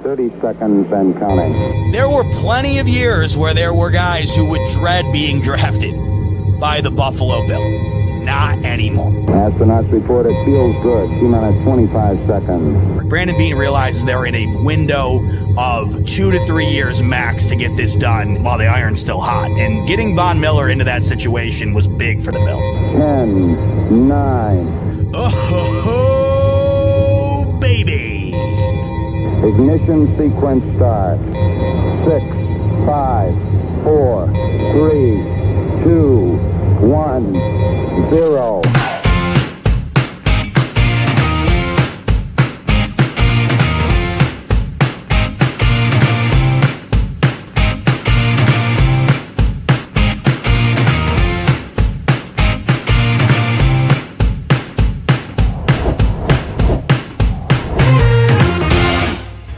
30 seconds and counting. There were plenty of years where there were guys who would dread being drafted by the Buffalo Bills. Not anymore. Astronauts report it feels good. T-minus 25 seconds. Brandon Beane realizes they're in a window of 2 to 3 years max to get this done while the iron's still hot. And getting Von Miller into that situation was big for the Bills. 10, 9. Oh, baby. Ignition sequence start. 6, 5, 4, 3, 2, 1, 0.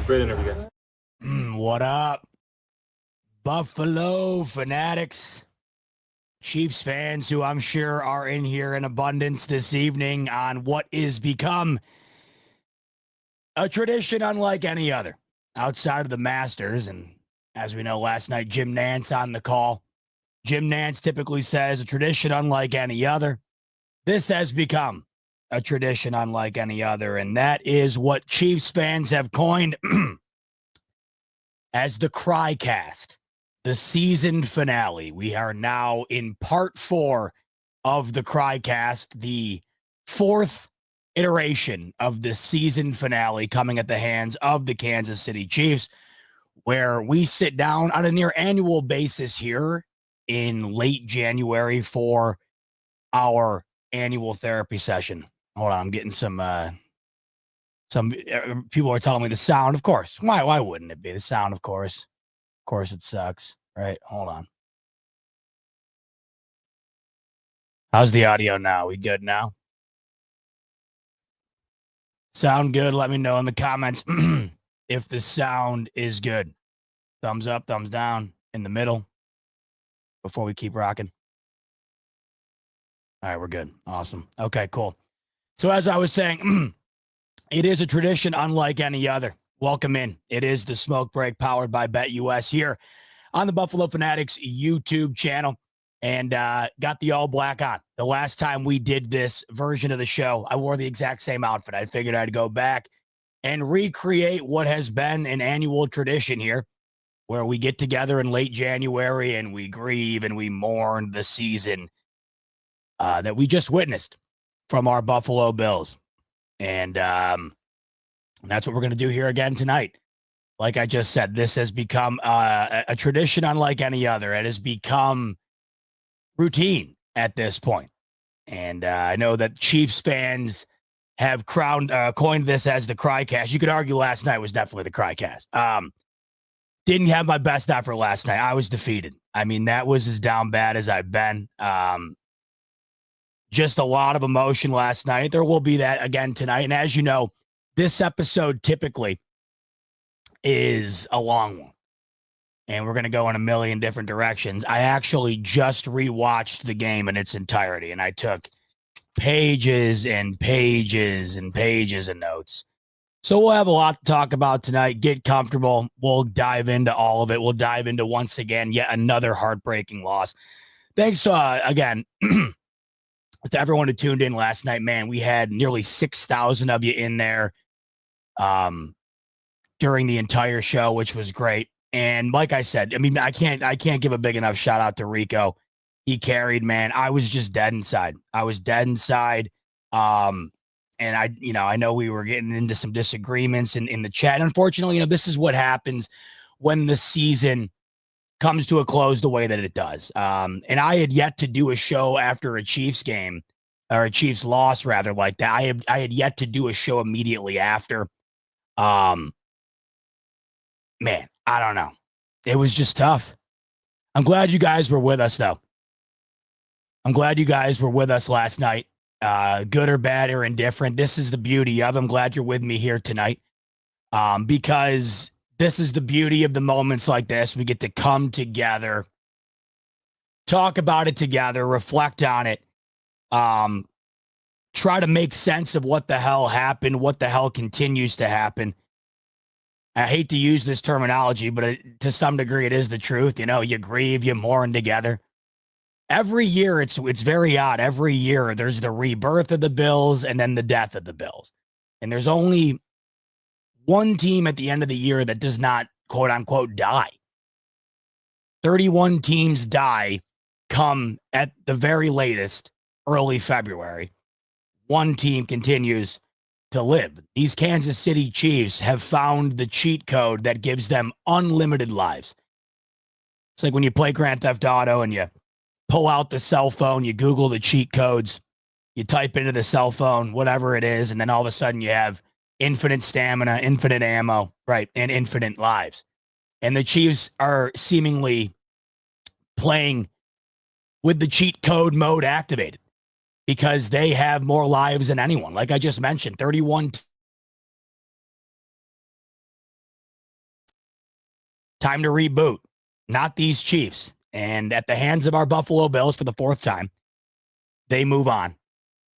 Great interview, guys. What up, Buffalo fanatics? Chiefs fans who I'm sure are in here in abundance this evening on what is become a tradition unlike any other outside of the Masters. And as we know, last night, Jim Nantz on the call. Jim Nantz typically says a tradition unlike any other. This has become a tradition unlike any other. And that is what Chiefs fans have coined as the Crycast. The season finale. We are now in part 4 of the Crycast, the 4th iteration of the season finale coming at the hands of the Kansas City Chiefs, where we sit down on a near annual basis here in late January for our annual therapy session. Hold on, I'm getting some people are telling me the sound, of course. Why wouldn't it be the sound, of course? Of course it sucks. Right, hold on. How's the audio now? We good now? Sound good? Let me know in the comments if the sound is good. Thumbs up, thumbs down, in the middle before we keep rocking. All right, we're good. Awesome. Okay, cool. So as I was saying, it is a tradition unlike any other. Welcome in. It is the Smoke Break powered by BetUS here on the Buffalo Fanatics YouTube channel, and got the all black on. The last time we did this version of the show, I wore the exact same outfit. I figured I'd go back and recreate what has been an annual tradition here, where we get together in late January and we grieve and we mourn the season that we just witnessed from our Buffalo Bills. And that's what we're going to do here again tonight. Like I just said, this has become a tradition unlike any other. It has become routine at this point. And I know that Chiefs fans have coined this as the Crycast. You could argue last night was definitely the Crycast. Didn't have my best effort last night. I was defeated. I mean, that was as down bad as I've been. Just a lot of emotion last night. There will be that again tonight. And as you know, this episode typically is a long one, and we're going to go in a million different directions. I actually just rewatched the game in its entirety, and I took pages and pages and pages of notes. So we'll have a lot to talk about tonight. Get comfortable. We'll dive into all of it. We'll dive into, once again, yet another heartbreaking loss. Thanks again to everyone who tuned in last night. Man, we had nearly 6,000 of you in there during the entire show, which was great. And like I said, I mean, I can't give a big enough shout out to Rico. He carried, man. I was just dead inside. And I know we were getting into some disagreements in the chat. Unfortunately, this is what happens when the season comes to a close the way that it does. And I had yet to do a show after a Chiefs game, or a Chiefs loss rather, like that. I had yet to do a show immediately after. Man, I don't know. It was just tough. I'm glad you guys were with us, though. I'm glad you guys were with us last night. Good or bad or indifferent. This is the beauty of. I'm glad you're with me here tonight. Because this is the beauty of the moments like this. We get to come together, talk about it together, reflect on it, try to make sense of what the hell happened, what the hell continues to happen. I hate to use this terminology, but to some degree it is the truth. You know, you grieve, you mourn together. Every year, it's very odd. Every year, there's the rebirth of the Bills and then the death of the Bills. And there's only one team at the end of the year that does not, quote unquote, die. 31 teams die come at the very latest, early February. One team continues to live. These Kansas City Chiefs have found the cheat code that gives them unlimited lives. It's like when you play Grand Theft Auto and you pull out the cell phone, you Google the cheat codes, you type into the cell phone, whatever it is, and then all of a sudden you have infinite stamina, infinite ammo, right, and infinite lives. And the Chiefs are seemingly playing with the cheat code mode activated because they have more lives than anyone. Like I just mentioned, 31. Time to reboot. Not these Chiefs. And at the hands of our Buffalo Bills for the fourth time, they move on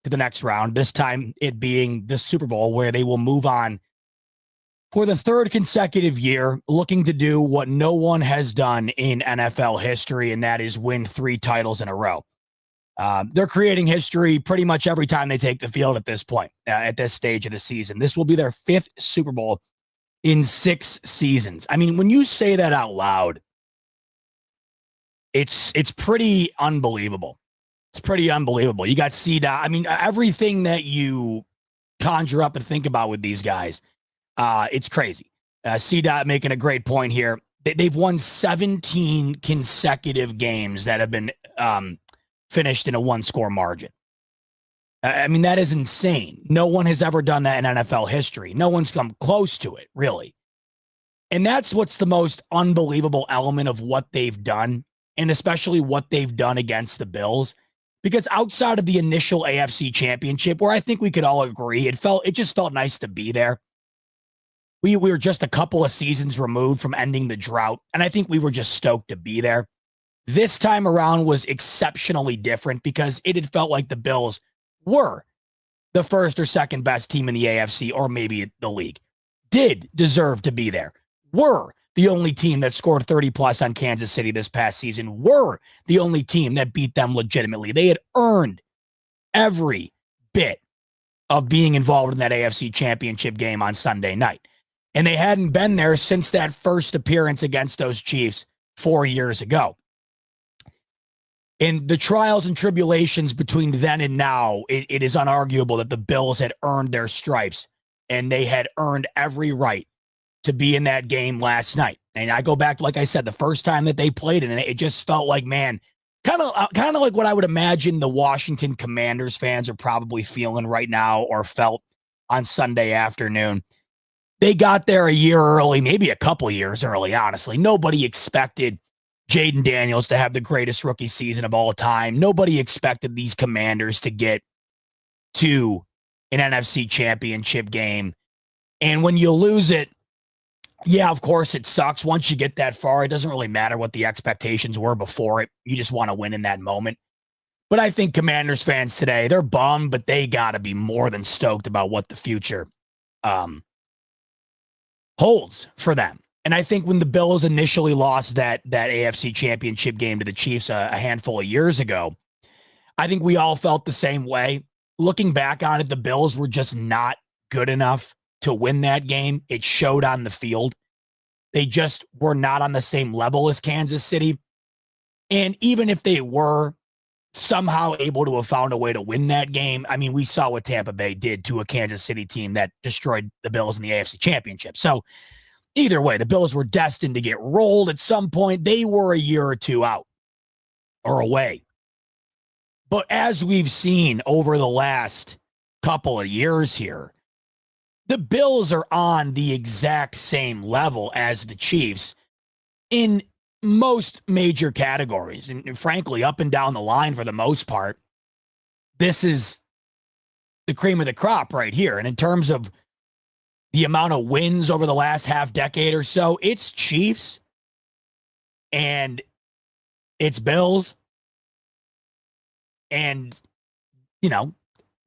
to the next round, this time it being the Super Bowl, where they will move on for the third consecutive year, looking to do what no one has done in NFL history, and that is win 3 titles in a row. They're creating history pretty much every time they take the field at this point, at this stage of the season. This will be their 5th Super Bowl in 6 seasons. I mean, when you say that out loud, it's pretty unbelievable. It's pretty unbelievable. You got Zbot. I mean, everything that you conjure up and think about with these guys, it's crazy. Zbot making a great point here. They've won 17 consecutive games that have been finished in a 1-score margin. I mean, that is insane. No one has ever done that in NFL history. No one's come close to it, really. And that's what's the most unbelievable element of what they've done, and especially what they've done against the Bills. Because outside of the initial AFC championship, where I think we could all agree, it just felt nice to be there. We were just a couple of seasons removed from ending the drought, and I think we were just stoked to be there. This time around was exceptionally different because it had felt like the Bills were the first or second best team in the AFC, or maybe the league. Did deserve to be there. Were the only team that scored 30-plus on Kansas City this past season. Were the only team that beat them legitimately. They had earned every bit of being involved in that AFC championship game on Sunday night. And they hadn't been there since that first appearance against those Chiefs 4 years ago. In the trials and tribulations between then and now, it is unarguable that the Bills had earned their stripes, and they had earned every right to be in that game last night. And I go back to, like I said, the first time that they played it, and it just felt like, man, kind of like what I would imagine the Washington Commanders fans are probably feeling right now, or felt on Sunday afternoon. They got there a year early, maybe a couple years early, honestly. Nobody expected Jaden Daniels to have the greatest rookie season of all time. Nobody expected these Commanders to get to an NFC championship game. And when you lose it, yeah, of course it sucks. Once you get that far, it doesn't really matter what the expectations were before it. You just want to win in that moment. But I think Commanders fans today, they're bummed, but they got to be more than stoked about what the future holds for them. And I think when the Bills initially lost that AFC championship game to the Chiefs a handful of years ago, I think we all felt the same way. Looking back on it, the Bills were just not good enough to win that game. It showed on the field. They just were not on the same level as Kansas City. And even if they were somehow able to have found a way to win that game, I mean, we saw what Tampa Bay did to a Kansas City team that destroyed the Bills in the AFC championship. So either way, the Bills were destined to get rolled at some point. They were a year or two out or away. But as we've seen over the last couple of years here, the Bills are on the exact same level as the Chiefs in most major categories. And frankly, up and down the line for the most part, this is the cream of the crop right here. And in terms of the amount of wins over the last half decade or so, it's Chiefs and it's Bills. And, you know,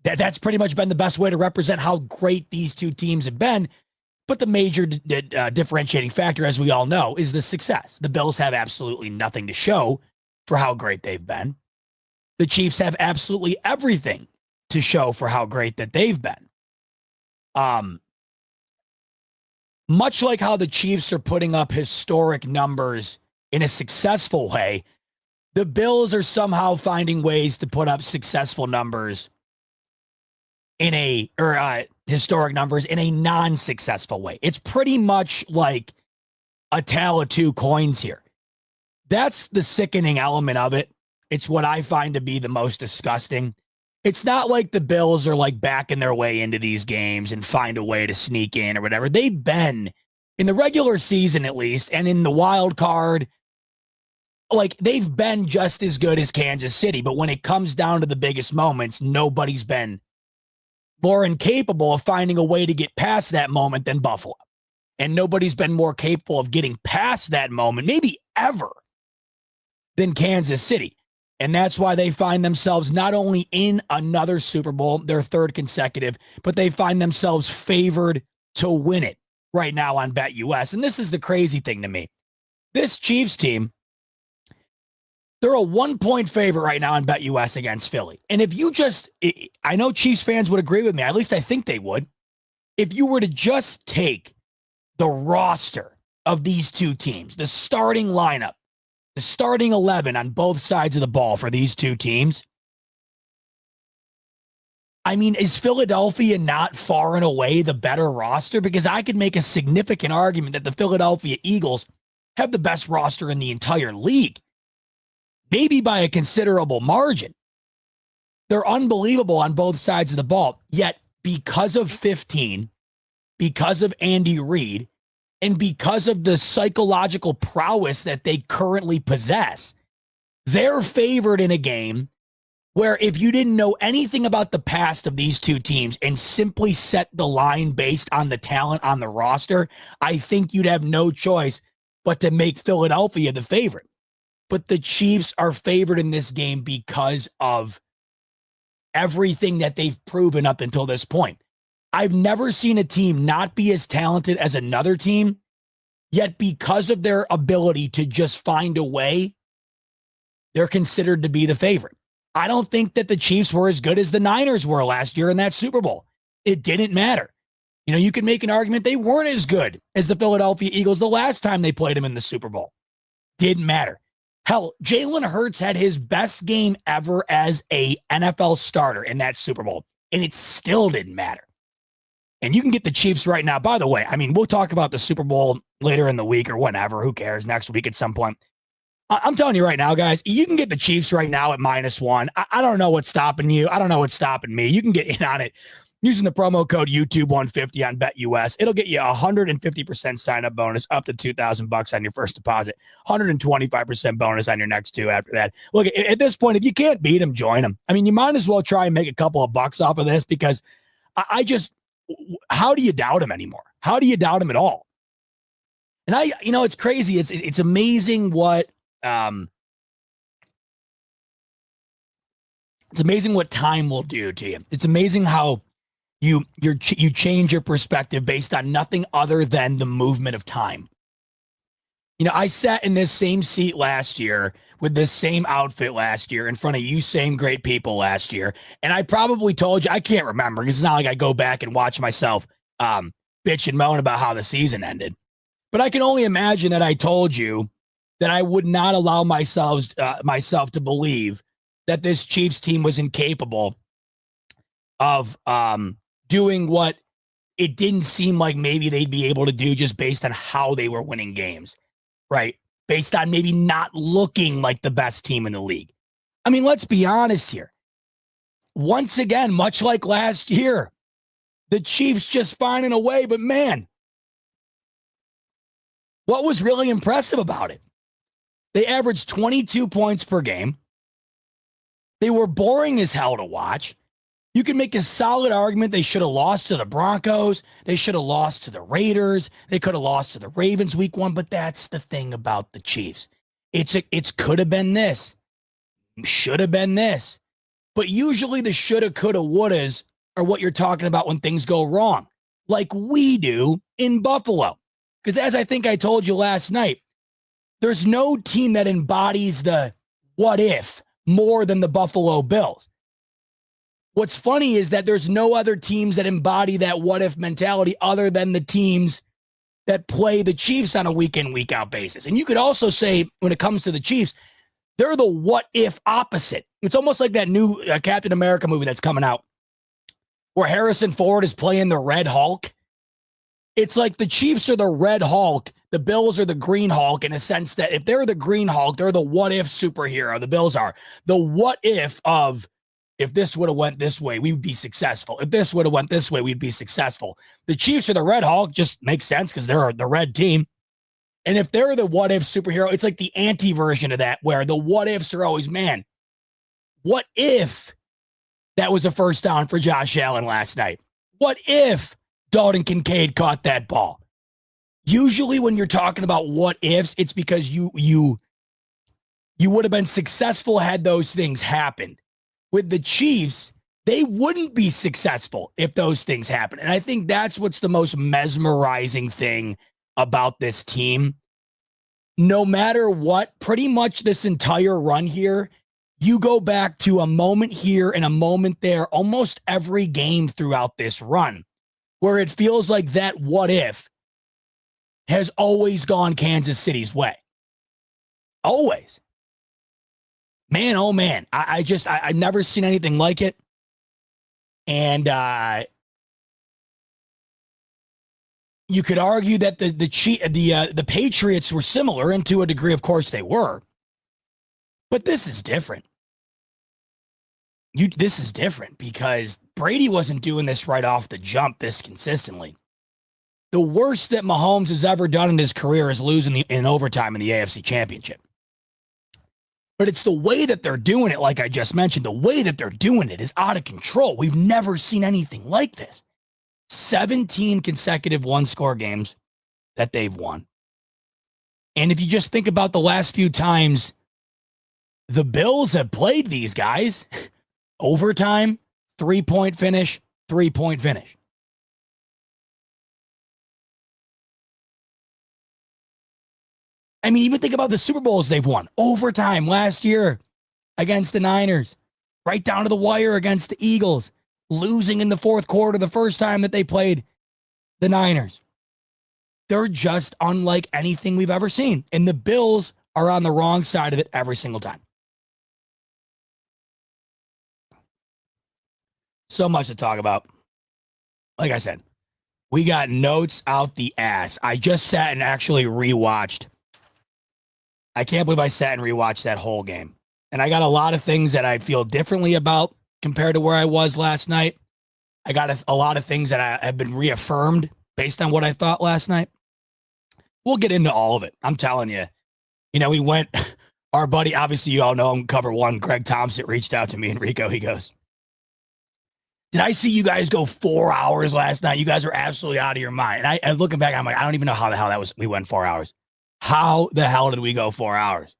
that's pretty much been the best way to represent how great these two teams have been. But the major differentiating factor, as we all know, is the success. The Bills have absolutely nothing to show for how great they've been. The Chiefs have absolutely everything to show for how great that they've been. Much like how the Chiefs are putting up historic numbers in a successful way, the Bills are somehow finding ways to put up successful numbers historic numbers in a non-successful way. It's pretty much like a tale of two coins here. That's the sickening element of it. It's what I find to be the most disgusting. It's not like the Bills are like backing their way into these games and find a way to sneak in or whatever. They've been in the regular season, at least, and in the wild card, like they've been just as good as Kansas City. But when it comes down to the biggest moments, nobody's been more incapable of finding a way to get past that moment than Buffalo. And nobody's been more capable of getting past that moment, maybe ever, than Kansas City. And that's why they find themselves not only in another Super Bowl, their third consecutive, but they find themselves favored to win it right now on BetUS. And this is the crazy thing to me. This Chiefs team, they're a 1-point favorite right now on BetUS against Philly. And if you just, I know Chiefs fans would agree with me, at least I think they would. If you were to just take the roster of these two teams, the starting lineup, the starting 11 on both sides of the ball for these two teams, I mean, is Philadelphia not far and away the better roster? Because I could make a significant argument that the Philadelphia Eagles have the best roster in the entire league, maybe by a considerable margin. They're unbelievable on both sides of the ball, yet because of 15, because of Andy Reid, and because of the psychological prowess that they currently possess, they're favored in a game where if you didn't know anything about the past of these two teams and simply set the line based on the talent on the roster, I think you'd have no choice but to make Philadelphia the favorite. But the Chiefs are favored in this game because of everything that they've proven up until this point. I've never seen a team not be as talented as another team, yet because of their ability to just find a way, they're considered to be the favorite. I don't think that the Chiefs were as good as the Niners were last year in that Super Bowl. It didn't matter. You know, you could make an argument they weren't as good as the Philadelphia Eagles the last time they played them in the Super Bowl. Didn't matter. Hell, Jalen Hurts had his best game ever as a NFL starter in that Super Bowl, and it still didn't matter. And you can get the Chiefs right now. By the way, I mean, we'll talk about the Super Bowl later in the week or whenever. Who cares? Next week at some point. I'm telling you right now, guys, you can get the Chiefs right now at -1. I don't know what's stopping you. I don't know what's stopping me. You can get in on it using the promo code YouTube150 on BetUS. It'll get you a 150% sign-up bonus up to $2,000 on your first deposit, 125% bonus on your next two after that. Look, at this point, if you can't beat them, join them. I mean, you might as well try and make a couple of bucks off of this because I just, how do you doubt them anymore? How do you doubt them at all? And it's crazy. It's amazing what, it's amazing what time will do to you. It's amazing how you change your perspective based on nothing other than the movement of time. You know, I sat in this same seat last year with this same outfit last year in front of you same great people last year. And I probably told you, I can't remember. It's not like I go back and watch myself bitch and moan about how the season ended. But I can only imagine that I told you that I would not allow myself to believe that this Chiefs team was incapable of doing what it didn't seem like maybe they'd be able to do just based on how they were winning games, right? Based on maybe not looking like the best team in the league. I mean, let's be honest here. Once again, much like last year, the Chiefs just finding a way, but man, what was really impressive about it? They averaged 22 points per game. They were boring as hell to watch. You can make a solid argument they should have lost to the Broncos. They should have lost to the Raiders. They could have lost to the Ravens week 1, but that's the thing about the Chiefs. It's could have been this. Should have been this. But usually the shoulda, coulda, wouldas are what you're talking about when things go wrong. like we do in Buffalo. Because as I think I told you last night, there's no team that embodies the what if more than the Buffalo Bills. What's funny is that there's no other teams that embody that what if mentality other than the teams that play the Chiefs on a week in, week out basis. And you could also say when it comes to the Chiefs, they're the what if opposite. It's almost like that new Captain America movie that's coming out where Harrison Ford is playing the Red Hulk. It's like the Chiefs are the Red Hulk. The Bills are the Green Hulk in a sense that if they're the Green Hulk, they're the what if superhero. The Bills are the what if of if this would have went this way, we'd be successful. If this would have went this way, we'd be successful. The Chiefs are the Red Hulk. Just makes sense because they're the red team. And if they're the what if superhero, it's like the anti-version of that where the what ifs are always, man, what if that was a first down for Josh Allen last night? What if Dalton Kincaid caught that ball? Usually when you're talking about what ifs, it's because you would have been successful had those things happened. With the Chiefs, they wouldn't be successful if those things happen. And I think that's what's the most mesmerizing thing about this team. No matter what, pretty much this entire run here, you go back to a moment here and a moment there, almost every game throughout this run, where it feels like that what if has always gone Kansas City's way. Always. Man, oh man. I've never seen anything like it. And you could argue that the Patriots were similar, and to a degree, of course, they were. But this is different. This is different because Brady wasn't doing this right off the jump this consistently. The worst that Mahomes has ever done in his career is losing in overtime in the AFC Championship. But it's the way that they're doing it, like I just mentioned, the way that they're doing it is out of control. We've never seen anything like this. 17 consecutive one-score games that they've won. And if you just think about the last few times the Bills have played these guys, overtime, 3-point finish, 3-point finish. I mean, even think about the Super Bowls they've won. Overtime last year against the Niners, right down to the wire against the Eagles, losing in the fourth quarter the first time that they played the Niners. They're just unlike anything we've ever seen. And the Bills are on the wrong side of it every single time. So much to talk about. Like I said, we got notes out the ass. I just sat and actually rewatched. I can't believe I sat and rewatched that whole game. And I got a lot of things that I feel differently about compared to where I was last night. I got a lot of things that I have been reaffirmed based on what I thought last night. We'll get into all of it. I'm telling you. You know, we went, our buddy, obviously you all know him, Cover One, Greg Thompson, reached out to me and Rico. He goes, did I see you guys go 4 hours last night? You guys are absolutely out of your mind. And I looking back, I'm like, I don't even know how the hell that was. We went 4 hours. How the hell did we go 4 hours?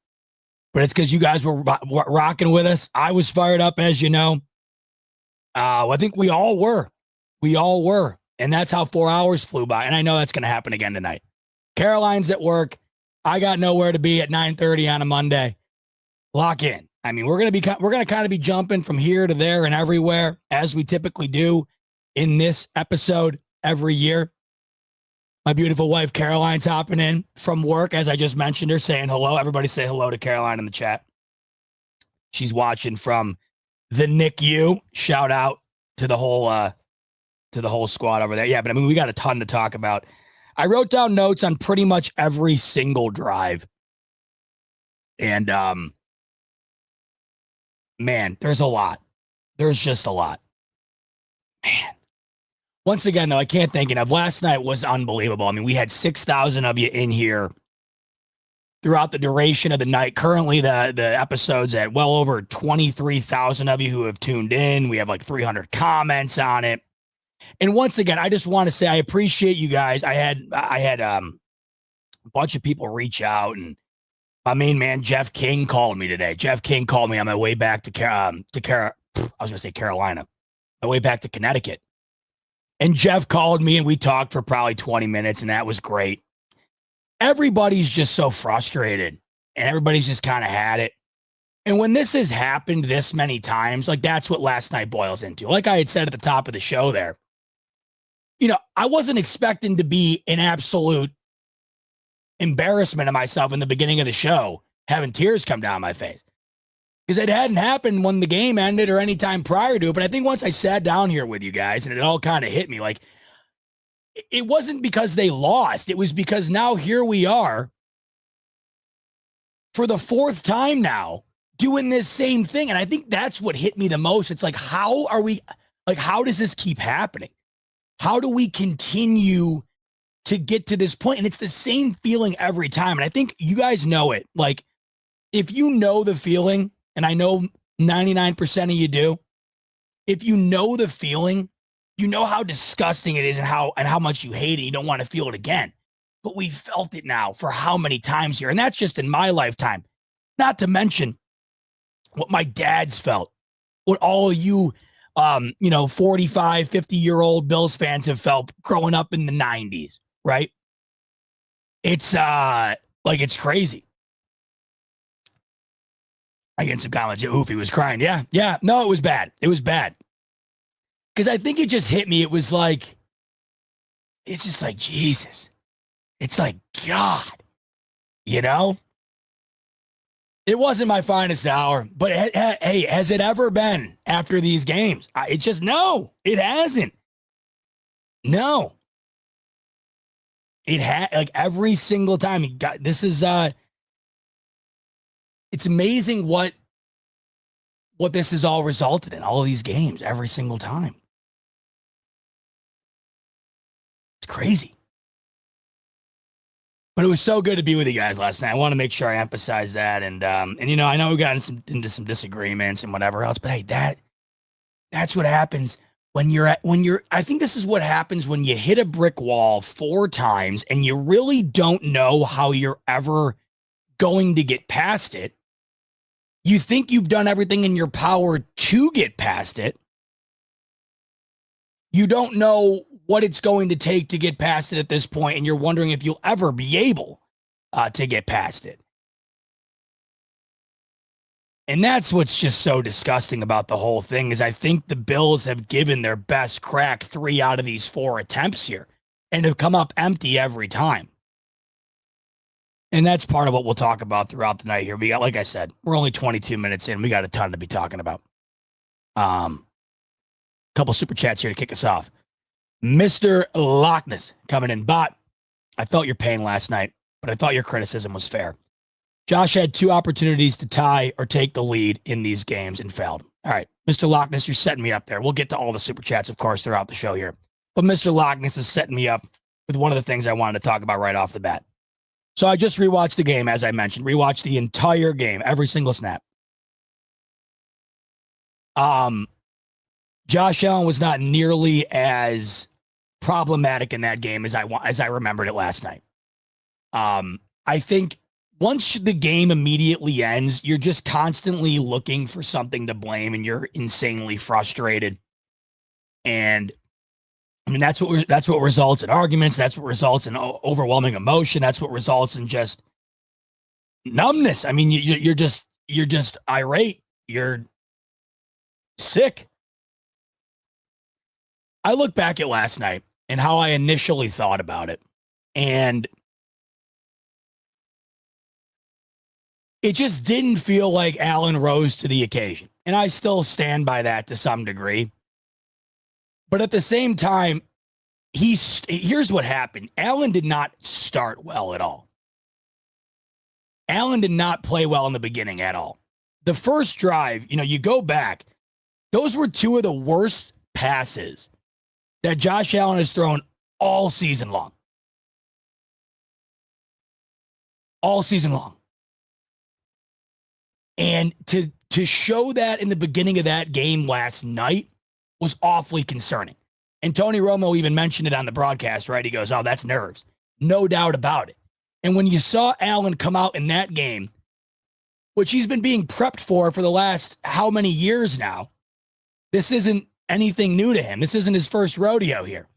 But it's because you guys were rocking with us. I was fired up, as you know. I think we all were. We all were. And that's how 4 hours flew by. And I know that's going to happen again tonight. Caroline's at work. I got nowhere to be at 9:30 on a Monday. Lock in. I mean, we're going to kind of be jumping from here to there and everywhere, as we typically do in this episode every year. My beautiful wife, Caroline's hopping in from work, as I just mentioned her, saying hello. Everybody say hello to Caroline in the chat. She's watching from the NICU. Shout out to the whole squad over there. Yeah, but I mean, we got a ton to talk about. I wrote down notes on pretty much every single drive. And, man, there's a lot. There's just a lot. Man. Once again, though, I can't thank enough. Last night was unbelievable. I mean, we had 6,000 of you in here throughout the duration of the night. Currently, the episode's at well over 23,000 of you who have tuned in. We have like 300 comments on it. And once again, I just want to say I appreciate you guys. I had a bunch of people reach out, and my main man Jeff King called me today. Jeff King called me on my way back to Carolina. My way back to Connecticut. And Jeff called me and we talked for probably 20 minutes, and that was great. Everybody's just so frustrated, and everybody's just kind of had it. And when this has happened this many times, like that's what last night boils into. Like I had said at the top of the show there, I wasn't expecting to be an absolute embarrassment of myself in the beginning of the show, having tears come down my face. Because it hadn't happened when the game ended or any time prior to it. But I think once I sat down here with you guys and it all kind of hit me, like, it wasn't because they lost. It was because now here we are for the fourth time now doing this same thing. And I think that's what hit me the most. It's like, how does this keep happening? How do we continue to get to this point? And it's the same feeling every time. And I think you guys know it. Like, if you know the feeling, and I know 99% of you do, if you know the feeling, you know how disgusting it is and how much you hate it. You don't want to feel it again. But we felt it now for how many times here? And that's just in my lifetime. Not to mention what my dad's felt, what all of you 45, 50-year-old Bills fans have felt growing up in the 90s, right? It's it's crazy. I get some comments. Oofy was crying. Yeah. No, it was bad. It was bad. Because I think it just hit me. It's just like, Jesus. It's like, God, It wasn't my finest hour, but hey, has it ever been after these games? No, it hasn't. No. It had, like, every single time it's amazing what this has all resulted in, all of these games, every single time. It's crazy. But it was so good to be with you guys last night. I want to make sure I emphasize that. And I know we got into some disagreements and whatever else, but hey, that's what happens I think this is what happens when you hit a brick wall 4 times and you really don't know how you're ever going to get past it. You think you've done everything in your power to get past it. You don't know what it's going to take to get past it at this point, and you're wondering if you'll ever be able to get past it. And that's what's just so disgusting about the whole thing is I think the Bills have given their best crack 3 out of these 4 attempts here and have come up empty every time. And that's part of what we'll talk about throughout the night here. We got, like I said, we're only 22 minutes in. We got a ton to be talking about. Couple super chats here to kick us off. Mr. Loch Ness coming in. Bot, I felt your pain last night, but I thought your criticism was fair. Josh had 2 opportunities to tie or take the lead in these games and failed. All right, Mr. Loch Ness, you're setting me up there. We'll get to all the super chats, of course, throughout the show here. But Mr. Loch Ness is setting me up with one of the things I wanted to talk about right off the bat. So I just rewatched the game, as I mentioned. Rewatched the entire game, every single snap. Josh Allen was not nearly as problematic in that game as I remembered it last night. I think once the game immediately ends, you're just constantly looking for something to blame, and you're insanely frustrated. And I mean, that's what results in arguments. That's what results in overwhelming emotion. That's what results in just numbness. I mean, you're just irate. You're sick. I look back at last night and how I initially thought about it, and it just didn't feel like Allen rose to the occasion. And I still stand by that to some degree. But at the same time, here's what happened. Allen did not start well at all. Allen did not play well in the beginning at all. The first drive, you go back, those were 2 of the worst passes that Josh Allen has thrown all season long. All season long. And to show that in the beginning of that game last night was awfully concerning. And Tony Romo even mentioned it on the broadcast, right? He goes, oh, that's nerves. No doubt about it. And when you saw Allen come out in that game, which he's been being prepped for the last how many years now, this isn't anything new to him. This isn't his first rodeo here.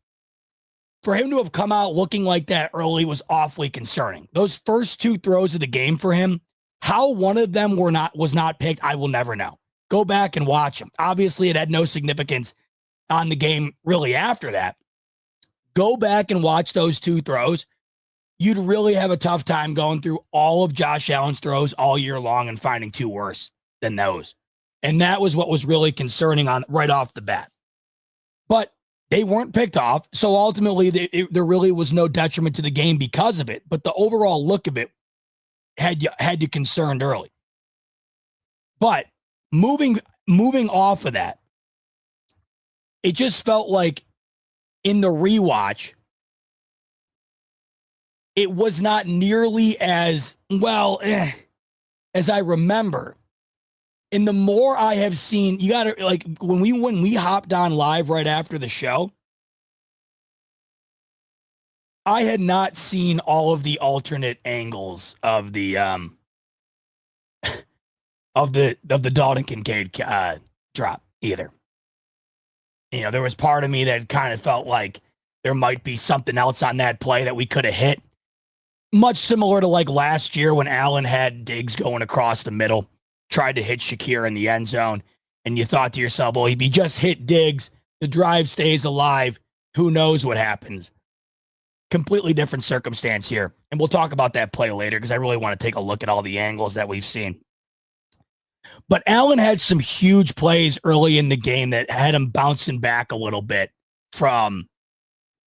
For him to have come out looking like that early was awfully concerning. Those first 2 throws of the game for him, how one of them was not picked, I will never know. Go back and watch them. Obviously, it had no significance on the game really after that. Go back and watch those 2 throws. You'd really have a tough time going through all of Josh Allen's throws all year long and finding 2 worse than those. And that was what was really concerning on right off the bat. But they weren't picked off, so ultimately there really was no detriment to the game because of it. But the overall look of it had you concerned early. But moving off of that, it just felt like in the rewatch, it was not nearly as well as I remember. And the more I have seen, you got to like when we hopped on live right after the show, I had not seen all of the alternate angles of the of the Dalton Kincaid drop either. You know, there was part of me that kind of felt like there might be something else on that play that we could have hit. Much similar to like last year when Allen had Diggs going across the middle, tried to hit Shakir in the end zone, and you thought to yourself, well, if he just hit Diggs, the drive stays alive. Who knows what happens? Completely different circumstance here. And we'll talk about that play later because I really want to take a look at all the angles that we've seen. But Allen had some huge plays early in the game that had him bouncing back a little bit from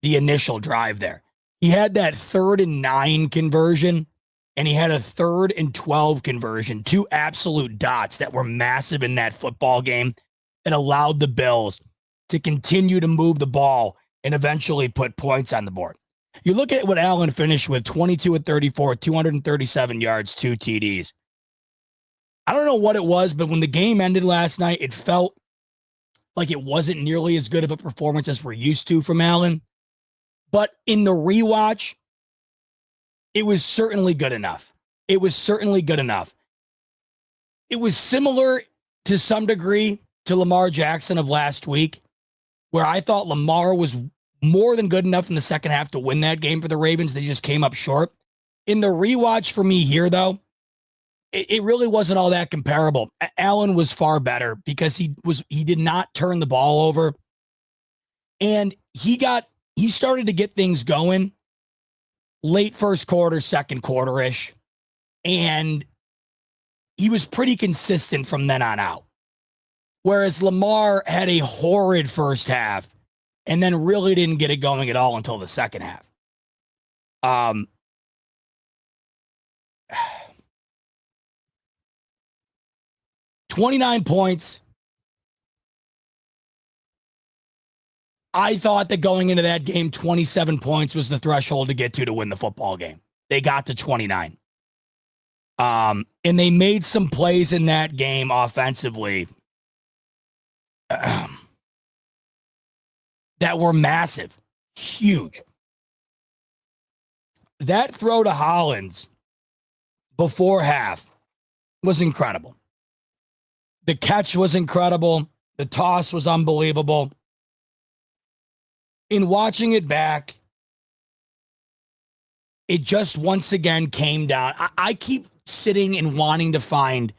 the initial drive there. He had that 3rd and 9 conversion, and he had a 3rd and 12 conversion, 2 absolute dots that were massive in that football game that allowed the Bills to continue to move the ball and eventually put points on the board. You look at what Allen finished with, 22 of 34, 237 yards, 2 TDs. I don't know what it was, but when the game ended last night, it felt like it wasn't nearly as good of a performance as we're used to from Allen. But in the rewatch, it was certainly good enough. It was certainly good enough. It was similar to some degree to Lamar Jackson of last week, where I thought Lamar was more than good enough in the second half to win that game for the Ravens. They just came up short. In the rewatch for me here, though, it really wasn't all that comparable. Allen was far better because he did not turn the ball over. And he started to get things going late first quarter, second quarter-ish. And he was pretty consistent from then on out. Whereas Lamar had a horrid first half and then really didn't get it going at all until the second half. 29 points. I thought that going into that game, 27 points was the threshold to get to win the football game. They got to 29. And they made some plays in that game offensively that were massive, huge. That throw to Hollins before half was incredible. The catch was incredible. The toss was unbelievable. In watching it back, it just once again came down. I keep sitting and wanting to find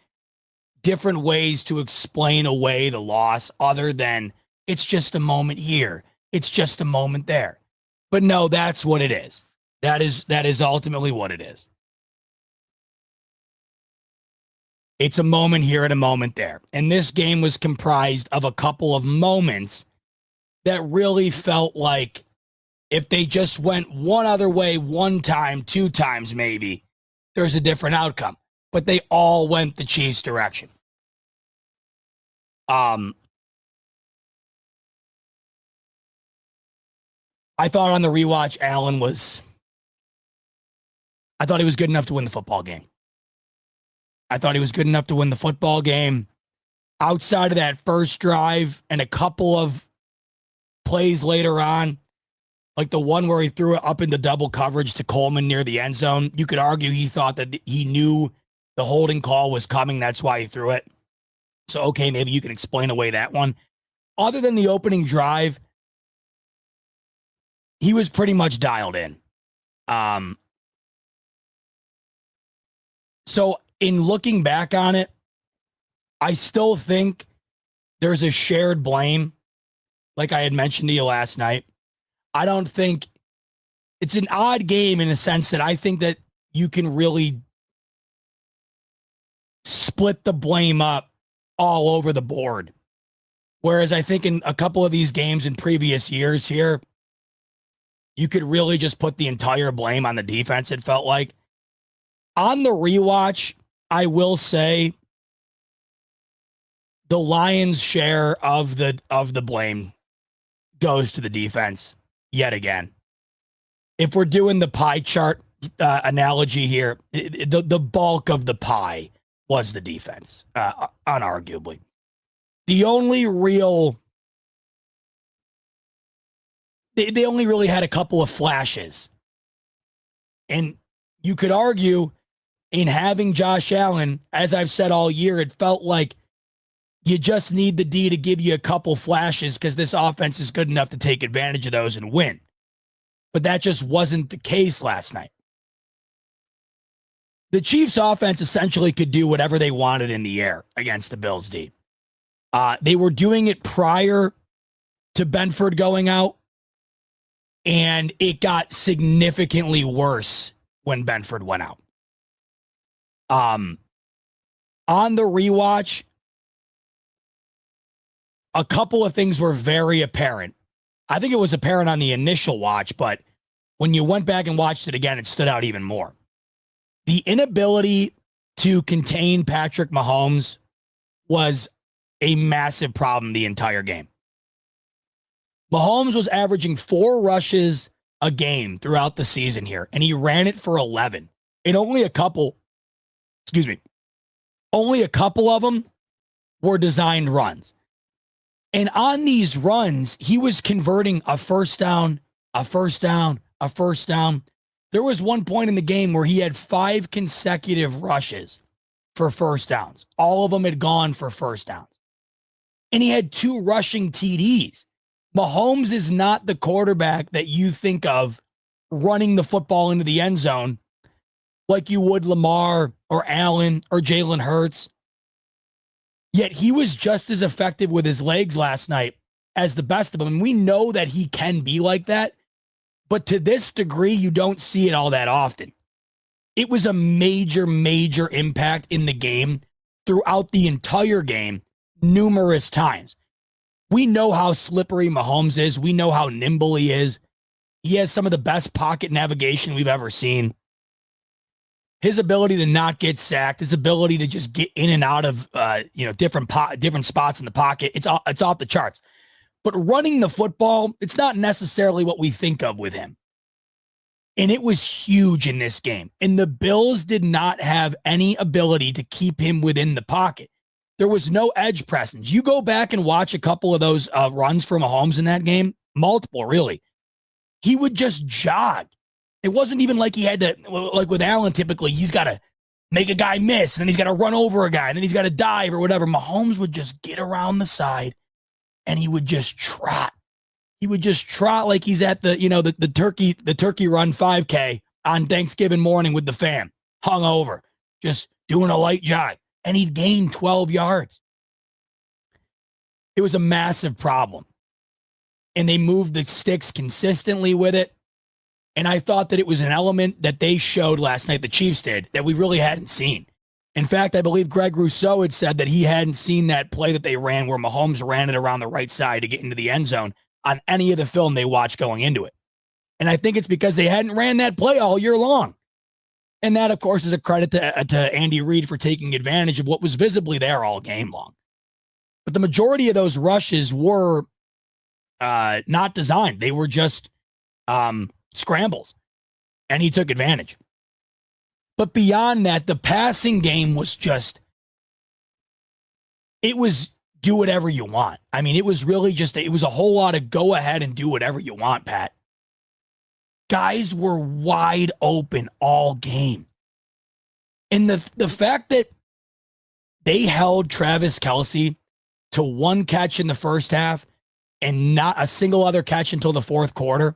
different ways to explain away the loss other than it's just a moment here. It's just a moment there. But no, that's what it is. That is ultimately what it is. It's a moment here and a moment there. And this game was comprised of a couple of moments that really felt like if they just went one other way one time, 2 times maybe, there's a different outcome. But they all went the Chiefs' direction. I thought on the rewatch, I thought he was good enough to win the football game. Outside of that first drive and a couple of plays later on, like the one where he threw it up into double coverage to Coleman near the end zone, you could argue he thought that he knew the holding call was coming. That's why he threw it. So, okay, maybe you can explain away that one. other than the opening drive, he was pretty much dialed in. So in looking back on it, I still think there's a shared blame, like I had mentioned to you last night. I don't think it's an odd game in a sense that I think that you can really split the blame up all over the board. Whereas I think in a couple of these games in previous years here, you could really just put the entire blame on the defense, it felt like. On the rewatch, I will say the Lions' share of the blame goes to the defense yet again. If we're doing the pie chart analogy here, the bulk of the pie was the defense, unarguably. The only real... They only really had a couple of flashes. And you could argue in having Josh Allen, as I've said all year, it felt like you just need the D to give you a couple flashes because this offense is good enough to take advantage of those and win. But that just wasn't the case last night. The Chiefs' offense essentially could do whatever they wanted in the air against the Bills' D. They were doing it prior to Benford going out, and it got significantly worse when Benford went out. On the rewatch, a couple of things were very apparent. I think it was apparent on the initial watch, but when you went back and watched it again, it stood out even more. The inability to contain Patrick Mahomes was a massive problem the entire game. Mahomes was averaging 4 rushes a game throughout the season here, and he ran it for 11. And only a couple of them were designed runs. And on these runs, he was converting a first down, a first down, a first down. There was one point in the game where he had 5 consecutive rushes for first downs. All of them had gone for first downs. And he had 2 rushing TDs. Mahomes is not the quarterback that you think of running the football into the end zone like you would Lamar or Allen or Jalen Hurts. Yet he was just as effective with his legs last night as the best of them. And we know that he can be like that. But to this degree, you don't see it all that often. It was a major, major impact in the game throughout the entire game numerous times. We know how slippery Mahomes is. We know how nimble he is. He has some of the best pocket navigation we've ever seen. His ability to not get sacked, his ability to just get in and out of different spots in the pocket, it's off the charts. But running the football, it's not necessarily what we think of with him. And it was huge in this game. And the Bills did not have any ability to keep him within the pocket. There was no edge presence. You go back and watch a couple of those runs for Mahomes in that game, multiple really. He would just jog. It wasn't even like he had to, like with Allen, typically he's got to make a guy miss, and then he's got to run over a guy, and then he's got to dive or whatever. Mahomes would just get around the side, and he would just trot. He would just trot like he's at the turkey run 5K on Thanksgiving morning with the fam, hung over, just doing a light jog, and he'd gain 12 yards. It was a massive problem, and they moved the sticks consistently with it. And I thought that it was an element that they showed last night, the Chiefs did, that we really hadn't seen. In fact, I believe Greg Rousseau had said that he hadn't seen that play that they ran where Mahomes ran it around the right side to get into the end zone on any of the film they watched going into it. And I think it's because they hadn't ran that play all year long. And that, of course, is a credit to Andy Reid for taking advantage of what was visibly there all game long. But the majority of those rushes were not designed. They were just scrambles, and he took advantage. But beyond that, the passing game was just, it was do whatever you want. I mean, it was really just, it was a whole lot of go ahead and do whatever you want, Pat. Guys were wide open all game. And the fact that they held Travis Kelce to 1 catch in the first half and not a single other catch until the fourth quarter,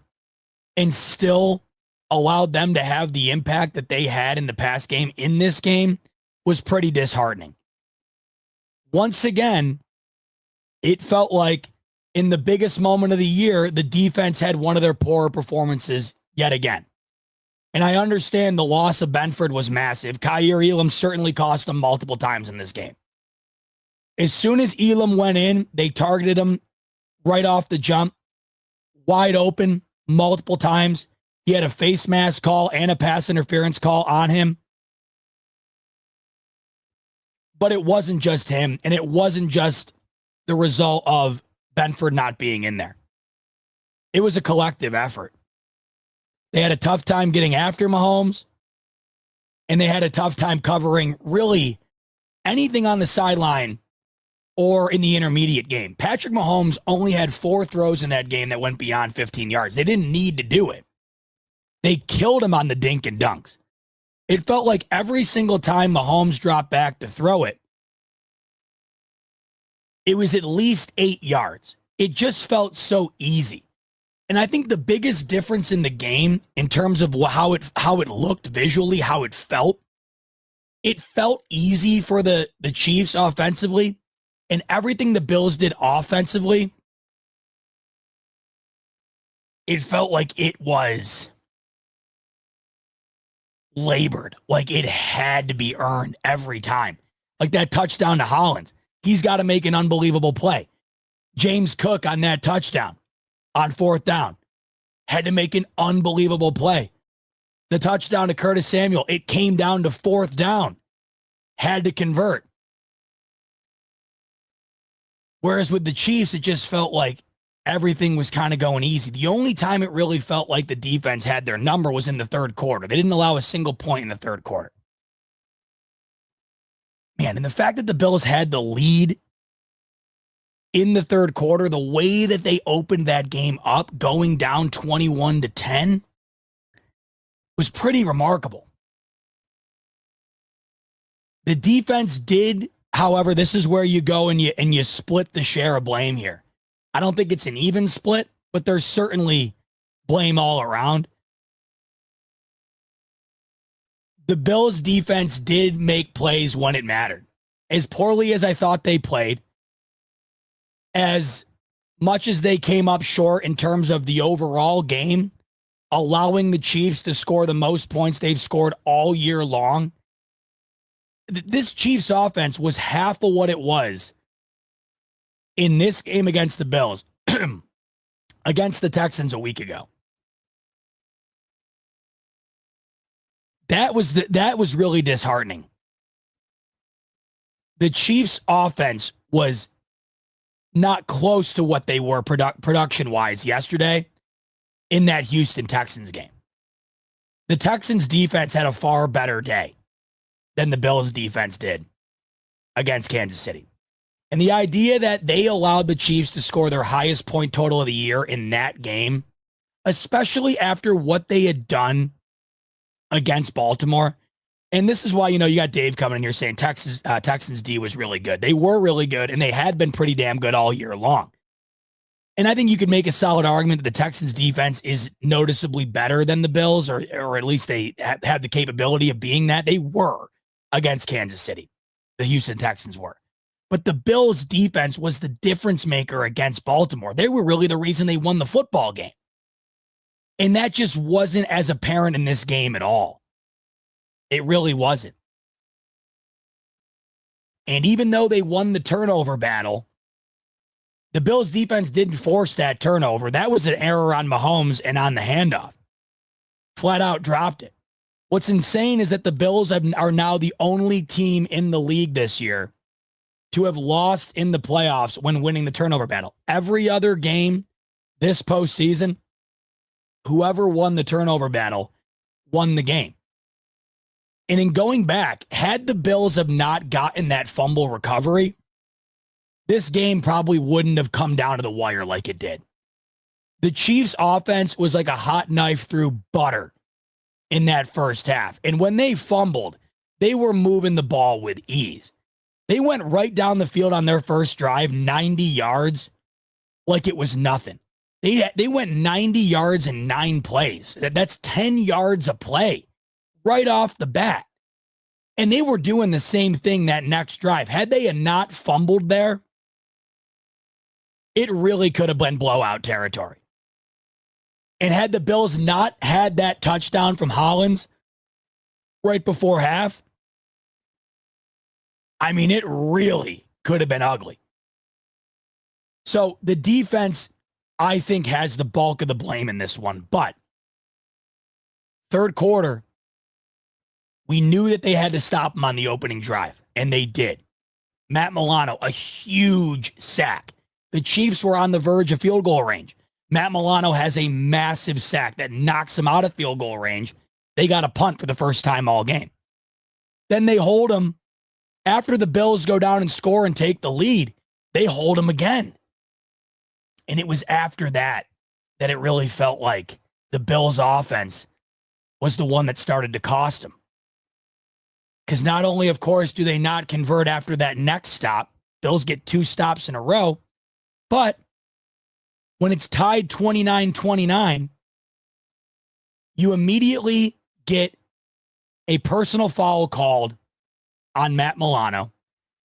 and still allowed them to have the impact that they had in the past game in this game was pretty disheartening. Once again, it felt like in the biggest moment of the year, the defense had one of their poorer performances yet again. And I understand the loss of Benford was massive. Kaiir Elam certainly cost them multiple times in this game. As soon as Elam went in, they targeted him right off the jump, wide open multiple times. He had a face mask call and a pass interference call on him. But it wasn't just him, and it wasn't just the result of Benford not being in there. It was a collective effort. They had a tough time getting after Mahomes, and they had a tough time covering really anything on the sideline or in the intermediate game. Patrick Mahomes only had 4 throws in that game that went beyond 15 yards. They didn't need to do it. They killed him on the dink and dunks. It felt like every single time Mahomes dropped back to throw it, it was at least 8 yards. It just felt so easy. And I think the biggest difference in the game in terms of how it looked visually, how it felt easy for the Chiefs offensively, and everything the Bills did offensively, it felt like it was labored, like it had to be earned every time. Like that touchdown to Hollins. He's got to make an unbelievable play. James Cook on that touchdown on 4th down had to make an unbelievable play. The touchdown to Curtis Samuel, it came down to 4th down. Had to convert. Whereas with the Chiefs, it just felt like everything was kind of going easy. The only time it really felt like the defense had their number was in the third quarter. They didn't allow a single point in the third quarter. Man, and the fact that the Bills had the lead in the third quarter, the way that they opened that game up, going down 21-10, was pretty remarkable. The defense did, however, this is where you go and you split the share of blame here. I don't think it's an even split, but there's certainly blame all around. The Bills defense did make plays when it mattered. As poorly as I thought they played, as much as they came up short in terms of the overall game, allowing the Chiefs to score the most points they've scored all year long, this Chiefs offense was half of what it was in this game against the Bills, against the Texans a week ago. That was really disheartening. The Chiefs' offense was not close to what they were production-wise yesterday in that Houston Texans game. The Texans' defense had a far better day than the Bills' defense did against Kansas City. And the idea that they allowed the Chiefs to score their highest point total of the year in that game, especially after what they had done against Baltimore. And this is why, you got Dave coming in here saying Texans D was really good. They were really good, and they had been pretty damn good all year long. And I think you could make a solid argument that the Texans defense is noticeably better than the Bills, or at least they have the capability of being that. They were against Kansas City. The Houston Texans were. But the Bills defense was the difference maker against Baltimore. They were really the reason they won the football game. And that just wasn't as apparent in this game at all. It really wasn't. And even though they won the turnover battle, the Bills defense didn't force that turnover. That was an error on Mahomes and on the handoff. Flat out dropped it. What's insane is that the Bills are now the only team in the league this year to have lost in the playoffs when winning the turnover battle. Every other game this postseason, whoever won the turnover battle won the game. And in going back, had the Bills have not gotten that fumble recovery, this game probably wouldn't have come down to the wire like it did. The Chiefs' offense was like a hot knife through butter in that first half. And when they fumbled, they were moving the ball with ease. They went right down the field on their first drive, 90 yards, like it was nothing. They went 90 yards in 9 plays. That's 10 yards a play right off the bat. And they were doing the same thing that next drive. Had they not fumbled there, it really could have been blowout territory. And had the Bills not had that touchdown from Hollins right before half, I mean, it really could have been ugly. So the defense, I think, has the bulk of the blame in this one. But third quarter, we knew that they had to stop him on the opening drive, and they did. Matt Milano, a huge sack. The Chiefs were on the verge of field goal range. Matt Milano has a massive sack that knocks him out of field goal range. They got a punt for the first time all game. Then they hold him. After the Bills go down and score and take the lead, they hold him again. And it was after that that it really felt like the Bills' offense was the one that started to cost them. Because not only, of course, do they not convert after that next stop, Bills get 2 stops in a row, but when it's tied 29-29, you immediately get a personal foul called on Matt Milano.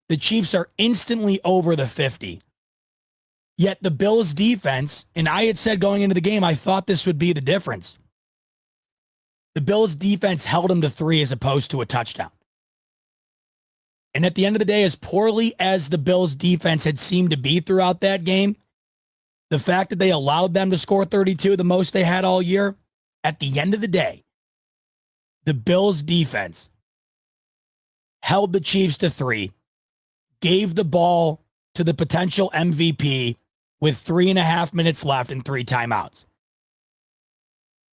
The Chiefs are instantly over the 50. Yet the Bills' defense, and I had said going into the game, I thought this would be the difference. The Bills' defense held them to 3 as opposed to a touchdown. And at the end of the day, as poorly as the Bills' defense had seemed to be throughout that game, the fact that they allowed them to score 32, the most they had all year, at the end of the day, the Bills' defense held the Chiefs to 3, gave the ball to the potential MVP with 3.5 minutes left and 3 timeouts.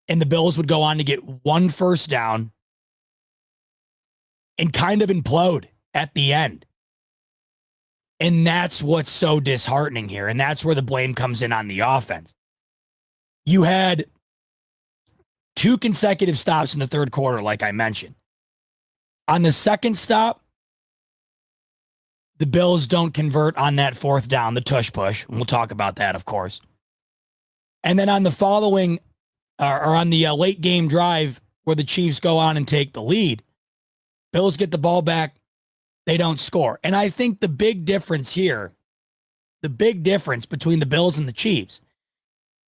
And the Bills would go on to get 1 first down and kind of implode at the end. And that's what's so disheartening here. And that's where the blame comes in on the offense. You had 2 consecutive stops in the third quarter, like I mentioned. On the second stop, the Bills don't convert on that 4th down, the tush push. We'll talk about that, of course. And then on the following, or on the late game drive where the Chiefs go on and take the lead, Bills get the ball back. They don't score. And I think the big difference here, the big difference between the Bills and the Chiefs,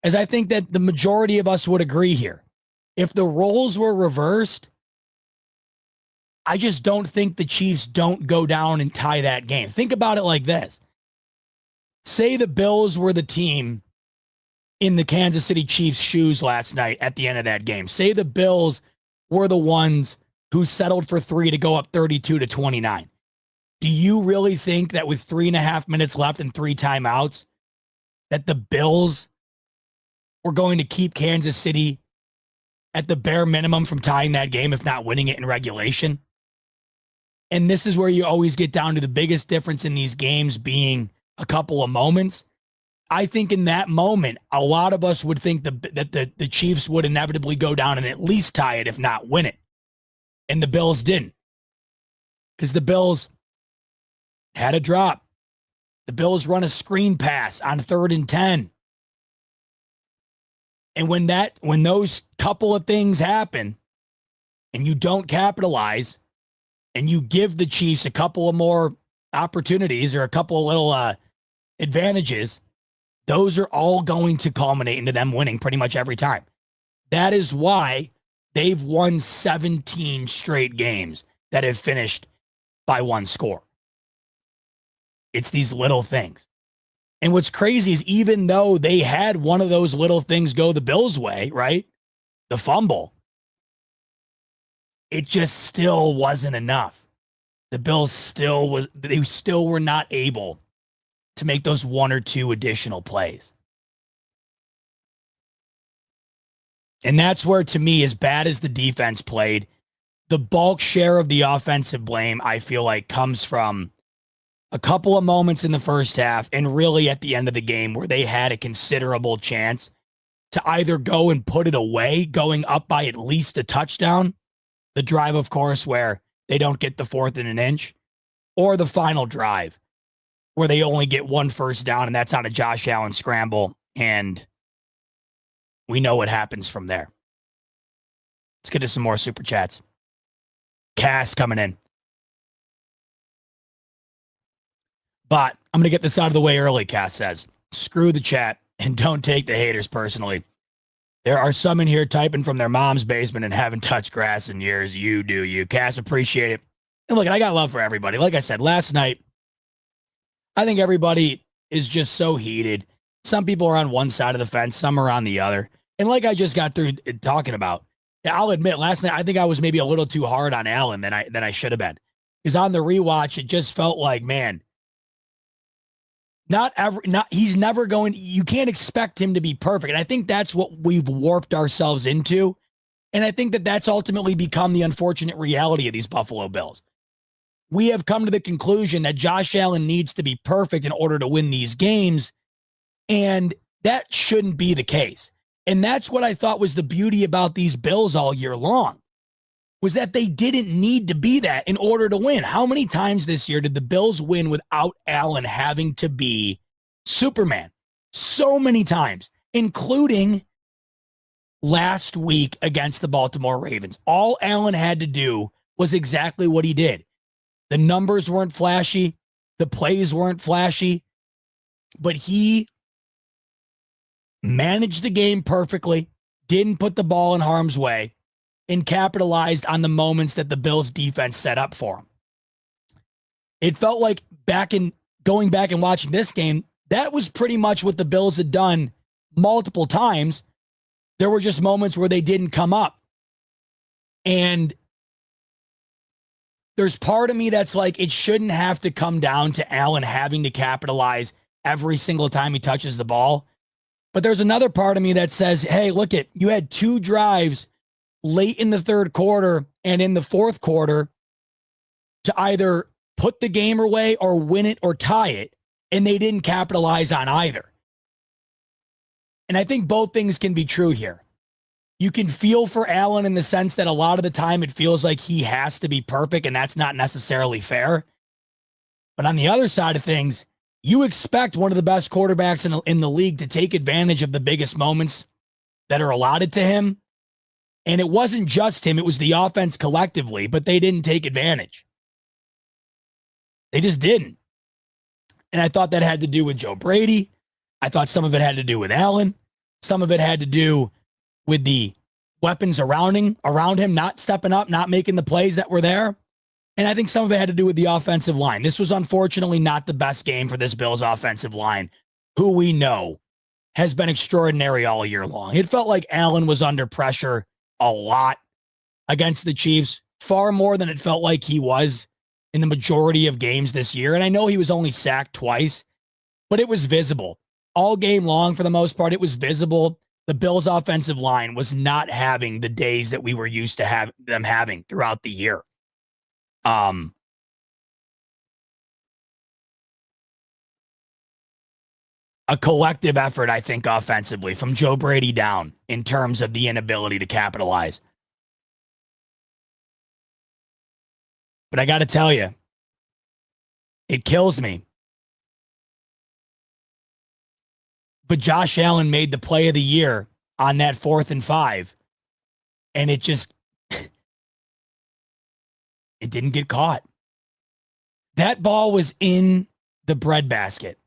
is I think that the majority of us would agree here. If the roles were reversed, I just don't think the Chiefs don't go down and tie that game. Think about it like this. Say the Bills were the team in the Kansas City Chiefs' shoes last night at the end of that game. Say the Bills were the ones who settled for 3 to go up 32-29. Do you really think that with 3.5 minutes left and 3 timeouts, that the Bills were going to keep Kansas City at the bare minimum from tying that game, if not winning it in regulation? And this is where you always get down to the biggest difference in these games being a couple of moments. I think in that moment, a lot of us would think that the Chiefs would inevitably go down and at least tie it, if not win it. And the Bills didn't. Because the Bills had a drop. The Bills run a screen pass on 3rd and 10. And when those couple of things happen and you don't capitalize and you give the Chiefs a couple of more opportunities or a couple of little advantages, those are all going to culminate into them winning pretty much every time. That is why they've won 17 straight games that have finished by 1 score. It's these little things. And what's crazy is even though they had one of those little things go the Bills' way, right? The fumble, it just still wasn't enough. The Bills still were not able to make those 1 or 2 additional plays. And that's where, to me, as bad as the defense played, the bulk share of the offensive blame, I feel like, comes from a couple of moments in the first half and really at the end of the game where they had a considerable chance to either go and put it away, going up by at least a touchdown, the drive, of course, where they don't get the 4th and an inch, or the final drive where they only get one first down, and that's on a Josh Allen scramble, and we know what happens from there. Let's get to some more super chats. Cass coming in. But I'm going to get this out of the way early, Cass says. Screw the chat and don't take the haters personally. There are some in here typing from their mom's basement and haven't touched grass in years. You do, you. Cass, appreciate it. And look, I got love for everybody. Like I said, last night, I think everybody is just so heated. Some people are on one side of the fence, some are on the other. And like I just got through talking about, I'll admit, last night, I think I was maybe a little too hard on Allen than I should have been. Because on the rewatch, it just felt like, man, he's never going, you can't expect him to be perfect. And I think that's what we've warped ourselves into. And I think that that's ultimately become the unfortunate reality of these Buffalo Bills. We have come to the conclusion that Josh Allen needs to be perfect in order to win these games. And that shouldn't be the case. And that's what I thought was the beauty about these Bills all year long, was that they didn't need to be that in order to win. How many times this year did the Bills win without Allen having to be Superman? So many times, including last week against the Baltimore Ravens. All Allen had to do was exactly what he did. The numbers weren't flashy. The plays weren't flashy. But he managed the game perfectly, didn't put the ball in harm's way, and capitalized on the moments that the Bills defense set up for him. It felt like going back and watching this game, that was pretty much what the Bills had done multiple times. There were just moments where they didn't come up. And there's part of me that's like, it shouldn't have to come down to Allen having to capitalize every single time he touches the ball. But there's another part of me that says, hey, look it, you had 2 drives late in the third quarter and in the fourth quarter to either put the game away or win it or tie it, and they didn't capitalize on either. And I think both things can be true here. You can feel for Allen in the sense that a lot of the time it feels like he has to be perfect, and that's not necessarily fair. But on the other side of things, you expect one of the best quarterbacks in the league to take advantage of the biggest moments that are allotted to him. And it wasn't just him, it was the offense collectively, but they didn't take advantage. They just didn't. And I thought that had to do with Joe Brady. I thought some of it had to do with Allen. Some of it had to do with the weapons around him not stepping up, not making the plays that were there. And I think some of it had to do with the offensive line. This was unfortunately not the best game for this Bills offensive line, who we know has been extraordinary all year long. It felt like Allen was under pressure a lot against the Chiefs, far more than it felt like he was in the majority of games this year. And I know he was only sacked twice, but it was visible. All game long, for the most part, it was visible. The Bills' offensive line was not having the days that we were used to have them having throughout the year. A collective effort, I think, offensively from Joe Brady down in terms of the inability to capitalize. But I got to tell you, it kills me. But Josh Allen made the play of the year on that 4th and 5. And it just, it didn't get caught. That ball was in the breadbasket.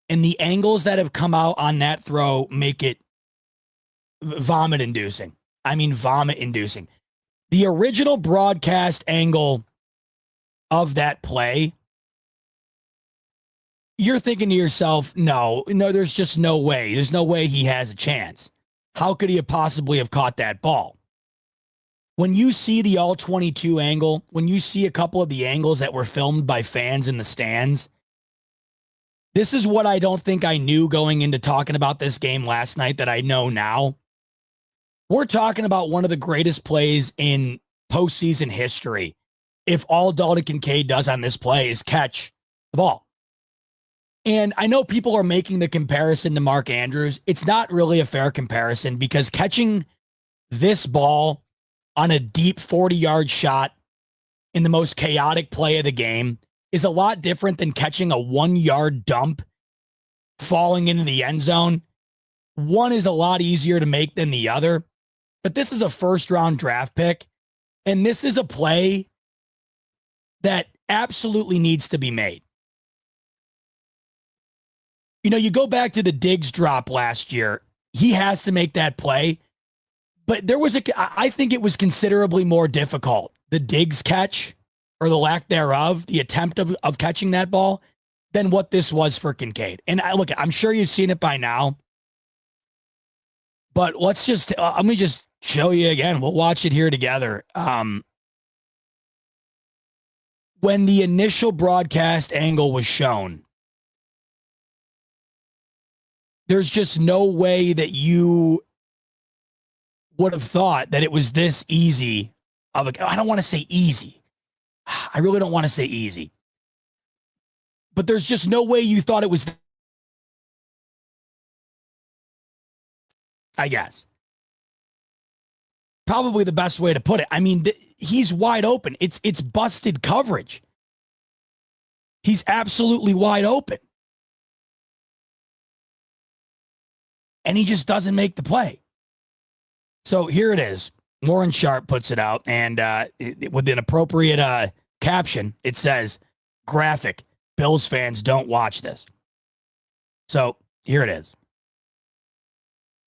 And the angles that have come out on that throw make it vomit-inducing. I mean, vomit-inducing. The original broadcast angle of that play, you're thinking to yourself, no, there's just no way. There's no way he has a chance. How could he have possibly have caught that ball? When you see the all-22 angle, when you see a couple of the angles that were filmed by fans in the stands, this is what I don't think I knew going into talking about this game last night that I know now. We're talking about one of the greatest plays in postseason history. If all Dalton Kincaid does on this play is catch the ball. And I know people are making the comparison to Mark Andrews. It's not really a fair comparison because catching this ball on a deep 40-yard shot in the most chaotic play of the game is a lot different than catching a 1-yard dump falling into the end zone. One is a lot easier to make than the other, but this is a first-round draft pick, and this is a play that absolutely needs to be made. You know, you go back to the Diggs drop last year. He has to make that play, but I think it was considerably more difficult. The Diggs catch, or the lack thereof, the attempt of catching that ball, than what this was for Kincaid. And I'm sure you've seen it by now, but let me just show you again. We'll watch it here together. When the initial broadcast angle was shown, there's just no way that you would have thought that it was this easy. I don't want to say easy. I really don't want to say easy. But there's just no way you thought it was, I guess. Probably the best way to put it. I mean, he's wide open. It's busted coverage. He's absolutely wide open. And he just doesn't make the play. So here it is. Warren Sharp puts it out, and with an appropriate caption, it says, graphic, Bills fans don't watch this. So here it is.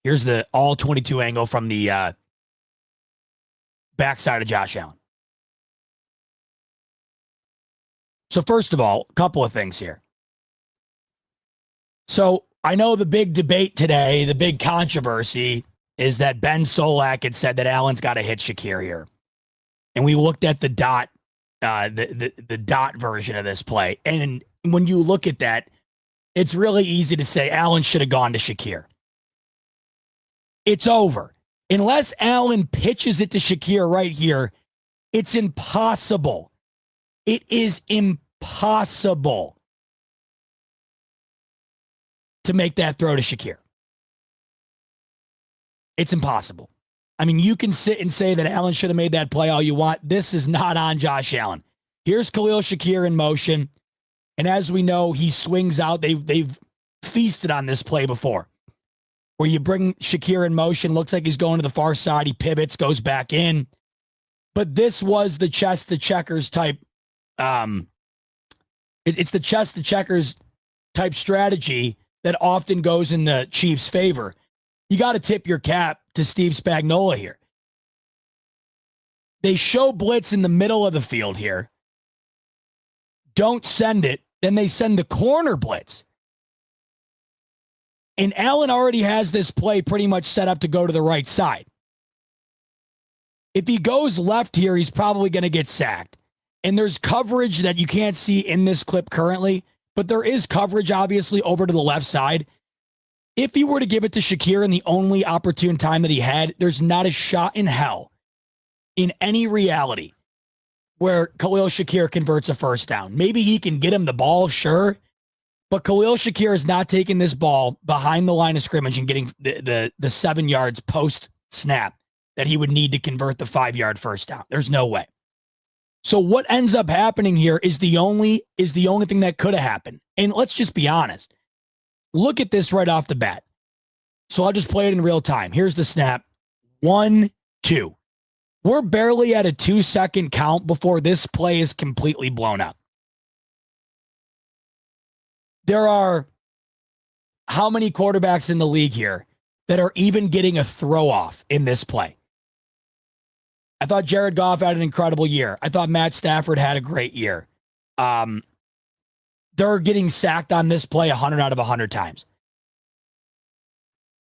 Here's the all 22 angle from the backside of Josh Allen. So first of all, a couple of things here. So I know the big debate today, the big controversy is that Ben Solak had said that Allen's got to hit Shakir here. And we looked at the dot, the dot version of this play. And when you look at that, it's really easy to say Allen should have gone to Shakir. It's over. Unless Allen pitches it to Shakir right here, it's impossible. It is impossible to make that throw to Shakir. It's impossible. I mean, you can sit and say that Allen should have made that play all you want. This is not on Josh Allen. Here's Khalil Shakir in motion. And as we know, he swings out. They've feasted on this play before, where you bring Shakir in motion. Looks like he's going to the far side. He pivots, goes back in. But this was the chest to checkers type. It's the chest to checkers type strategy that often goes in the Chiefs' favor. You got to tip your cap to Steve Spagnuolo here. They show blitz in the middle of the field here. Don't send it. Then they send the corner blitz. And Allen already has this play pretty much set up to go to the right side. If he goes left here, he's probably going to get sacked. And there's coverage that you can't see in this clip currently, but there is coverage, obviously, over to the left side. If he were to give it to Shakir in the only opportune time that he had, there's not a shot in hell in any reality where Khalil Shakir converts a first down. Maybe he can get him the ball, sure, but Khalil Shakir is not taking this ball behind the line of scrimmage and getting the 7 yards post snap that he would need to convert the 5-yard first down. There's no way. So what ends up happening here is the only thing that could have happened. And let's just be honest. Look at this right off the bat. So I'll just play it in real time. Here's the snap. 1, 2. We're barely at a 2-second count before this play is completely blown up. There are how many quarterbacks in the league here that are even getting a throw off in this play? I thought Jared Goff had an incredible year. I thought Matt Stafford had a great year. They're getting sacked on this play 100 out of 100 times.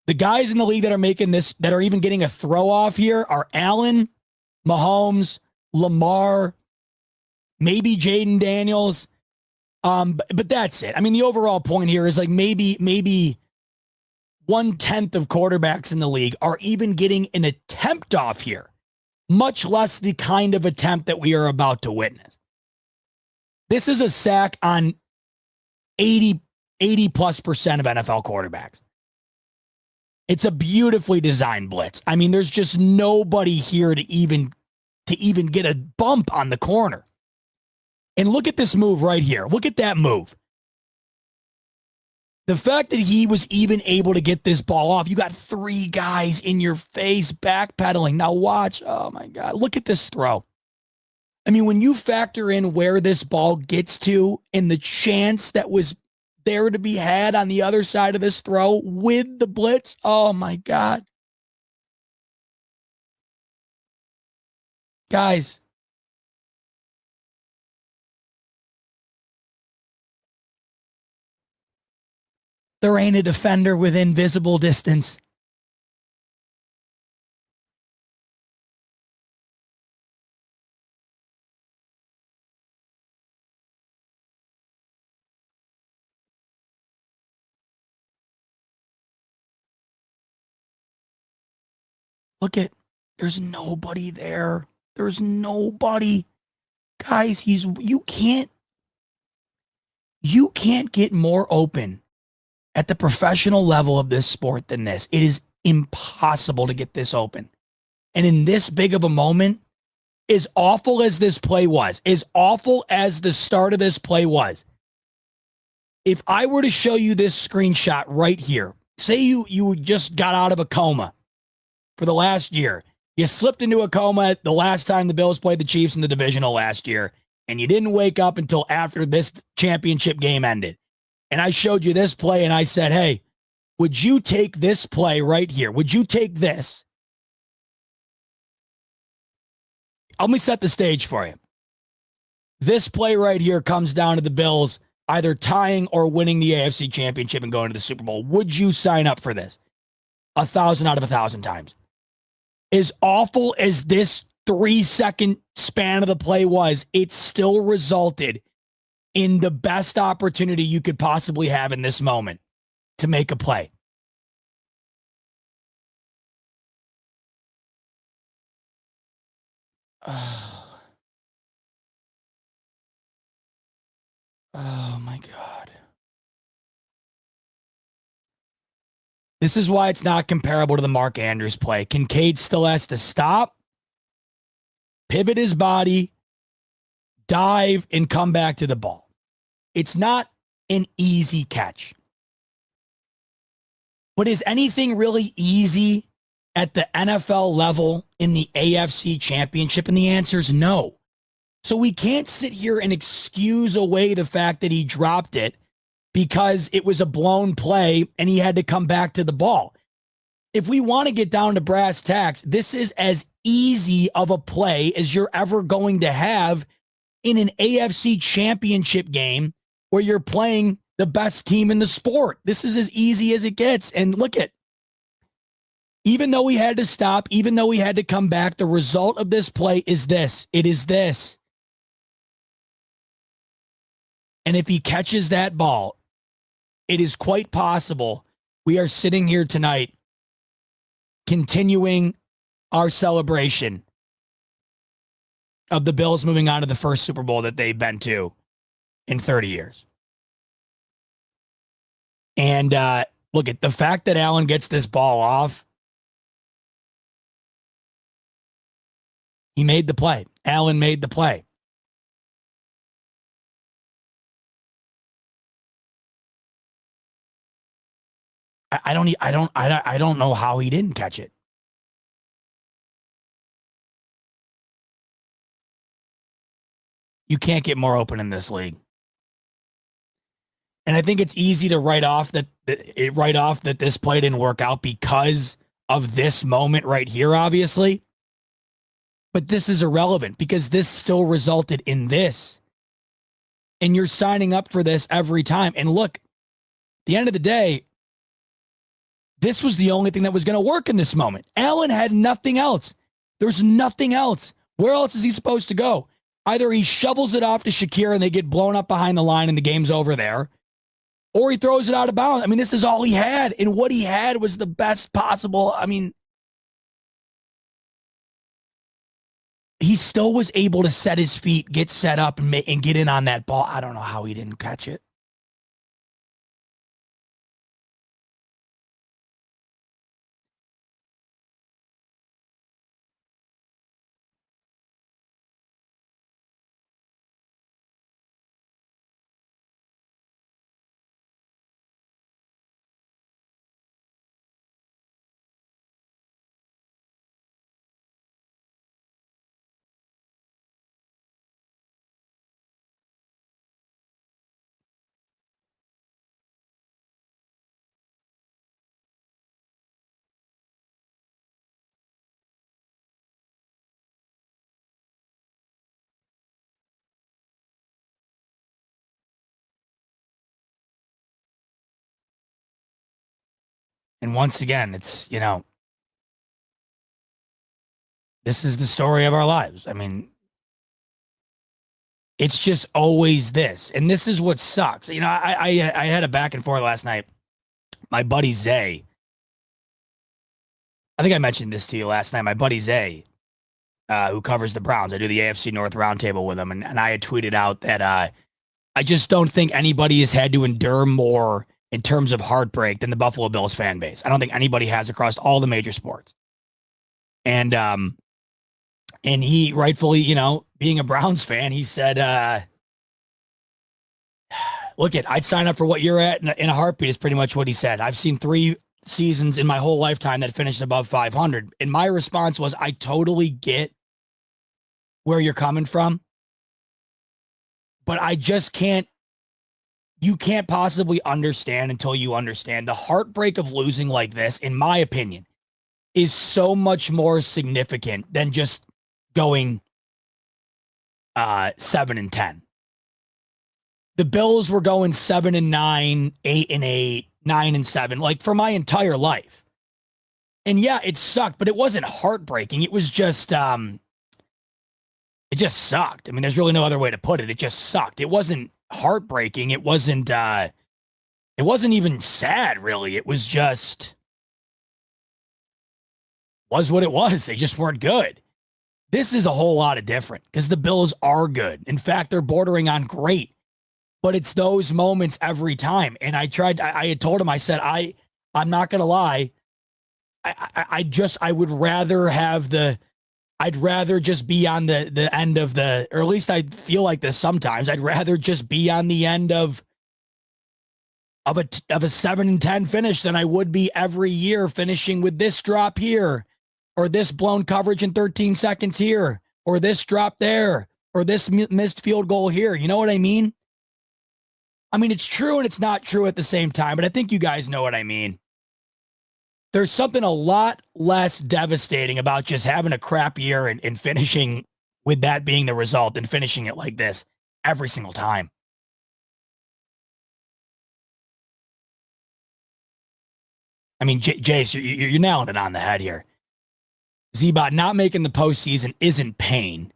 The guys in the league that are making this, that are even getting a throw off here, are Allen, Mahomes, Lamar, maybe Jaden Daniels. But that's it. I mean, the overall point here is like maybe 1/10 of quarterbacks in the league are even getting an attempt off here, much less the kind of attempt that we are about to witness. This is a sack on 80+% of NFL quarterbacks. It's a beautifully designed blitz. I mean, there's just nobody here to even get a bump on the corner. And look at this move right here. Look at that move. The fact that he was even able to get this ball off, you got three guys in your face backpedaling. Now watch. Oh, my God. Look at this throw. I mean, when you factor in where this ball gets to and the chance that was there to be had on the other side of this throw with the blitz, oh, my God. Guys, there ain't a defender within visible distance. Look at, there's nobody there. There's nobody. Guys, you can't get more open at the professional level of this sport than this. It is impossible to get this open. And in this big of a moment, as awful as this play was, as awful as the start of this play was, if I were to show you this screenshot right here, say you just got out of a coma for the last year. You slipped into a coma the last time the Bills played the Chiefs in the divisional last year, and you didn't wake up until after this championship game ended. And I showed you this play, and I said, hey, would you take this play right here? Would you take this? Let me set the stage for you. This play right here comes down to the Bills either tying or winning the AFC championship and going to the Super Bowl. Would you sign up for this? 1,000 out of 1,000 times. As awful as this 3-second span of the play was, it still resulted in the best opportunity you could possibly have in this moment to make a play. Oh, my God. This is why it's not comparable to the Mark Andrews play. Kincaid still has to stop, pivot his body, dive, and come back to the ball. It's not an easy catch. But is anything really easy at the NFL level in the AFC championship? And the answer is no. So we can't sit here and excuse away the fact that he dropped it because it was a blown play and he had to come back to the ball. If we want to get down to brass tacks, this is as easy of a play as you're ever going to have in an AFC championship game where you're playing the best team in the sport. This is as easy as it gets. And look at, even though we had to stop, even though we had to come back, the result of this play is this. It is this. And if he catches that ball, it is quite possible we are sitting here tonight continuing our celebration of the Bills moving on to the first Super Bowl that they've been to in 30 years. And look at the fact that Allen gets this ball off. He made the play. Allen made the play. I don't know how he didn't catch it. You can't get more open in this league. And I think it's easy to write off that this play didn't work out because of this moment right here, obviously. But this is irrelevant because this still resulted in this. And you're signing up for this every time. And look, at the end of the day, this was the only thing that was going to work in this moment. Allen had nothing else. There's nothing else. Where else is he supposed to go? Either he shovels it off to Shakir and they get blown up behind the line and the game's over there, or he throws it out of bounds. I mean, this is all he had. And what he had was the best possible. I mean, he still was able to set his feet, get set up, and get in on that ball. I don't know how he didn't catch it. And once again, it's, this is the story of our lives. I mean, it's just always this. And this is what sucks. I had a back and forth last night. My buddy Zay, I think I mentioned this to you last night. My buddy Zay, who covers the Browns, I do the AFC North Roundtable with him. And I had tweeted out that I just don't think anybody has had to endure more in terms of heartbreak than the Buffalo Bills fan base. I don't think anybody has across all the major sports. And he rightfully, being a Browns fan, he said, look, I'd sign up for what you're at in a heartbeat is pretty much what he said. I've seen 3 seasons in my whole lifetime that finished above 500. And my response was, I totally get where you're coming from, but I just can't. You can't possibly understand until you understand the heartbreak of losing like this, in my opinion, is so much more significant than just going 7-10. The Bills were going 7-9, 8-8, 9-7, like for my entire life. And yeah, it sucked, but it wasn't heartbreaking. It was just, it just sucked. I mean, there's really no other way to put it. It just sucked. It wasn't heartbreaking. It wasn't even sad, really. It was just, was what it was. They just weren't good. This is a whole lot of different because the Bills are good. In fact, they're bordering on great. But it's those moments every time. And I had told him, I said, I'm not going to lie. I would rather have I'd rather just be on the end of or at least I feel like this sometimes. I'd rather just be on the end of a 7-10 finish than I would be every year finishing with this drop here, or this blown coverage in 13 seconds here, or this drop there, or this missed field goal here. You know what I mean? I mean, it's true and it's not true at the same time, but I think you guys know what I mean. There's something a lot less devastating about just having a crap year and finishing with that being the result and finishing it like this every single time. I mean, Jace, you're nailing it on the head here. Zbot not making the postseason isn't pain.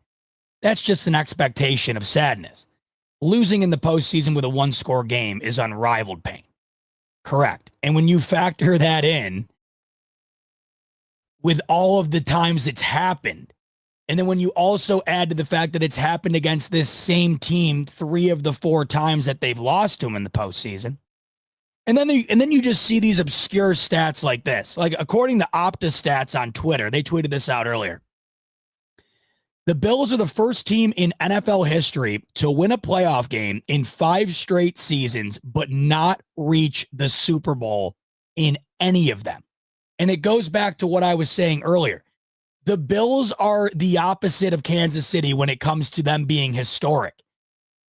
That's just an expectation of sadness. Losing in the postseason with a 1-score game is unrivaled pain. Correct. And when you factor that in with all of the times it's happened, and then when you also add to the fact that it's happened against this same team 3 of the 4 times that they've lost to them in the postseason, and then you just see these obscure stats like this. Like, according to Opta Stats on Twitter, they tweeted this out earlier. The Bills are the first team in NFL history to win a playoff game in 5 straight seasons, but not reach the Super Bowl in any of them. And it goes back to what I was saying earlier. The Bills are the opposite of Kansas City when it comes to them being historic.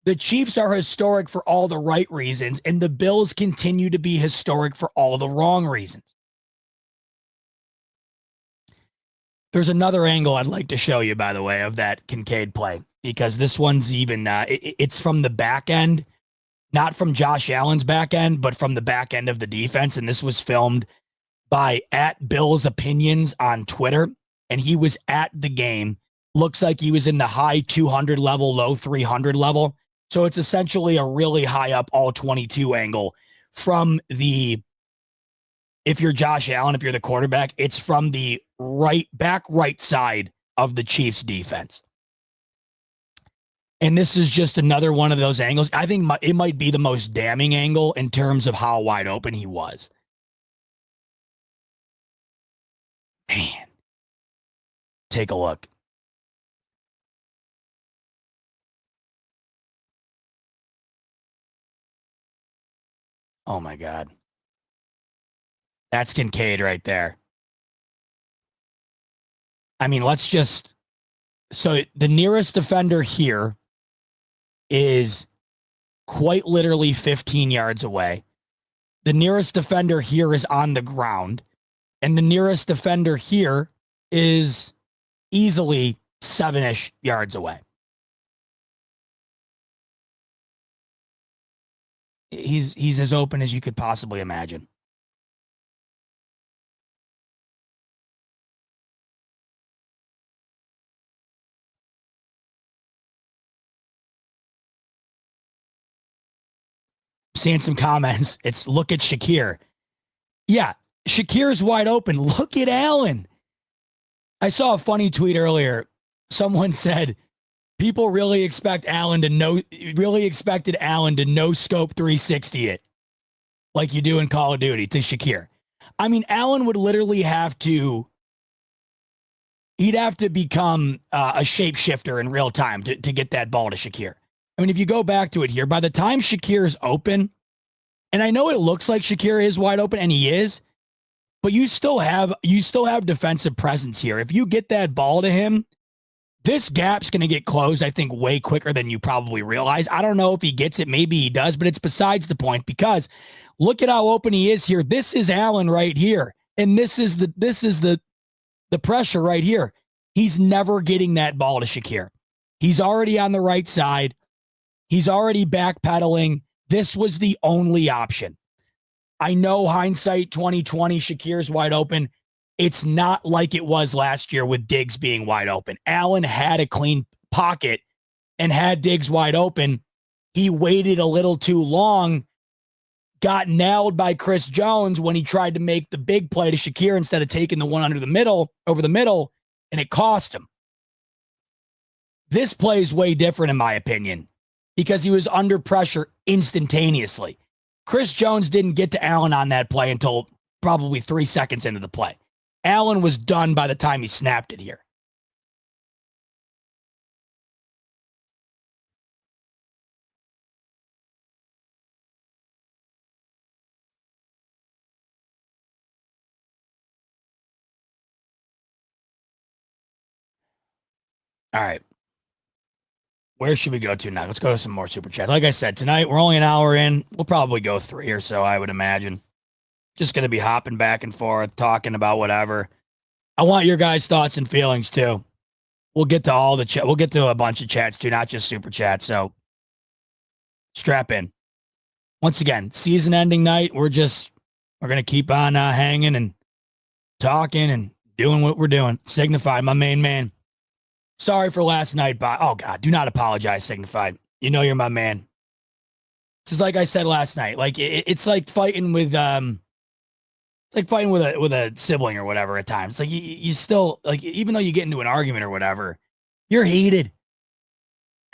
The Chiefs are historic for all the right reasons, and the Bills continue to be historic for all the wrong reasons. There's another angle I'd like to show you, by the way, of that Kincaid play, because this one's even, it's from the back end, not from Josh Allen's back end, but from the back end of the defense. And this was filmed by @BillsOpinions on Twitter. And he was at the game. Looks like he was in the high 200 level, low 300 level. So it's essentially a really high up all 22 angle from if you're Josh Allen, if you're the quarterback, it's from the back right side of the Chiefs defense. And this is just another one of those angles. I think it might be the most damning angle in terms of how wide open he was. Man, take a look. Oh my God. That's Kincaid right there. I mean, so the nearest defender here is quite literally 15 yards away. The nearest defender here is on the ground. And the nearest defender here is easily 7-ish yards away. He's as open as you could possibly imagine. seeing some comments. It's look at Shakir. Yeah, Shakir's wide open. Look at Allen. I saw a funny tweet earlier. Someone said people really expected Allen to no scope 360 it like you do in Call of Duty to Shakir. I mean, Allen would literally have to become a shapeshifter in real time to get that ball to Shakir. I mean, if you go back to it here, by the time Shakir is open, and I know it looks like Shakir is wide open, and he is, but you still have defensive presence here. If you get that ball to him, this gap's going to get closed, I think, way quicker than you probably realize. I don't know if he gets it. Maybe he does, but it's besides the point because look at how open he is here. This is Allen right here, and this is the pressure right here. He's never getting that ball to Shakir. He's already on the right side. He's already backpedaling. This was the only option. I know hindsight 2020, Shakir's wide open. It's not like it was last year with Diggs being wide open. Allen had a clean pocket and had Diggs wide open. He waited a little too long, got nailed by Chris Jones when he tried to make the big play to Shakir instead of taking the one over the middle, and it cost him. This play is way different, in my opinion, because he was under pressure instantaneously. Chris Jones didn't get to Allen on that play until probably 3 seconds into the play. Allen was done by the time he snapped it here. All right. Where should we go to now? Let's go to some more super chats. Like I said, tonight we're only an hour in. We'll probably go 3 or so, I would imagine. Just going to be hopping back and forth, talking about whatever. I want your guys' thoughts and feelings too. We'll get to all the chat. We'll get to a bunch of chats too, not just super chats. So strap in. Once again, season-ending night. We're going to keep on hanging and talking and doing what we're doing. Signified, my main man. Sorry for last night, but oh God, do not apologize, Signified. You know you're my man. This is like I said last night. Like it's like fighting with with a sibling or whatever at times. It's like you still, like, even though you get into an argument or whatever, you're heated.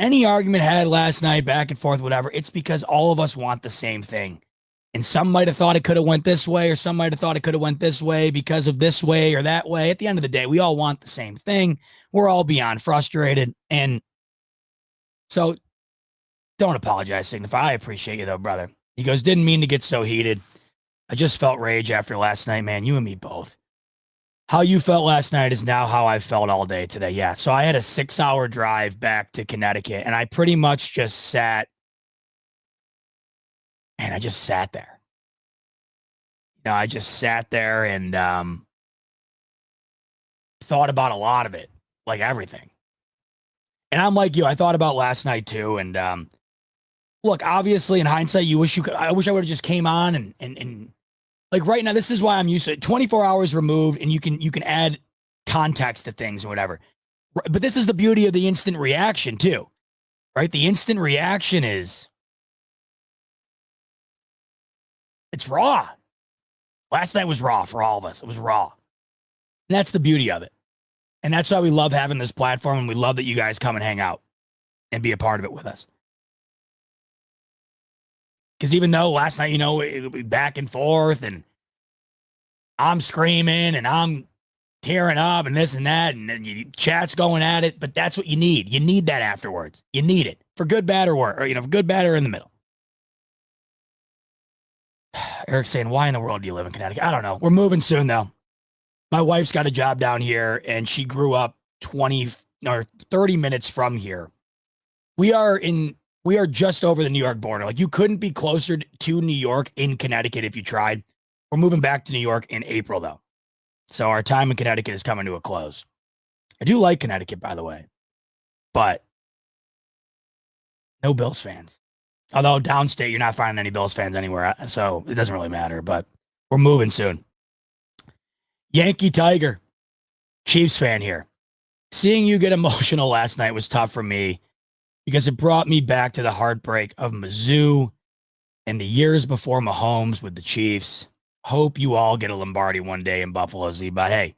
Any argument had last night, back and forth, whatever, it's because all of us want the same thing. And some might have thought it could have went this way, or some might have thought it could have went this way because of this way or that way. At the end of the day, we all want the same thing. We're all beyond frustrated. And so don't apologize, Signify. I appreciate you though, brother. He goes, didn't mean to get so heated. I just felt rage after last night, man. You and me both. How you felt last night is now how I felt all day today. Yeah. So I had a 6-hour drive back to Connecticut, and I pretty much just sat. And I just sat there. I just sat there and thought about a lot of it, like everything. And I'm like you. I thought about last night too. And look, obviously, in hindsight, I wish I would have just came on and like right now. This is why I'm used to it. 24 hours removed, and you can add context to things and whatever. But this is the beauty of the instant reaction too, right? The instant reaction is. It's raw. Last night was raw for all of us. It was raw. And that's the beauty of it. And that's why we love having this platform, and we love that you guys come and hang out and be a part of it with us. Because even though last night, it would be back and forth, and I'm screaming, and I'm tearing up, and this and that, and then chat's going at it, but that's what you need. You need that afterwards. You need it for good, bad, or worse, or, for good, bad, or in the middle. Eric's saying, why in the world do you live in Connecticut? I don't know. We're moving soon, though. My wife's got a job down here, and she grew up 20 or 30 minutes from here. We are just over the New York border. Like, you couldn't be closer to New York in Connecticut if you tried. We're moving back to New York in April, though. So our time in Connecticut is coming to a close. I do like Connecticut, by the way, but no Bills fans. Although downstate, you're not finding any Bills fans anywhere, so it doesn't really matter, but we're moving soon. Yankee Tiger, Chiefs fan here. Seeing you get emotional last night was tough for me because it brought me back to the heartbreak of Mizzou in the years before Mahomes with the Chiefs. Hope you all get a Lombardi one day in Buffalo, Z. But hey,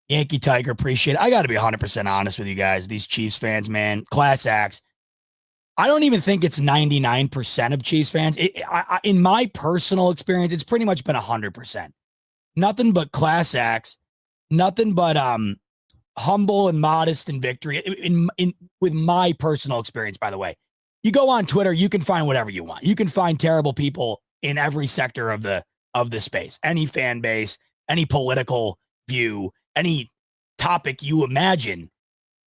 Yankee Tiger, appreciate it. I got to be 100% honest with you guys. These Chiefs fans, man, class acts. I don't even think it's 99% of Chiefs fans. In my personal experience, it's pretty much been 100%. Nothing but class acts. Nothing but humble and modest in victory. With my personal experience, by the way, you go on Twitter, you can find whatever you want. You can find terrible people in every sector of the space, any fan base, any political view, any topic you imagine.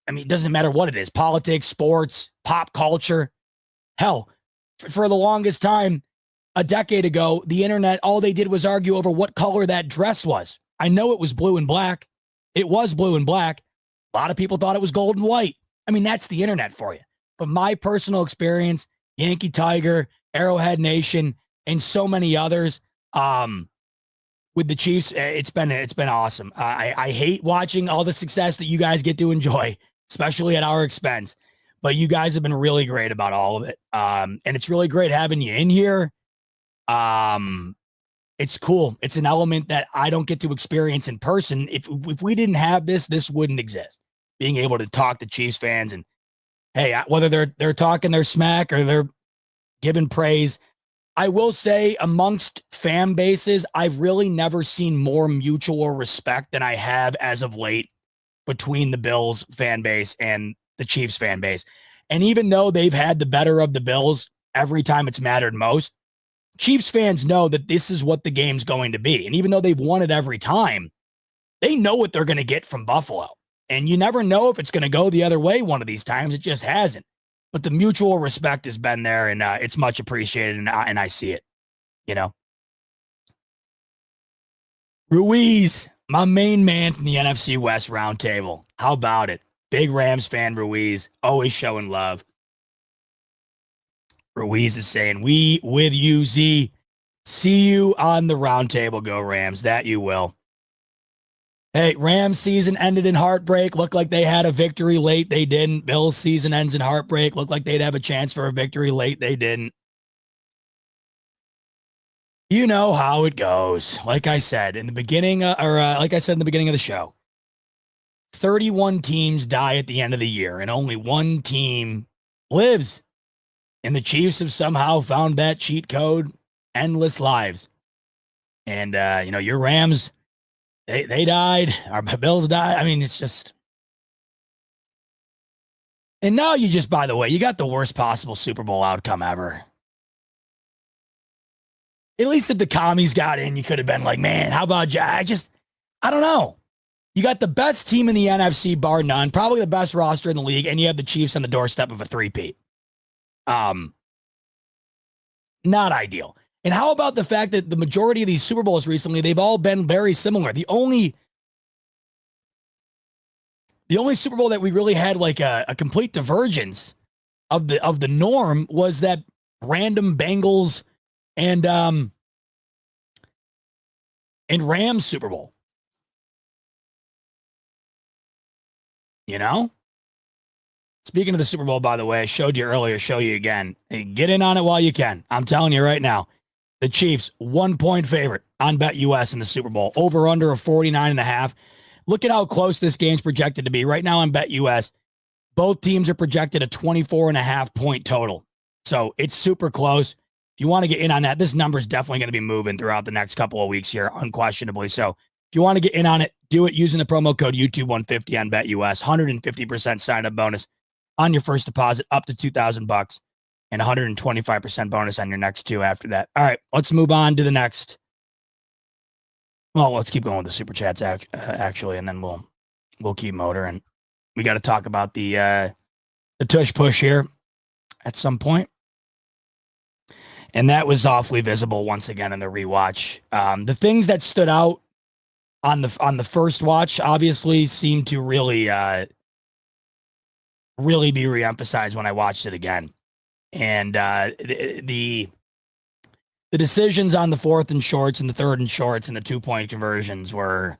I mean, it doesn't matter what it is: politics, sports, pop culture. Hell, for the longest time, a decade ago, the internet, all they did was argue over what color that dress was. I know it was blue and black. It was blue and black. A lot of people thought it was gold and white. I mean, that's the internet for you. But my personal experience, Yankee Tiger, Arrowhead Nation, and so many others, with the Chiefs, it's been awesome. I hate watching all the success that you guys get to enjoy, especially at our expense. But you guys have been really great about all of it. And it's really great having you in here. It's cool. It's an element that I don't get to experience in person. If we didn't have this wouldn't exist. Being able to talk to Chiefs fans and, hey, whether they're talking their smack or they're giving praise, I will say amongst fan bases, I've really never seen more mutual respect than I have as of late between the Bills fan base and the Chiefs fan base. And even though they've had the better of the Bills every time it's mattered most, Chiefs fans know that this is what the game's going to be. And even though they've won it every time, they know what they're going to get from Buffalo. And you never know if it's going to go the other way one of these times. It just hasn't. But the mutual respect has been there, and it's much appreciated, and I see it, you know. Ruiz, my main man from the NFC West Roundtable. How about it? Big Rams fan, Ruiz, always showing love. Ruiz is saying, we with you, Z. See you on the roundtable. Go Rams. That you will. Hey, Rams season ended in heartbreak. Looked like they had a victory late. They didn't. Bills season ends in heartbreak. Looked like they'd have a chance for a victory late. They didn't. You know how it goes. Like I said in the beginning, like I said in the beginning of the show, 31 teams die at the end of the year, and only one team lives. And the Chiefs have somehow found that cheat code, endless lives. And, your Rams, they died. Our Bills died. I mean, it's just. And now you just, by the way, you got the worst possible Super Bowl outcome ever. At least if the commies got in, you could have been like, man, how about you? I don't know. You got the best team in the NFC, bar none, probably the best roster in the league, and you have the Chiefs on the doorstep of a three-peat. Not ideal. And how about the fact that the majority of these Super Bowls recently, they've all been very similar. The only Super Bowl that we really had like a complete divergence of the norm was that random Bengals and Rams Super Bowl. You know? Speaking of the Super Bowl, by the way, I showed you earlier, show you again. Hey, get in on it while you can. I'm telling you right now, the Chiefs, 1-point favorite on BetUS in the Super Bowl, over under a 49.5. Look at how close this game's projected to be. Right now on BetUS, both teams are projected a 24.5-point total. So it's super close. If you want to get in on that, this number is definitely going to be moving throughout the next couple of weeks here, unquestionably. So if you want to get in on it, do it using the promo code YouTube150 on BetUS. 150% sign-up bonus on your first deposit up to $2,000 and 125% bonus on your next two after that. All right, let's move on to the next. Well, let's keep going with the super chats actually, and then we'll keep motoring. We got to talk about the tush push here at some point. And that was awfully visible once again in the rewatch. The things that stood out on the first watch obviously seemed to really be reemphasized when I watched it again. And the decisions on the 4th and shorts and the 3rd and shorts and the 2-point conversions were,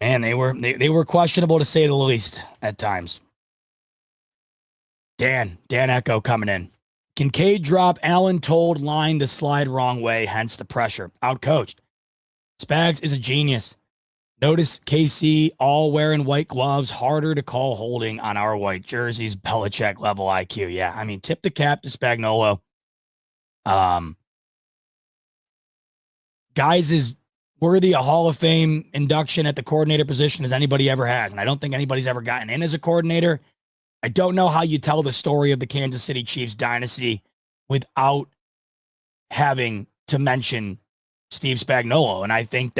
man, they were questionable to say the least at times. Dan Echo coming in. Kincaid drop. Allen told line to slide wrong way, hence the pressure. Outcoached. Spags is a genius. Notice KC all wearing white gloves. Harder to call holding on our white jerseys. Belichick level IQ. Yeah, I mean, tip the cap to Spagnuolo. Guys is worthy a Hall of Fame induction at the coordinator position as anybody ever has. And I don't think anybody's ever gotten in as a coordinator. I don't know how you tell the story of the Kansas City Chiefs dynasty without having to mention Steve Spagnuolo. And I think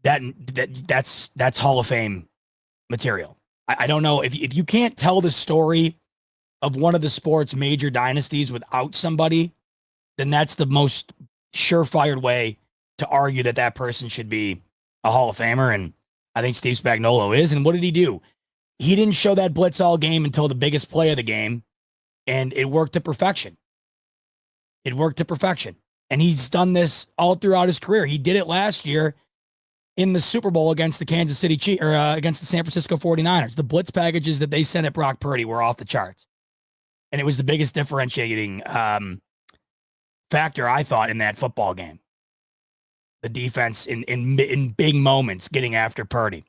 that's Hall of Fame material. I don't know if you can't tell the story of one of the sport's major dynasties without somebody, then that's the most surefire way to argue that person should be a Hall of Famer. And I think Steve Spagnuolo is. And what did he do? He didn't show that blitz all game until the biggest play of the game, and it worked to perfection. It worked to perfection. And he's done this all throughout his career. He did it last year in the Super Bowl against the Kansas City Chiefs, or against the San Francisco 49ers. The blitz packages that they sent at Brock Purdy were off the charts. And it was the biggest differentiating factor, I thought, in that football game. The defense in big moments getting after Purdy.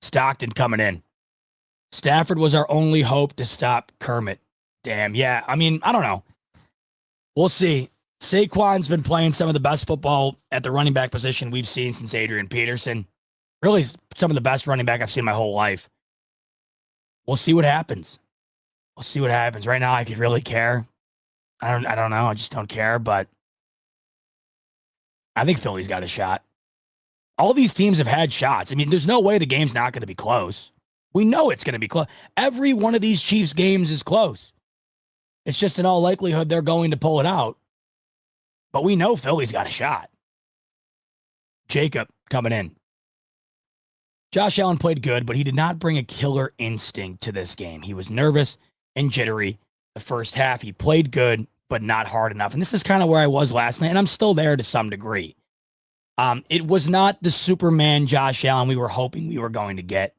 Stockton coming in. Stafford was our only hope to stop Kermit. Damn, yeah. I mean, I don't know. We'll see. Saquon's been playing some of the best football at the running back position we've seen since Adrian Peterson. Really some of the best running back I've seen my whole life. We'll see what happens. We'll see what happens. Right now, I could really care. I don't know. I just don't care, but I think Philly's got a shot. All these teams have had shots. I mean, there's no way the game's not going to be close. We know it's going to be close. Every one of these Chiefs games is close. It's just in all likelihood they're going to pull it out. But we know Philly's got a shot. Jacob coming in. Josh Allen played good, but he did not bring a killer instinct to this game. He was nervous and jittery the first half. He played good, but not hard enough. And this is kind of where I was last night, and I'm still there to some degree. It was not the Superman Josh Allen we were hoping we were going to get.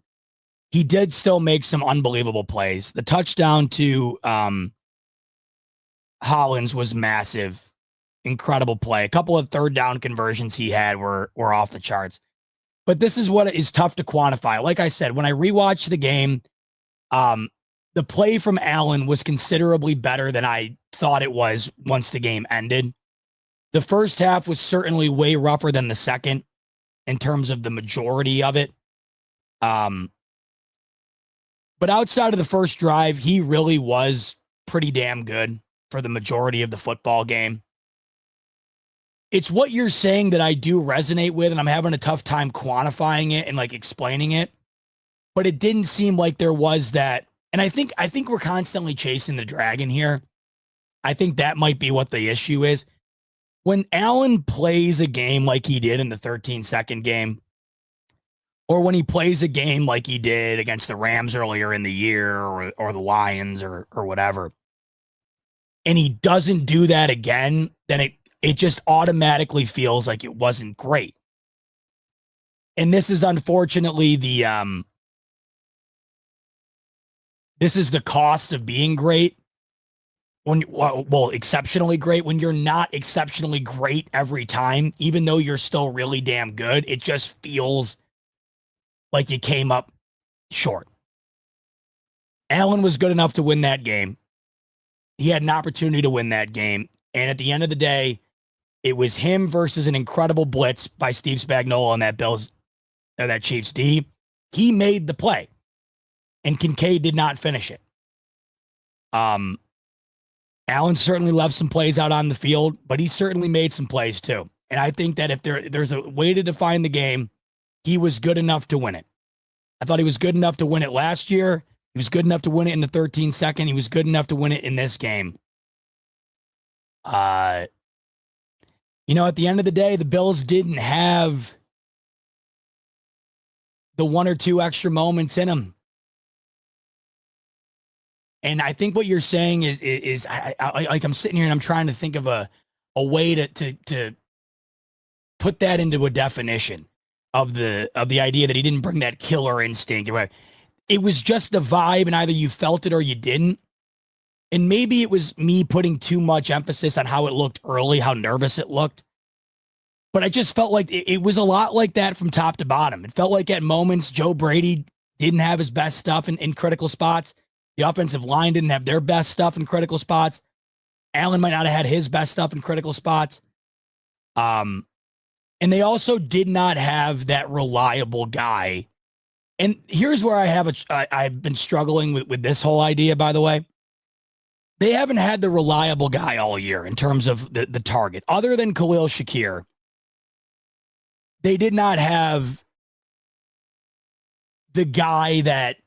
He did still make some unbelievable plays. The touchdown to Hollins was massive. Incredible play. A couple of third down conversions he had were off the charts. But this is what is tough to quantify. Like I said, when I rewatched the game, the play from Allen was considerably better than I thought it was once the game ended. The first half was certainly way rougher than the second in terms of the majority of it. But outside of the first drive, he really was pretty damn good for the majority of the football game. It's what you're saying that I do resonate with, and I'm having a tough time quantifying it and like explaining it. But it didn't seem like there was that. And I think we're constantly chasing the dragon here. I think that might be what the issue is. When Allen plays a game like he did in the 13-second game, or when he plays a game like he did against the Rams earlier in the year, or the Lions or whatever, and he doesn't do that again, then it just automatically feels like it wasn't great. And this is unfortunately the cost of being great. Exceptionally great. When you're not exceptionally great every time, even though you're still really damn good, it just feels like you came up short. Allen was good enough to win that game. He had an opportunity to win that game. And at the end of the day, it was him versus an incredible blitz by Steve Spagnuolo and that Chiefs D. He made the play, and Kincaid did not finish it. Allen certainly left some plays out on the field, but he certainly made some plays too. And I think that if there's a way to define the game, he was good enough to win it. I thought he was good enough to win it last year. He was good enough to win it in the 13-second. He was good enough to win it in this game. At the end of the day, the Bills didn't have the one or two extra moments in them. And I think what you're saying is I'm sitting here and I'm trying to think of a way to put that into a definition of the idea that he didn't bring that killer instinct. It was just the vibe, and either you felt it or you didn't. And maybe it was me putting too much emphasis on how it looked early, how nervous it looked. But I just felt like it was a lot like that from top to bottom. It felt like at moments Joe Brady didn't have his best stuff in critical spots. The offensive line didn't have their best stuff in critical spots. Allen might not have had his best stuff in critical spots. And they also did not have that reliable guy. And here's where I've been struggling with this whole idea, by the way. They haven't had the reliable guy all year in terms of the target. Other than Khalil Shakir, they did not have the guy that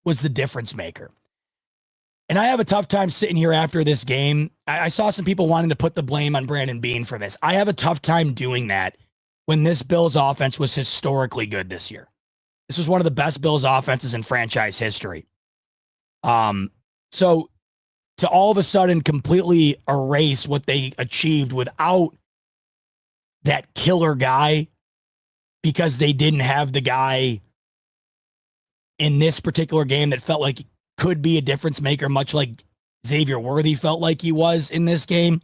was the difference maker. And I have a tough time sitting here after this game. I saw some people wanting to put the blame on Brandon Beane for this. I have a tough time doing that when this Bills offense was historically good this year. This was one of the best Bills offenses in franchise history. So to all of a sudden completely erase what they achieved without that killer guy because they didn't have the guy in this particular game that felt like could be a difference maker, much like Xavier Worthy felt like he was in this game.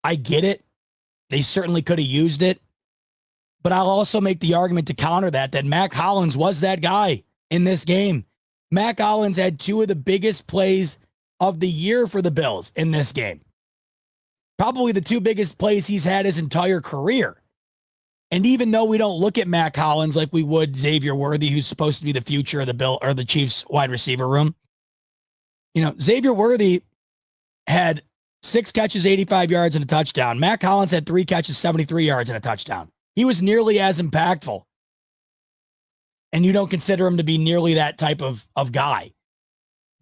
I get it. They certainly could have used it. But I'll also make the argument to counter that Mac Hollins was that guy in this game. Mac Hollins had two of the biggest plays of the year for the Bills in this game. Probably the two biggest plays he's had his entire career. And even though we don't look at Mac Hollins like we would Xavier Worthy, who's supposed to be the future of the Bill or the Chiefs wide receiver room, Xavier Worthy had 6 catches, 85 yards, and a touchdown. Mac Hollins had 3 catches, 73 yards, and a touchdown. He was nearly as impactful. And you don't consider him to be nearly that type of guy.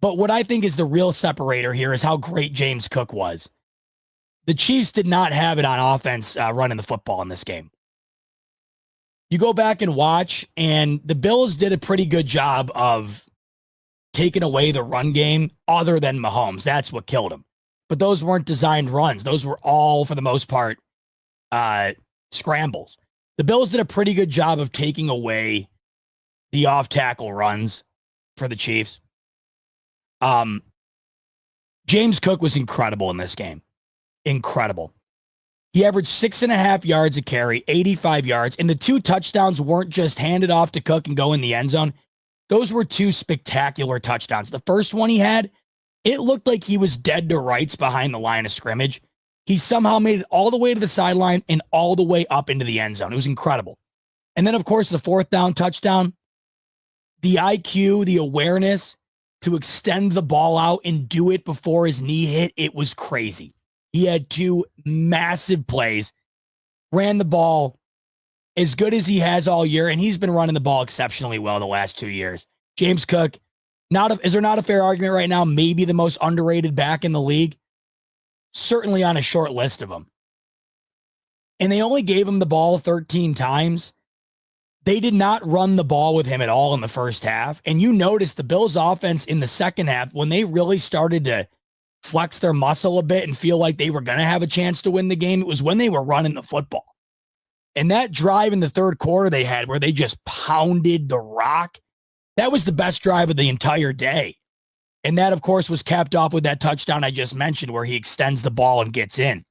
But what I think is the real separator here is how great James Cook was. The Chiefs did not have it on offense running the football in this game. You go back and watch, and the Bills did a pretty good job of taking away the run game other than Mahomes. That's what killed him. But those weren't designed runs. Those were all, for the most part, scrambles. The Bills did a pretty good job of taking away the off-tackle runs for the Chiefs. James Cook was incredible in this game. Incredible. He averaged 6.5 yards a carry, 85 yards, and the 2 touchdowns weren't just handed off to Cook and go in the end zone. Those were 2 spectacular touchdowns. The first one he had, it looked like he was dead to rights behind the line of scrimmage. He somehow made it all the way to the sideline and all the way up into the end zone. It was incredible. And then, of course, the 4th down touchdown, the IQ, the awareness to extend the ball out and do it before his knee hit, it was crazy. He had 2 massive plays, ran the ball as good as he has all year, and he's been running the ball exceptionally well the last 2 years. James Cook, is there not a fair argument right now? Maybe the most underrated back in the league? Certainly on a short list of them. And they only gave him the ball 13 times. They did not run the ball with him at all in the first half. And you notice the Bills offense in the second half, when they really started to flex their muscle a bit and feel like they were going to have a chance to win the game, it was when they were running the football. And that drive in the third quarter they had where they just pounded the rock, that was the best drive of the entire day. And that, of course, was capped off with that touchdown I just mentioned where he extends the ball and gets in.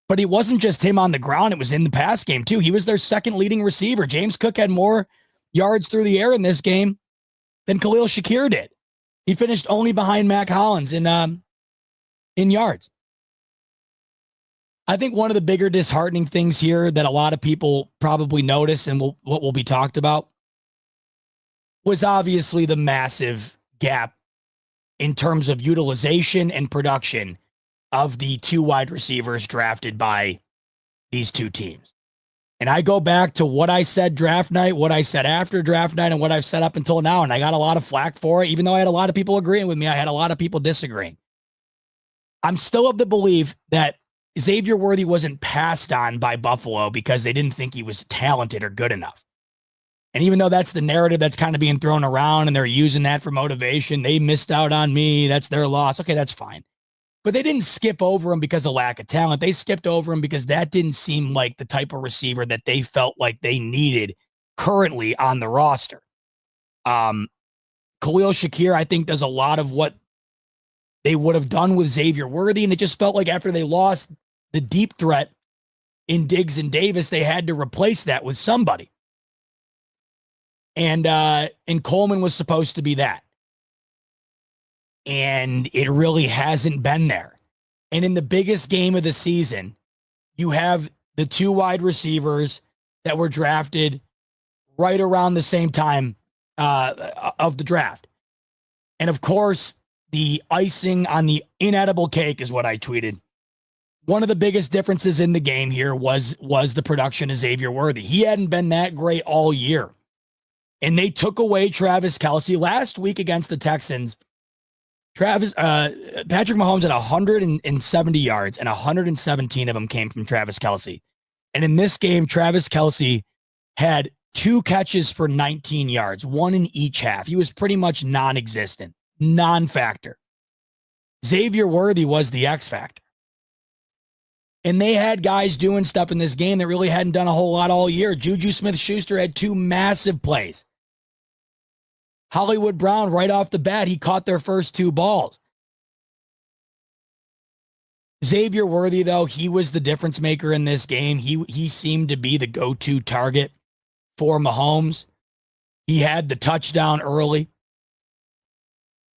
But it wasn't just him on the ground. It was in the pass game, too. He was their second leading receiver. James Cook had more yards through the air in this game than Khalil Shakir did. He finished only behind Mac Hollins in yards. I think one of the bigger disheartening things here that a lot of people probably notice and what will be talked about was obviously the massive gap in terms of utilization and production of the 2 wide receivers drafted by these 2 teams. And I go back to what I said draft night, what I said after draft night, and what I've said up until now, and I got a lot of flack for it, even though I had a lot of people agreeing with me. I had a lot of people disagreeing. I'm still of the belief that Xavier Worthy wasn't passed on by Buffalo because they didn't think he was talented or good enough. And even though that's the narrative that's kind of being thrown around and they're using that for motivation, they missed out on me, that's their loss. Okay, that's fine. But they didn't skip over him because of lack of talent. They skipped over him because that didn't seem like the type of receiver that they felt like they needed currently on the roster. Khalil Shakir, I think, does a lot of what they would have done with Xavier Worthy. And it just felt like after they lost the deep threat in Diggs and Davis, they had to replace that with somebody. And Coleman was supposed to be that. And it really hasn't been there. And in the biggest game of the season, you have the two wide receivers that were drafted right around the same time of the draft. And of course, the icing on the inedible cake is what I tweeted. One of the biggest differences in the game here was the production of Xavier Worthy. He hadn't been that great all year. And they took away Travis Kelce last week against the Texans. Patrick Mahomes had 170 yards, and 117 of them came from Travis Kelce. And in this game, Travis Kelce had 2 catches for 19 yards, 1 in each half. He was pretty much non-existent, non-factor. Xavier Worthy was the X factor. And they had guys doing stuff in this game that really hadn't done a whole lot all year. Juju Smith-Schuster had 2 massive plays. Hollywood Brown, right off the bat, he caught their first 2 balls. Xavier Worthy, though, he was the difference maker in this game. He seemed to be the go-to target for Mahomes. He had the touchdown early.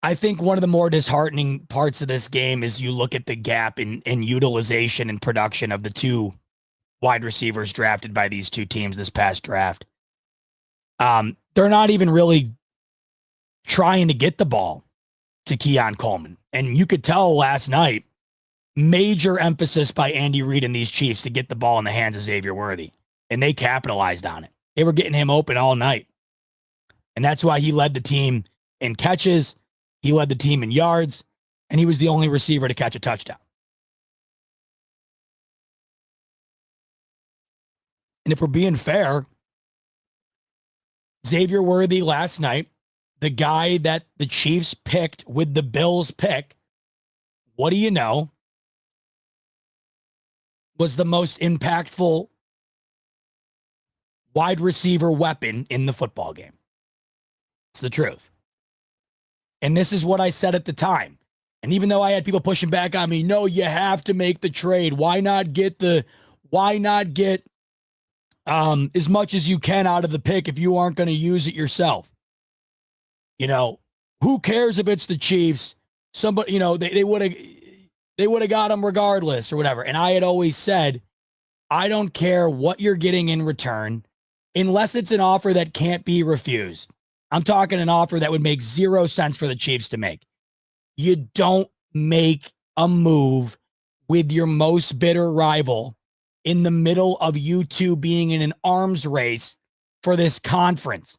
I think one of the more disheartening parts of this game is you look at the gap in utilization and production of the 2 wide receivers drafted by these 2 teams this past draft. They're not even really trying to get the ball to Keon Coleman. And you could tell last night, major emphasis by Andy Reid and these Chiefs to get the ball in the hands of Xavier Worthy. And they capitalized on it. They were getting him open all night. And that's why he led the team in catches. He led the team in yards. And he was the only receiver to catch a touchdown. And if we're being fair, Xavier Worthy last night, the guy that the Chiefs picked with the Bills pick, what do you know, was the most impactful wide receiver weapon in the football game. It's the truth. And this is what I said at the time. And even though I had people pushing back on me, no, you have to make the trade. Why not get as much as you can out of the pick if you aren't going to use it yourself? You know, who cares if it's the Chiefs? Somebody, you know, they would have got him regardless or whatever. And I had always said, I don't care what you're getting in return unless it's an offer that can't be refused. I'm talking an offer that would make 0 sense for the Chiefs to make. You don't make a move with your most bitter rival in the middle of you two being in an arms race for this conference.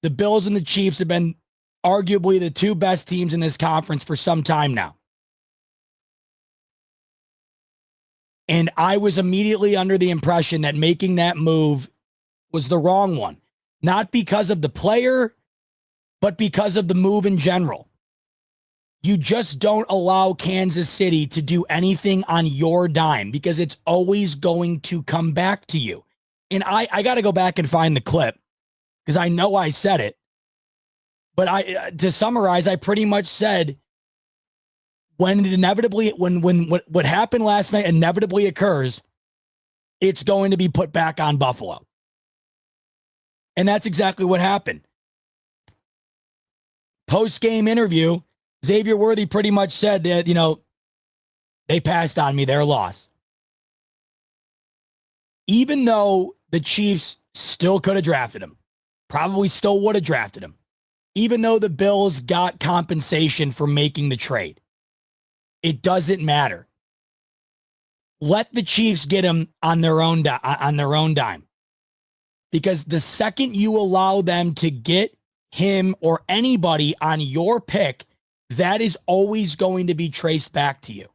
The Bills and the Chiefs have been arguably the 2 best teams in this conference for some time now. And I was immediately under the impression that making that move was the wrong one. Not because of the player, but because of the move in general. You just don't allow Kansas City to do anything on your dime because it's always going to come back to you. And I got to go back and find the clip because I know I said it. But to summarize, I pretty much said when what happened last night inevitably occurs, it's going to be put back on Buffalo. And that's exactly what happened. Post-game interview, Xavier Worthy pretty much said that, you know, they passed on me, their loss. Even though the Chiefs still could have drafted him, probably still would have drafted him, even though the Bills got compensation for making the trade, it doesn't matter. Let the Chiefs get him on their own dime. Because the second you allow them to get him or anybody on your pick, that is always going to be traced back to you.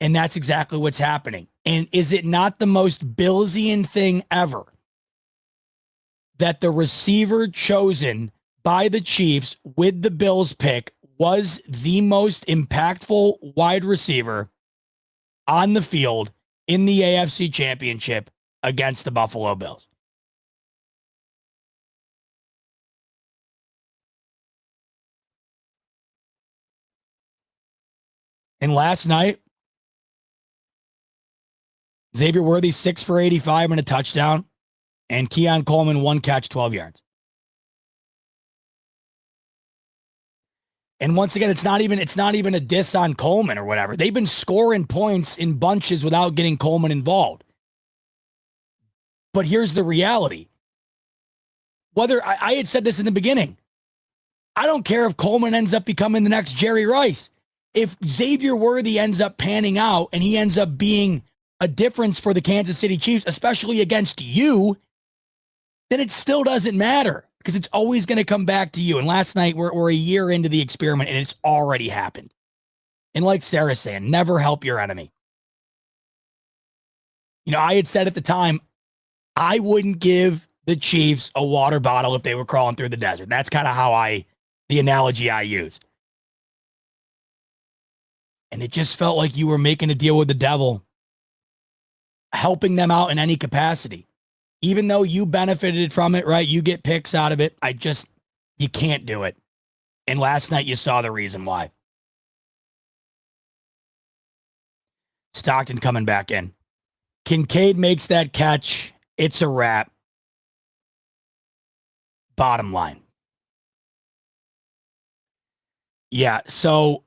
And that's exactly what's happening. And is it not the most Billsian thing ever that the receiver chosen by the Chiefs with the Bills pick was the most impactful wide receiver on the field in the AFC Championship against the Buffalo Bills? And last night, Xavier Worthy 6 for 85 and a touchdown, and Keon Coleman 1 catch, 12 yards. And once again, it's not even a diss on Coleman or whatever. They've been scoring points in bunches without getting Coleman involved. But here's the reality. Whether I had said this in the beginning, I don't care if Coleman ends up becoming the next Jerry Rice. If Xavier Worthy ends up panning out and he ends up being a difference for the Kansas City Chiefs, especially against you, then it still doesn't matter because it's always going to come back to you. And last night, we're a year into the experiment and it's already happened. And like Sarah's saying, never help your enemy. You know, I had said at the time, I wouldn't give the Chiefs a water bottle if they were crawling through the desert. That's kind of the analogy I used. And it just felt like you were making a deal with the devil, helping them out in any capacity. Even though you benefited from it, right? You get picks out of it. You can't do it. And last night you saw the reason why. Stockton coming back in. Kincaid makes that catch. It's a wrap. Bottom line. Yeah, so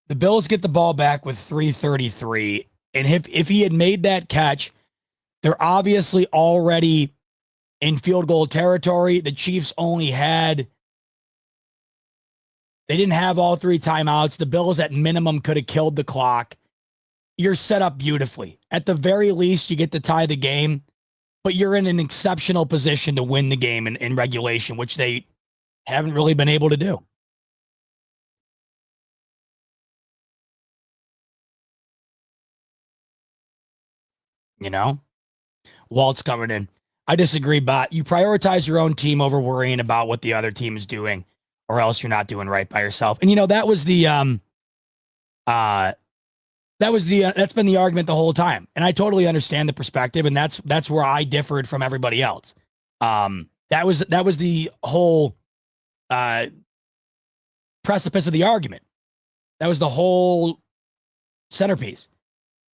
the Bills get the ball back with 3:33. And if he had made that catch, they're obviously already in field goal territory. The Chiefs they didn't have all 3 timeouts. The Bills at minimum could have killed the clock. You're set up beautifully. At the very least, you get to tie the game, but you're in an exceptional position to win the game in regulation, which they haven't really been able to do. You know? Walt's coming in. I disagree, but you prioritize your own team over worrying about what the other team is doing, or else you're not doing right by yourself. And that was that's been the argument the whole time. And I totally understand the perspective, and that's where I differed from everybody else. That was the whole precipice of the argument. That was the whole centerpiece.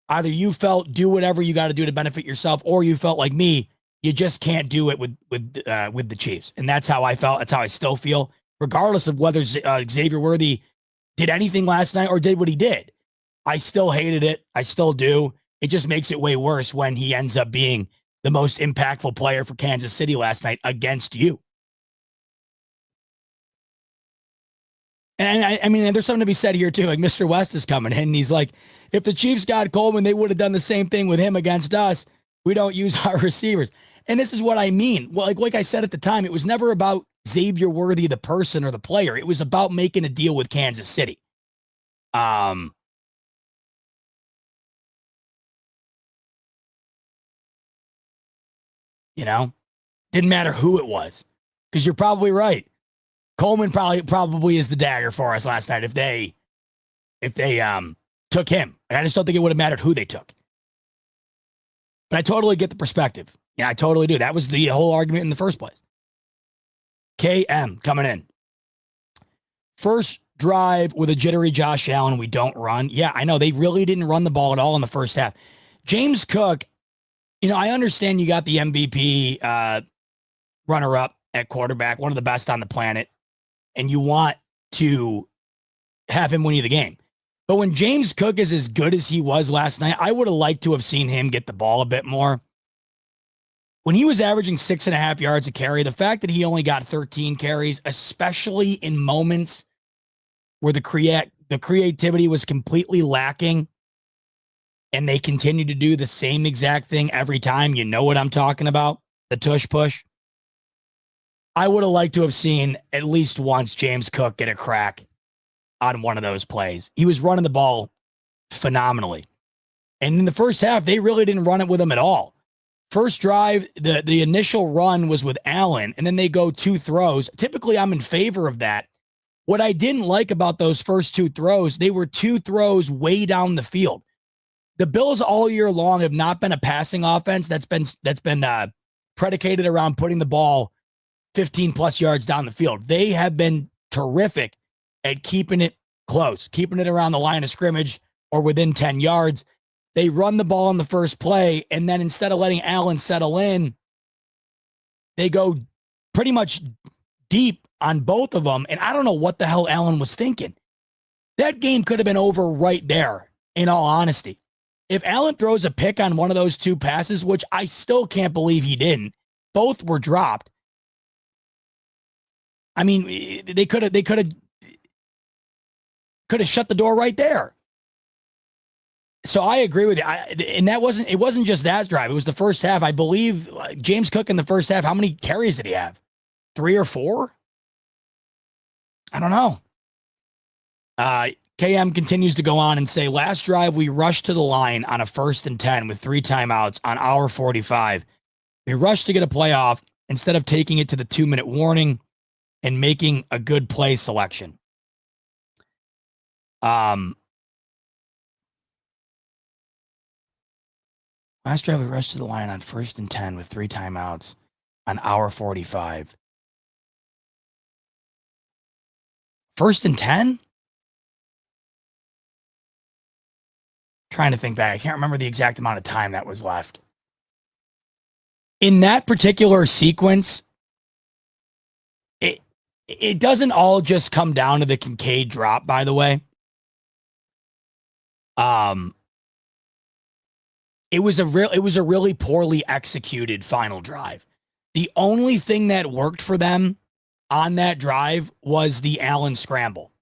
Either you felt do whatever you got to do to benefit yourself, or you felt like me, you just can't do it with the Chiefs. And that's how I felt. That's how I still feel, regardless of whether Xavier Worthy did anything last night or did what he did. I still hated it. I still do. It just makes it way worse when he ends up being the most impactful player for Kansas City last night against you. And I mean, there's something to be said here too. Like Mr. West is coming in and he's like, if the Chiefs got Coleman, they would have done the same thing with him against us. We don't use our receivers. And this is what I mean. Well, like I said at the time, it was never about Xavier Worthy, the person or the player. It was about making a deal with Kansas City. Didn't matter who it was, because you're probably right. Coleman probably is the dagger for us last night if they took him. I just don't think it would have mattered who they took. But I totally get the perspective. Yeah, I totally do. That was the whole argument in the first place. KM coming in. First drive with a jittery Josh Allen, we don't run. Yeah, I know. They really didn't run the ball at all in the first half. James Cook, I understand you got the MVP runner-up at quarterback, one of the best on the planet, and you want to have him win you the game. But when James Cook is as good as he was last night, I would have liked to have seen him get the ball a bit more. When he was averaging 6.5 yards a carry, the fact that he only got 13 carries, especially in moments where the creativity was completely lacking, and they continue to do the same exact thing every time, you know what I'm talking about, the tush push. I would have liked to have seen at least once James Cook get a crack on one of those plays. He was running the ball phenomenally. And in the first half, they really didn't run it with him at all. First drive, the initial run was with Allen, and then they go 2 throws. Typically, I'm in favor of that. What I didn't like about those first 2 throws, they were 2 throws way down the field. The Bills all year long have not been a passing offense that's been predicated around putting the ball 15 plus yards down the field. They have been terrific at keeping it close, keeping it around the line of scrimmage or within 10 yards. They run the ball in the first play, and then instead of letting Allen settle in, they go pretty much deep on both of them. And I don't know what the hell Allen was thinking. That game could have been over right there, in all honesty. If Allen throws a pick on one of those two passes, which I still can't believe he didn't, both were dropped. I mean, they could have shut the door right there. So I agree with you. And it wasn't just that drive. It was the first half. I believe James Cook in the first half, how many carries did he have? 3 or 4? I don't know. KM continues to go on and say, last drive, we rushed to the line on a 1st and 10 with 3 timeouts on hour 45. We rushed to get a playoff instead of taking it to the 2-minute warning and making a good play selection. Last drive, we rushed to the line on 1st and 10 with 3 timeouts on hour 45. 1st and 10? Trying to think back. I can't remember the exact amount of time that was left. In that particular sequence, it doesn't all just come down to the Kincaid drop, by the way. It was a really poorly executed final drive. The only thing that worked for them on that drive was the Allen scramble.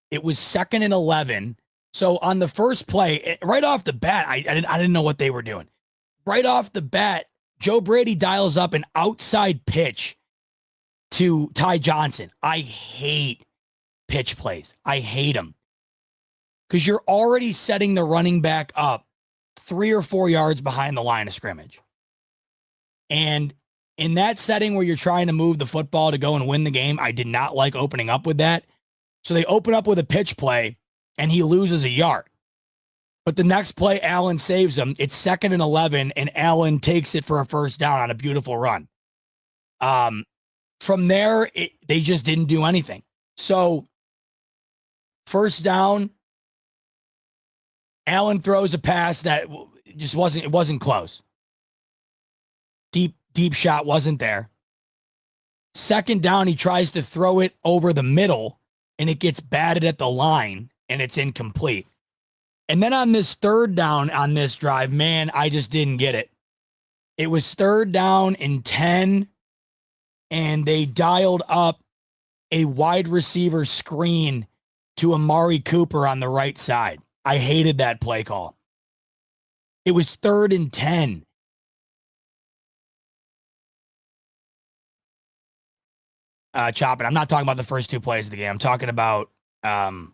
It was 2nd and 11. So on the first play, right off the bat, I didn't know what they were doing. Right off the bat, Joe Brady dials up an outside pitch to Ty Johnson. I hate pitch plays. I hate them. Because you're already setting the running back up 3 or 4 yards behind the line of scrimmage. And in that setting where you're trying to move the football to go and win the game, I did not like opening up with that. So they open up with a pitch play, and he loses a yard. But the next play, Allen saves him. It's 2nd and 11, and Allen takes it for a first down on a beautiful run. From there, they just didn't do anything. So first down, Allen throws a pass that just wasn't close. Deep shot wasn't there. 2nd down, he tries to throw it over the middle, and it gets batted at the line, and it's incomplete. And then on this 3rd down on this drive, man, I just didn't get it. It was 3rd down and 10, and they dialed up a wide receiver screen to Amari Cooper on the right side. I hated that play call. It was 3rd and 10. Chop it. I'm not talking about the first 2 plays of the game. I'm talking about the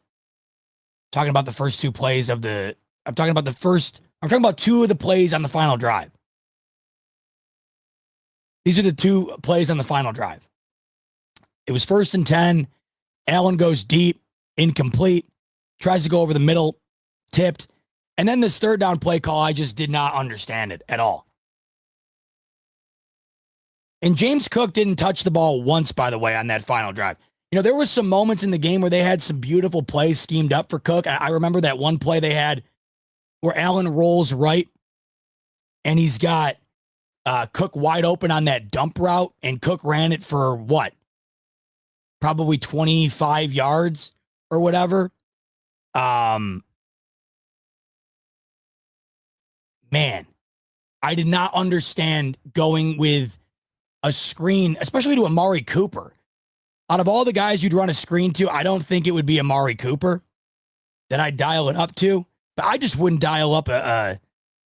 first 2 plays of the. I'm talking about 2 of the plays on the final drive. These are the 2 plays on the final drive. It was 1st and 10. Allen goes deep, incomplete, tries to go over the middle, tipped. And then this 3rd down play call, I just did not understand it at all. And James Cook didn't touch the ball once, by the way, on that final drive. You know, there was some moments in the game where they had some beautiful plays schemed up for Cook. I remember that one play they had where Allen rolls right, and he's got Cook wide open on that dump route, and Cook ran it for what? Probably 25 yards or whatever. Man, I did not understand going with a screen, especially to Amari Cooper. Out of all the guys you'd run a screen to, I don't think it would be Amari Cooper that I'd dial it up to. But I just wouldn't dial up a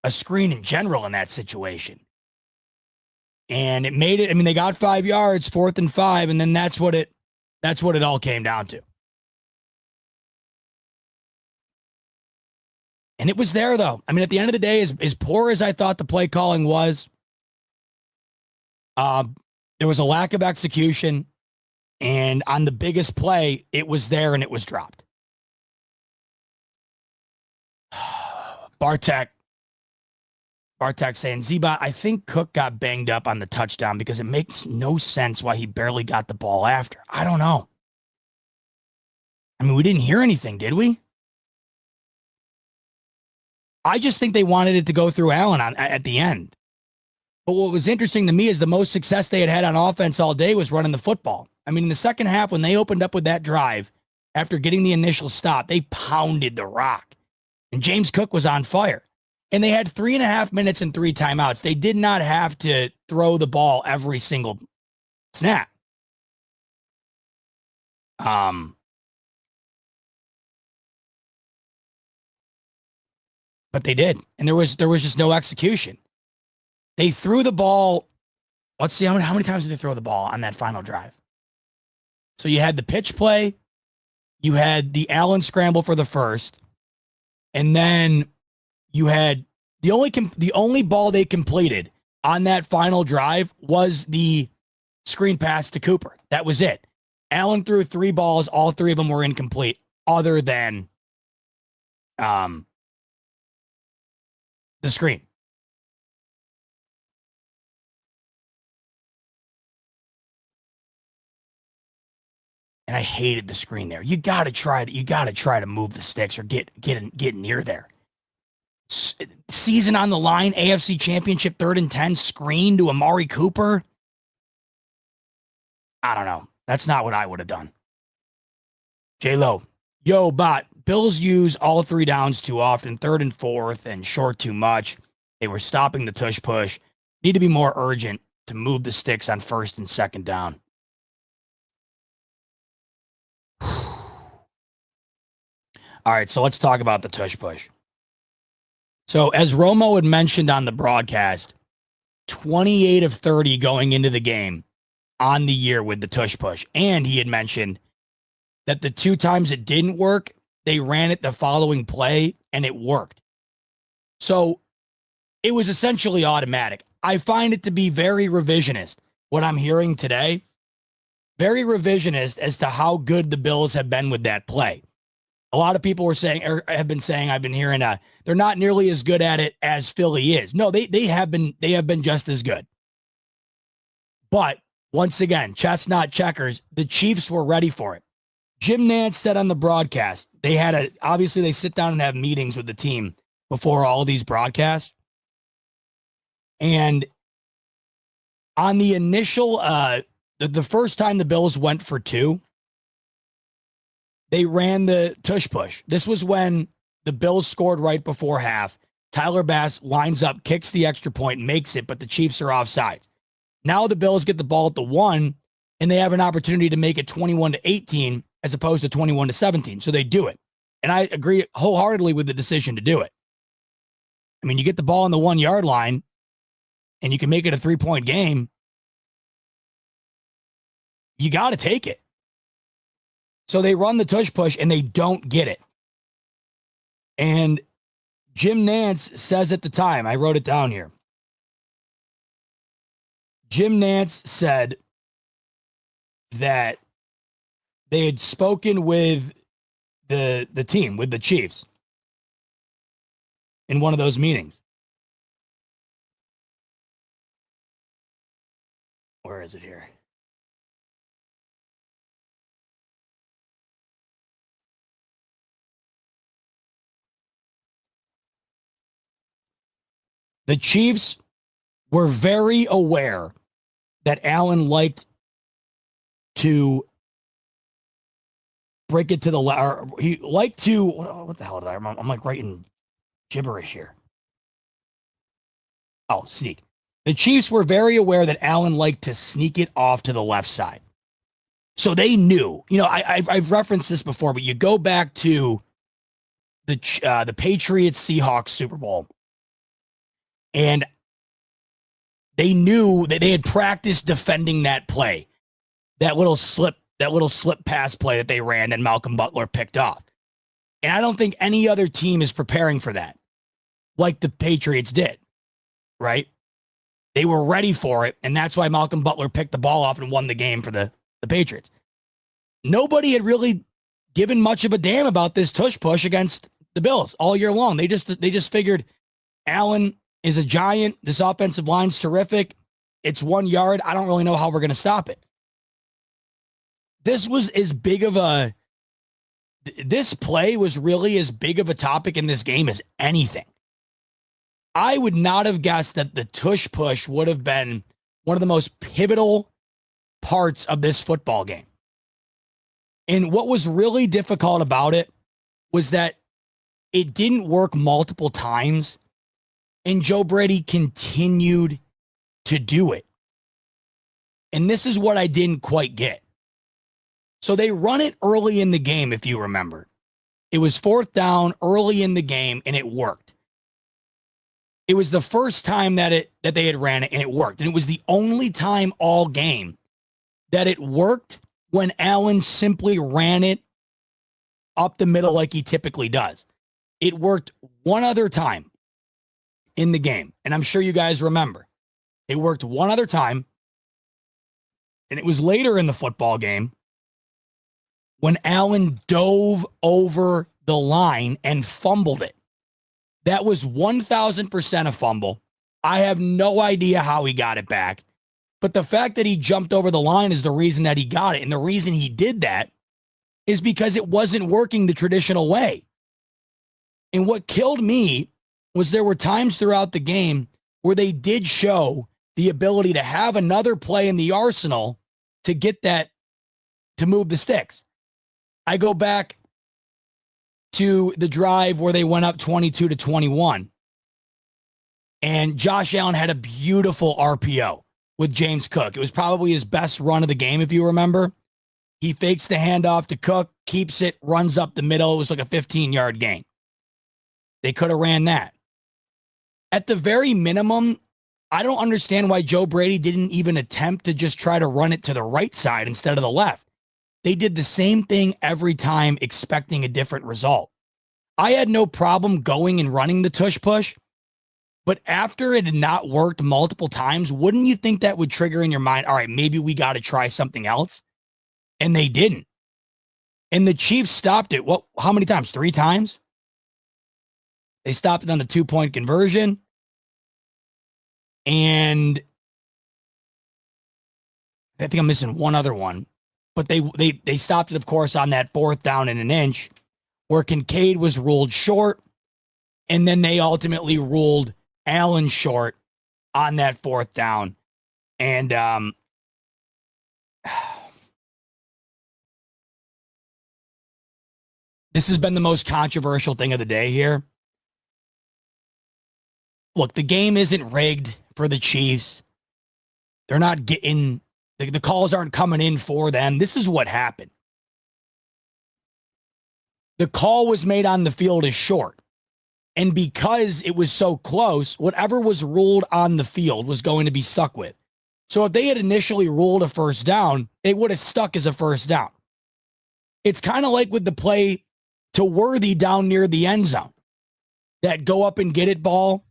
screen in general in that situation. And it made it, I mean, they got 5 yards, 4th and 5, and then that's what it all came down to. And it was there, though. I mean, at the end of the day, as poor as I thought the play calling was, there was a lack of execution. And on the biggest play, it was there and it was dropped. Bartek saying, Zbot, I think Cook got banged up on the touchdown because it makes no sense why he barely got the ball after. I don't know. I mean, we didn't hear anything, did we? I just think they wanted it to go through Allen at the end. But what was interesting to me is the most success they had on offense all day was running the football. I mean, in the second half, when they opened up with that drive, after getting the initial stop, they pounded the rock. And James Cook was on fire. And they had 3.5 minutes and 3 timeouts. They did not have to throw the ball every single snap. But they did. And there was just no execution. They threw the ball. Let's see, how many times did they throw the ball on that final drive? So you had the pitch play. You had the Allen scramble for the first. And then you had the only ball they completed on that final drive was the screen pass to Cooper. That was it. Allen threw 3 balls. All 3 of them were incomplete other than the screen. And I hated the screen there. You got to try to move the sticks or get near there. Season on the line, AFC Championship 3rd and 10 screen to Amari Cooper. I don't know. That's not what I would have done. J-Lo, yo, bot. Bills use all 3 downs too often, 3rd and 4th, and short too much. They were stopping the tush push. Need to be more urgent to move the sticks on 1st and 2nd down. All right, so let's talk about the tush push. So as Romo had mentioned on the broadcast, 28 of 30 going into the game on the year with the tush push. And he had mentioned that the 2 times it didn't work, they ran it the following play and it worked. So it was essentially automatic. I find it to be very revisionist, what I'm hearing today. Very revisionist as to how good the Bills have been with that play. A lot of people were saying, or have been saying, I've been hearing, they're not nearly as good at it as Philly is. No, they have been just as good. But once again, chestnut checkers, the Chiefs were ready for it. Jim Nantz said on the broadcast, obviously they sit down and have meetings with the team before all of these broadcasts. And on the initial, the first time the Bills went for 2, they ran the tush push. This was when the Bills scored right before half. Tyler Bass lines up, kicks the extra point, makes it, but the Chiefs are offside. Now the Bills get the ball at the 1, and they have an opportunity to make it 21-18 as opposed to 21-17. So they do it. And I agree wholeheartedly with the decision to do it. I mean, you get the ball on the 1-yard line, and you can make it a 3-point game. You got to take it. So they run the tush push and they don't get it. And Jim Nantz says at the time, I wrote it down here. Jim Nantz said that they had spoken with the team, with the Chiefs, in one of those meetings. Where is it here? The Chiefs were very aware that Allen liked to break it to the left. He liked to, what the hell did I'm like writing gibberish here. Oh, sneak. The Chiefs were very aware that Allen liked to sneak it off to the left side. So they knew, I've referenced this before, but you go back to the Patriots Seahawks Super Bowl. And they knew that they had practiced defending that play, that little slip pass play that they ran and Malcolm Butler picked off. And I don't think any other team is preparing for that like the Patriots did, right? They were ready for it, and that's why Malcolm Butler picked the ball off and won the game for the Patriots. Nobody had really given much of a damn about this tush push against the Bills all year long. They just figured Allen is a giant. This offensive line's terrific. It's 1 yard. I don't really know how we're going to stop it. This was as big of a this play was really as big of a topic in this game as anything. I would not have guessed that the tush push would have been one of the most pivotal parts of this football game. And what was really difficult about it was that it didn't work multiple times, and Joe Brady continued to do it. And this is what I didn't quite get. So they run it early in the game, if you remember. It was 4th down early in the game, and it worked. It was the first time that they had ran it, and it worked. And it was the only time all game that it worked when Allen simply ran it up the middle like he typically does. It worked one other time in the game, and I'm sure you guys remember. It worked one other time, and it was later in the football game when Allen dove over the line and fumbled it. That was 1,000% a fumble. I have no idea how he got it back. But the fact that he jumped over the line is the reason that he got it. And the reason he did that is because it wasn't working the traditional way. And what killed me was there were times throughout the game where they did show the ability to have another play in the arsenal to get that, to move the sticks. I go back to the drive where they went up 22-21. And Josh Allen had a beautiful RPO with James Cook. It was probably his best run of the game, if you remember. He fakes the handoff to Cook, keeps it, runs up the middle. It was like a 15-yard gain. They could have ran that. At the very minimum, I don't understand why Joe Brady didn't even attempt to just try to run it to the right side instead of the left. They did the same thing every time, expecting a different result. I had no problem going and running the tush push, but after it had not worked multiple times, wouldn't you think that would trigger in your mind, all right, maybe we got to try something else? And they didn't. And the Chiefs stopped it. What? How many times? 3 times? They stopped it on the 2-point conversion. And I think I'm missing one other one. But they stopped it, of course, on that 4th down and an inch where Kincaid was ruled short. And then they ultimately ruled Allen short on that 4th down. And this has been the most controversial thing of the day here. Look, the game isn't rigged for the Chiefs. They're not getting, the calls aren't coming in for them. This is what happened. The call was made on the field as short. And because it was so close, whatever was ruled on the field was going to be stuck with. So if they had initially ruled a 1st down, it would have stuck as a 1st down. It's kind of like with the play to Worthy down near the end zone. That go up and get it ball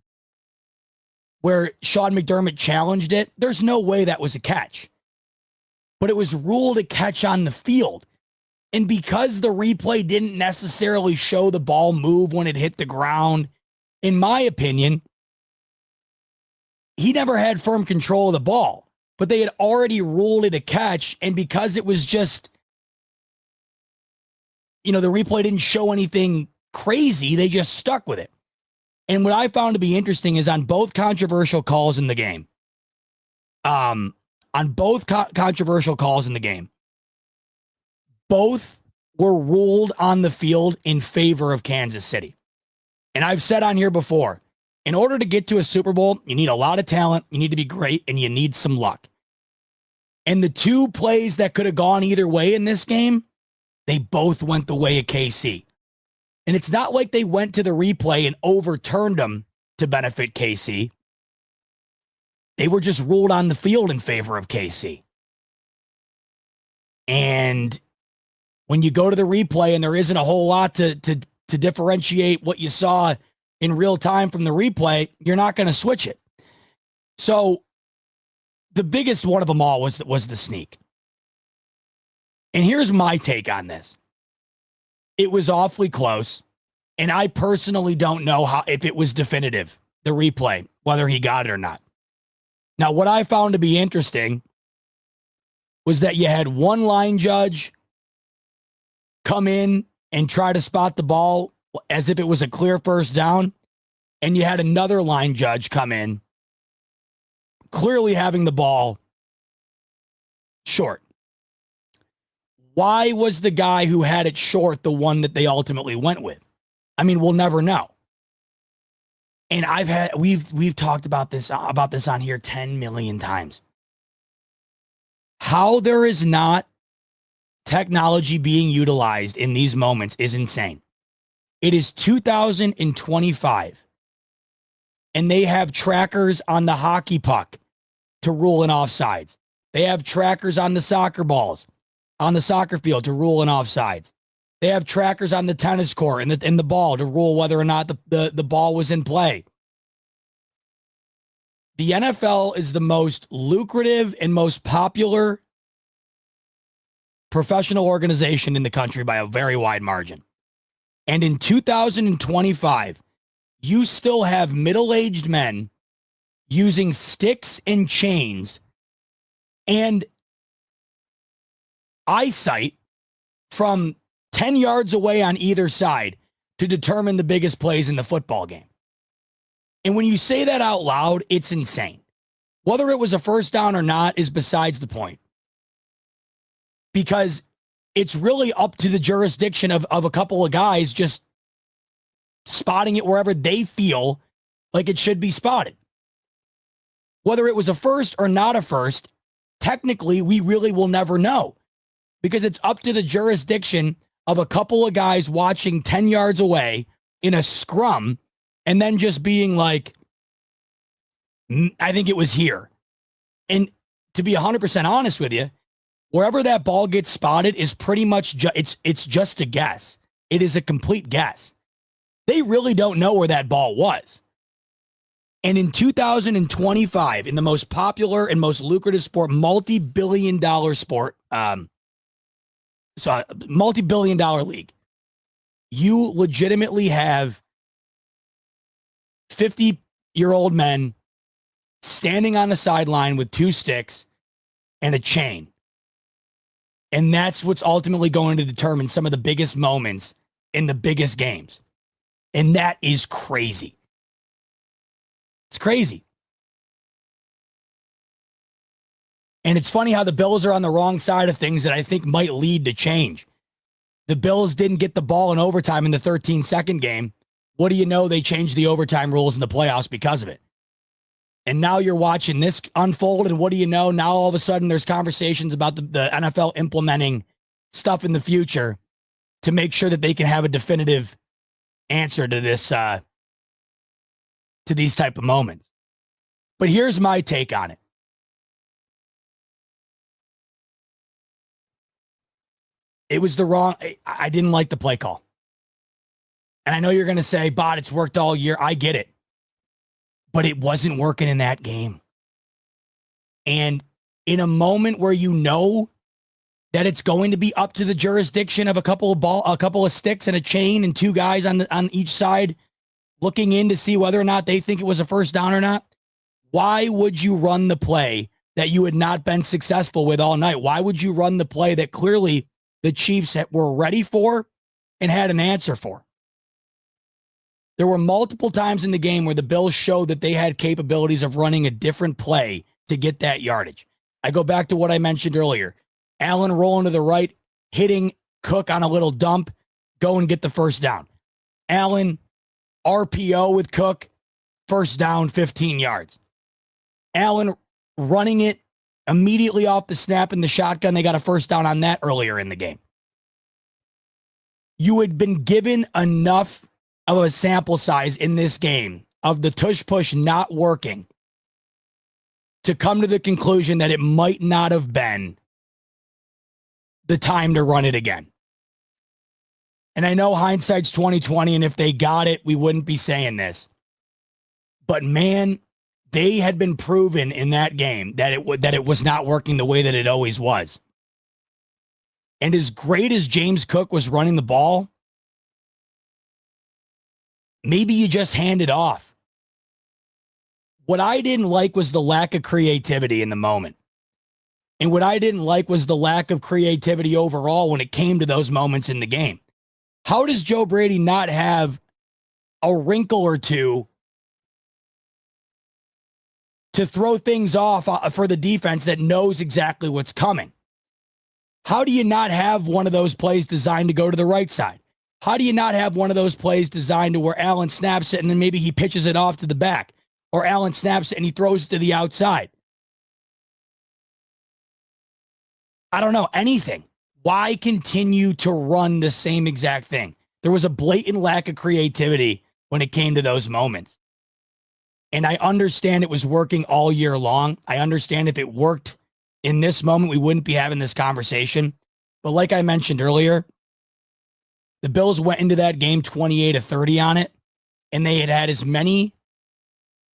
where Sean McDermott challenged it. There's no way that was a catch. But it was ruled a catch on the field. And because the replay didn't necessarily show the ball move when it hit the ground, in my opinion, he never had firm control of the ball. But they had already ruled it a catch. And because it was just, the replay didn't show anything crazy, they just stuck with it. And what I found to be interesting is on both controversial calls in the game, both were ruled on the field in favor of Kansas City. And I've said on here before, in order to get to a Super Bowl, you need a lot of talent, you need to be great, and you need some luck. And the 2 plays that could have gone either way in this game, they both went the way of KC. And it's not like they went to the replay and overturned them to benefit KC. They were just ruled on the field in favor of KC. And when you go to the replay and there isn't a whole lot to differentiate what you saw in real time from the replay, you're not going to switch it. So the biggest one of them all was the sneak. And here's my take on this. It was awfully close, and I personally don't know if it was definitive, the replay, whether he got it or not. Now, what I found to be interesting was that you had one line judge come in and try to spot the ball as if it was a clear first down, and you had another line judge come in, clearly having the ball short. Why was the guy who had it short the one that they ultimately went with? I mean, we'll never know. And we've talked about this on here 10 million times. How there is not technology being utilized in these moments is insane. It is 2025, and they have trackers on the hockey puck to rule in offsides. They have trackers on the soccer balls, on the soccer field to rule in offsides. They have trackers on the tennis court and the ball to rule whether or not the ball was in play. The NFL is the most lucrative and most popular professional organization in the country by a very wide margin. And in 2025, you still have middle-aged men using sticks and chains and eyesight from 10 yards away on either side to determine the biggest plays in the football game. And when you say that out loud, it's insane. Whether it was a first down or not is besides the point. Because it's really up to the jurisdiction of a couple of guys just spotting it wherever they feel like it should be spotted. Whether it was a first or not a first, technically, we really will never know. Because it's up to the jurisdiction of a couple of guys watching 10 yards away in a scrum and then just being like, I think it was here. And to be 100% honest with you, wherever that ball gets spotted is pretty much, it's just a guess. It is a complete guess. They really don't know where that ball was. And in 2025, in the most popular and most lucrative sport, multi-billion-dollar sport, multi-billion-dollar league, you legitimately have 50-year-old men standing on the sideline with two sticks and a chain. And that's what's ultimately going to determine some of the biggest moments in the biggest games. And that is crazy. It's crazy. And it's funny how the Bills are on the wrong side of things that I think might lead to change. The Bills didn't get the ball in overtime in the 13-second game. What do you know? They changed the overtime rules in the playoffs because of it. And now you're watching this unfold, and what do you know? Now all of a sudden there's conversations about the NFL implementing stuff in the future to make sure that they can have a definitive answer to this, to these type of moments. But here's my take on it. It was the wrong, I didn't like the play call. And I know you're going to say, Bot, it's worked all year. I get it. But it wasn't working in that game. And in a moment where you know that it's going to be up to the jurisdiction of a couple of sticks and a chain and two guys on each side looking in to see whether or not they think it was a first down or not, why would you run the play that you had not been successful with all night? Why would you run the play that clearly the Chiefs were ready for and had an answer for? There were multiple times in the game where the Bills showed that they had capabilities of running a different play to get that yardage. I go back to what I mentioned earlier. Allen rolling to the right, hitting Cook on a little dump, go and get the first down. Allen, RPO with Cook, first down, 15 yards. Allen running it immediately off the snap in the shotgun. They got a first down on that earlier in the game. You had been given enough of a sample size in this game of the tush push not working to come to the conclusion that it might not have been the time to run it again. And I know hindsight's 2020, and if they got it, we wouldn't be saying this. But man, they had been proven in that game that it was not working the way that it always was. And as great as James Cook was running the ball, maybe you just hand it off. What I didn't like was the lack of creativity in the moment. And what I didn't like was the lack of creativity overall when it came to those moments in the game. How does Joe Brady not have a wrinkle or two to throw things off for the defense that knows exactly what's coming? How do you not have one of those plays designed to go to the right side? How do you not have one of those plays designed to where Allen snaps it and then maybe he pitches it off to the back, or Allen snaps it and he throws it to the outside? I don't know, anything. Why continue to run the same exact thing? There was a blatant lack of creativity when it came to those moments. And I understand it was working all year long. I understand if it worked in this moment, we wouldn't be having this conversation. But like I mentioned earlier, the Bills went into that game 28-30 on it, and they had as many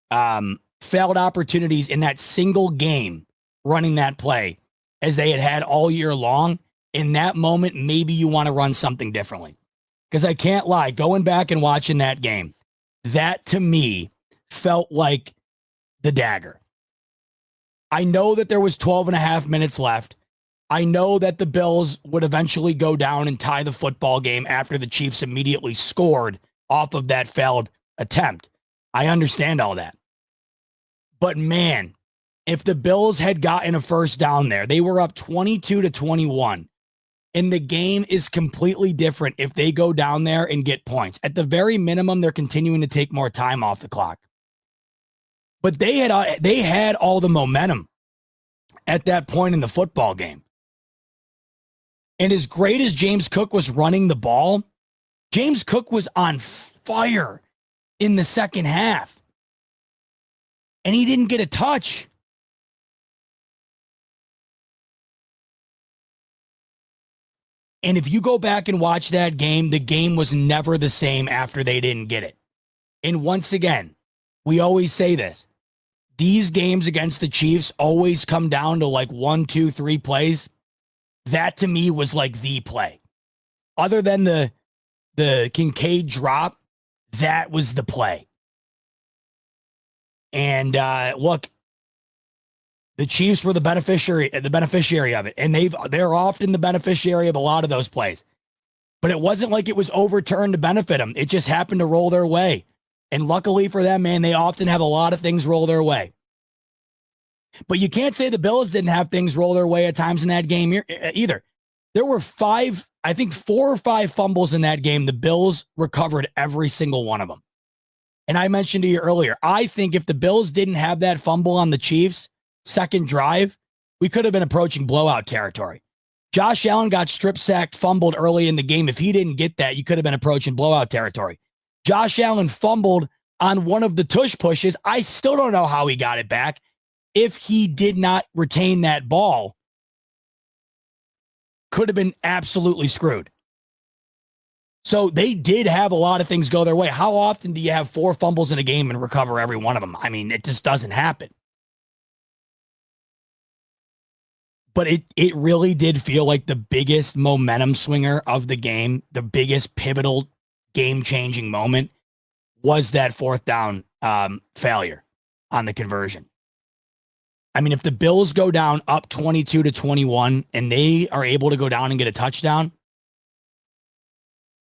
failed opportunities in that single game running that play as they had all year long. In that moment, maybe you want to run something differently. Because I can't lie, going back and watching that game, that to me felt like the dagger. I know that there was 12 and a half minutes left. I know that the Bills would eventually go down and tie the football game after the Chiefs immediately scored off of that failed attempt. I understand all that. But man, if the Bills had gotten a first down there, they were up 22-21. And the game is completely different if they go down there and get points. At the very minimum, they're continuing to take more time off the clock. But they had all the momentum at that point in the football game. And as great as James Cook was running the ball, James Cook was on fire in the second half. And he didn't get a touch. And if you go back and watch that game, the game was never the same after they didn't get it. And once again, we always say this. These games against the Chiefs always come down to like 1, 2, 3 plays. That to me was like the play. Other than the Kincaid drop, that was the play. And look, the Chiefs were the beneficiary of it, and they're often the beneficiary of a lot of those plays. But it wasn't like it was overturned to benefit them. It just happened to roll their way. And luckily for them, man, they often have a lot of things roll their way. But you can't say the Bills didn't have things roll their way at times in that game either. There were 4 or 5 fumbles in that game. The Bills recovered every single one of them. And I mentioned to you earlier, I think if the Bills didn't have that fumble on the Chiefs' second drive, we could have been approaching blowout territory. Josh Allen got strip sacked, fumbled early in the game. If he didn't get that, you could have been approaching blowout territory. Josh Allen fumbled on one of the tush pushes. I still don't know how he got it back. If he did not retain that ball, could have been absolutely screwed. So they did have a lot of things go their way. How often do you have 4 fumbles in a game and recover every one of them? I mean, it just doesn't happen. But it really did feel like the biggest momentum swinger of the game, the biggest pivotal game-changing moment was that 4th down failure on the conversion. I mean, if the Bills go down up 22-21 and they are able to go down and get a touchdown,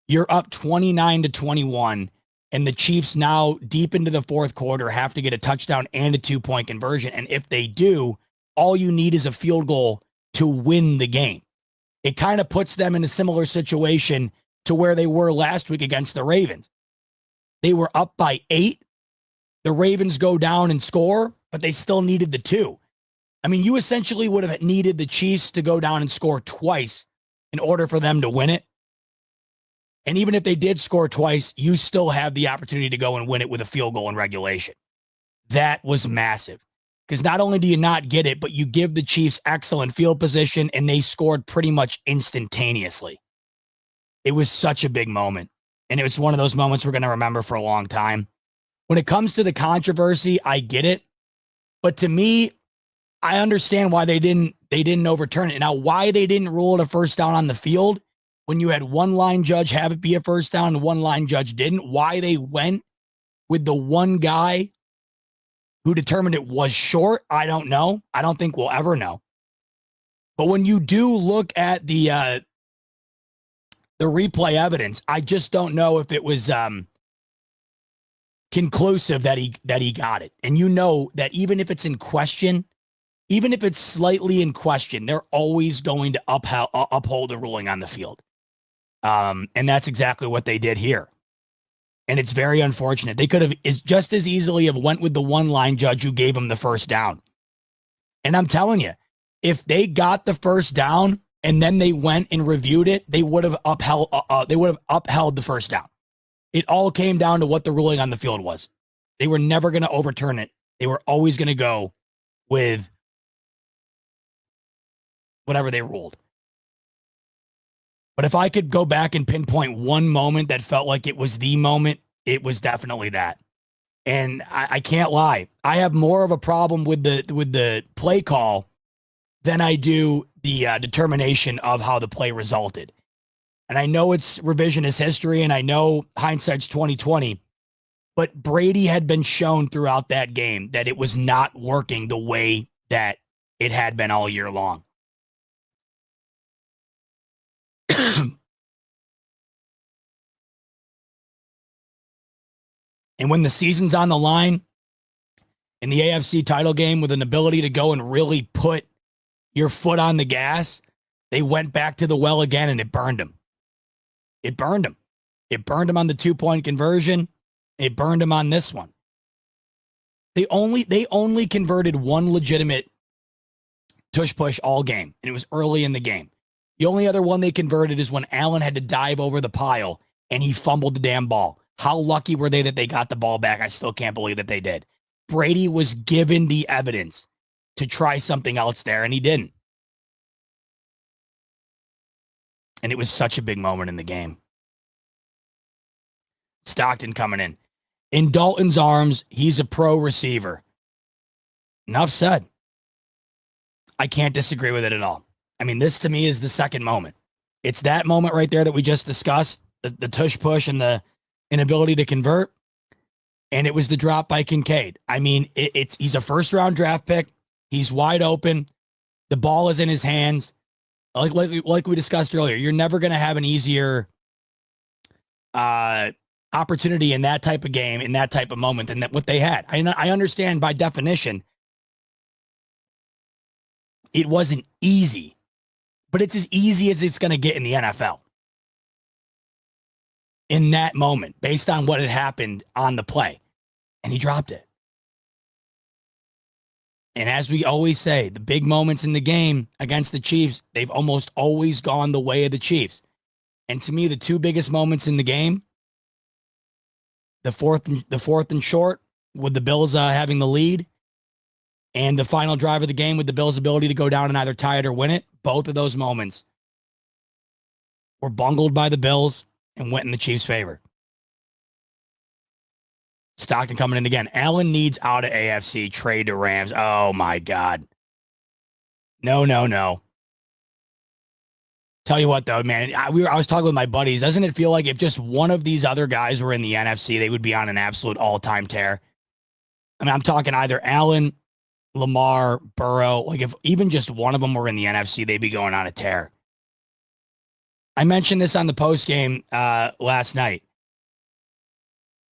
you're up 29-21, and the Chiefs now deep into the 4th quarter have to get a touchdown and a 2-point conversion. And if they do, all you need is a field goal to win the game. It kind of puts them in a similar situation to where they were last week against the Ravens. They were up by 8. The Ravens go down and score, but they still needed the 2. I mean, you essentially would have needed the Chiefs to go down and score twice in order for them to win it. And even if they did score twice, you still have the opportunity to go and win it with a field goal in regulation. That was massive. Because not only do you not get it, but you give the Chiefs excellent field position, and they scored pretty much instantaneously. It was such a big moment. And it was one of those moments we're going to remember for a long time. When it comes to the controversy, I get it. But to me, I understand why they didn't overturn it. Now, why they didn't rule it a first down on the field when you had one line judge have it be a first down and one line judge didn't, why they went with the one guy who determined it was short, I don't know. I don't think we'll ever know. But when you do look at the the replay evidence. I just don't know if it was conclusive that he got it. And you know that even if it's in question, even if it's slightly in question, they're always going to uphold the ruling on the field. And that's exactly what they did here. And it's very unfortunate. They could have just as easily have went with the one-line judge who gave them the first down. And I'm telling you, if they got the first down and then they went and reviewed it, they would have upheld the first down. It all came down to what the ruling on the field was. They were never going to overturn it. They were always going to go with whatever they ruled. But if I could go back and pinpoint one moment that felt like it was the moment, it was definitely that. And I can't lie. I have more of a problem with the play call than I do the determination of how the play resulted. And I know it's revisionist history, and I know hindsight's 2020, but Brady had been shown throughout that game that it was not working the way that it had been all year long. And when the season's on the line in the AFC title game with an ability to go and really put your foot on the gas, they went back to the well again, and it burned them. It burned them. It burned them on the 2-point conversion. It burned them on this one. They only converted one legitimate tush push all game, and it was early in the game. The only other one they converted is when Allen had to dive over the pile and he fumbled the damn ball. How lucky were they that they got the ball back? I still can't believe that they did. Brady was given the evidence to try something else there, and he didn't. And it was such a big moment in the game. Stockton coming in. In Dalton's arms, he's a pro receiver. Enough said. I can't disagree with it at all. I mean, this to me is the second moment. It's that moment right there that we just discussed, the tush push and the inability to convert. And it was the drop by Kincaid. I mean, he's a first-round draft pick. He's wide open. The ball is in his hands. Like we discussed earlier, you're never going to have an easier opportunity in that type of game, in that type of moment than what they had. I understand by definition it wasn't easy, but it's as easy as it's going to get in the NFL. In that moment, based on what had happened on the play, and he dropped it. And as we always say, the big moments in the game against the Chiefs, they've almost always gone the way of the Chiefs. And to me, the two biggest moments in the game, the fourth and short with the Bills having the lead, and the final drive of the game with the Bills' ability to go down and either tie it or win it, both of those moments were bungled by the Bills and went in the Chiefs' favor. Stockton coming in again. Allen needs out of AFC, trade to Rams. Oh, my God. No. Tell you what, though, man, I was talking with my buddies. Doesn't it feel like if just one of these other guys were in the NFC, they would be on an absolute all-time tear? I mean, I'm talking either Allen, Lamar, Burrow. Like, if even just one of them were in the NFC, they'd be going on a tear. I mentioned this on the postgame last night.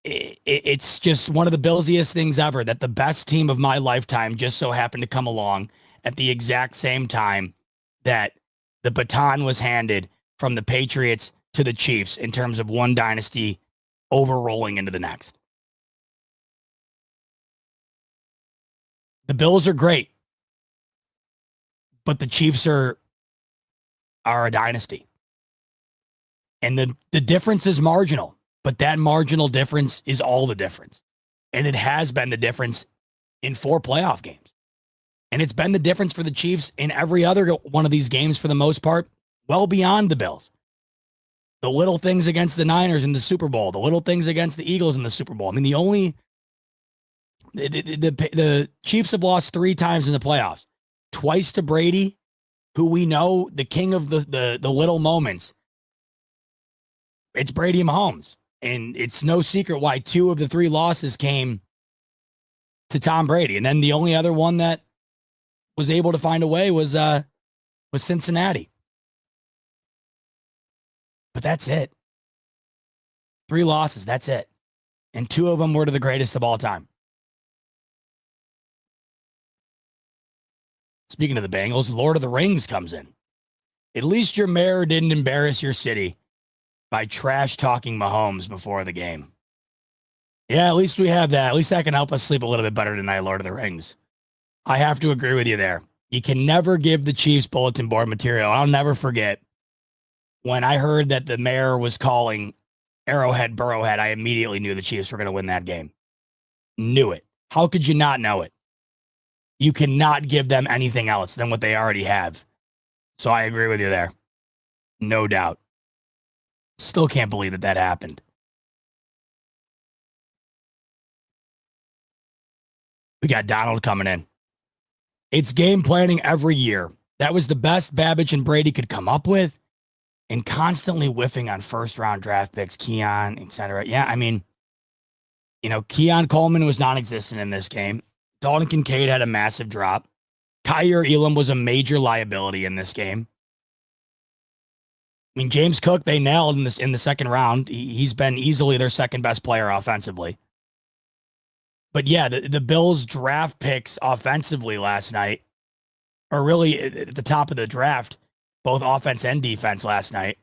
It's just one of the Billsiest things ever that the best team of my lifetime just so happened to come along at the exact same time that the baton was handed from the Patriots to the Chiefs in terms of one dynasty overrolling into the next. The Bills are great, but the Chiefs are a dynasty. And the difference is marginal, but that marginal difference is all the difference. And it has been the difference in 4 playoff games. And it's been the difference for the Chiefs in every other one of these games for the most part, well beyond the Bills. The little things against the Niners in the Super Bowl, the little things against the Eagles in the Super Bowl. I mean, the Chiefs have lost 3 times in the playoffs. Twice to Brady, who we know the king of the little moments. It's Brady and Mahomes. And it's no secret why 2 of the 3 losses came to Tom Brady. And then the only other one that was able to find a way was Cincinnati. But that's it. 3 losses, that's it. And 2 of them were to the greatest of all time. Speaking of the Bengals, Lord of the Rings comes in. At least your mayor didn't embarrass your city by trash talking Mahomes before the game. Yeah, at least we have that. At least that can help us sleep a little bit better tonight, Lord of the Rings. I have to agree with you there. You can never give the Chiefs bulletin board material. I'll never forget when I heard that the mayor was calling Arrowhead Burrowhead, I immediately knew the Chiefs were going to win that game. Knew it. How could you not know it? You cannot give them anything else than what they already have. So I agree with you there. No doubt. Still can't believe that that happened. We got Donald coming in. It's game planning every year. That was the best Babbage and Brady could come up with. And constantly whiffing on first-round draft picks, Keon, etc. Yeah, I mean, Keon Coleman was non-existent in this game. Dalton Kincaid had a massive drop. Kyer Elam was a major liability in this game. I mean, James Cook, they nailed in the second round. He's been easily their second best player offensively. But yeah, the Bills draft picks offensively last night are really at the top of the draft, both offense and defense last night.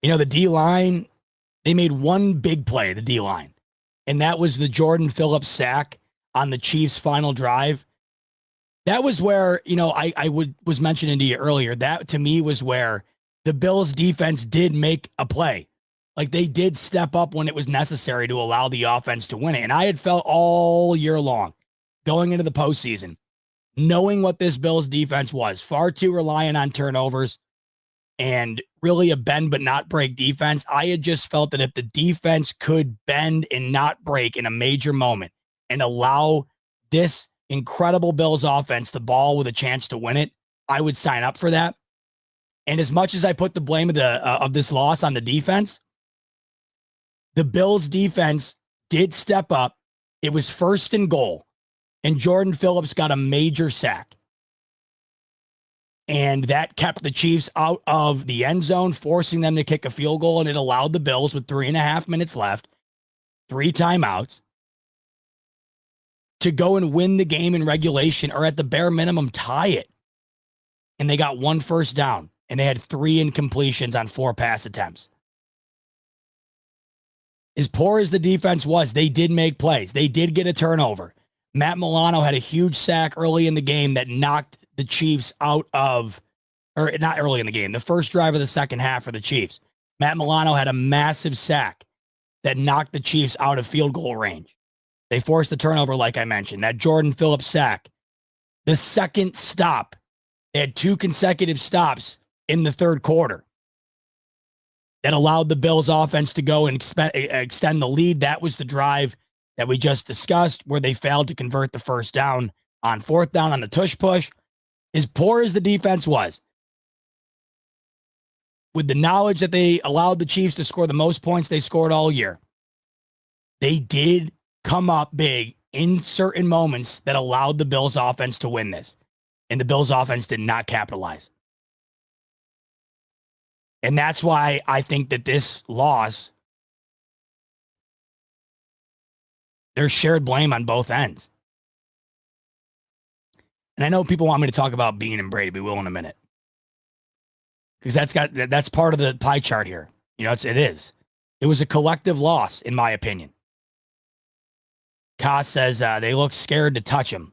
The D-line, they made one big play, the D-line, and that was the Jordan Phillips sack on the Chiefs' final drive. That was where, was mentioning to you earlier, that to me was where the Bills' defense did make a play. Like they did step up when it was necessary to allow the offense to win it. And I had felt all year long, going into the postseason, knowing what this Bills defense was, far too reliant on turnovers and really a bend but not break defense. I had just felt that if the defense could bend and not break in a major moment and allow this incredible Bills offense the ball with a chance to win it, I would sign up for that. And as much as I put the blame of this loss on the defense, the Bills defense did step up. It was 1st and goal, and Jordan Phillips got a major sack. And that kept the Chiefs out of the end zone, forcing them to kick a field goal, and it allowed the Bills, with 3.5 minutes left, 3 timeouts, to go and win the game in regulation, or at the bare minimum, tie it. And they got 1 first down, and they had 3 incompletions on 4 pass attempts. As poor as the defense was, they did make plays. They did get a turnover. Matt Milano had a huge sack early in the game that knocked the Chiefs out of, or not early in the game, the first drive of the second half for the Chiefs. Matt Milano had a massive sack that knocked the Chiefs out of field goal range. They forced the turnover, like I mentioned. That Jordan Phillips sack, the second stop, they had 2 consecutive stops in the third quarter that allowed the Bills offense to go and extend the lead. That was the drive that we just discussed, where they failed to convert the first down on 4th down on the tush push. As poor as the defense was, with the knowledge that they allowed the Chiefs to score the most points they scored all year, they did come up big in certain moments that allowed the Bills offense to win this. And the Bills offense did not capitalize. And that's why I think that this loss, there's shared blame on both ends. And I know people want me to talk about Bean and Brady, but we will in a minute. Because that's part of the pie chart here. It is. It was a collective loss, in my opinion. Koss says they look scared to touch him.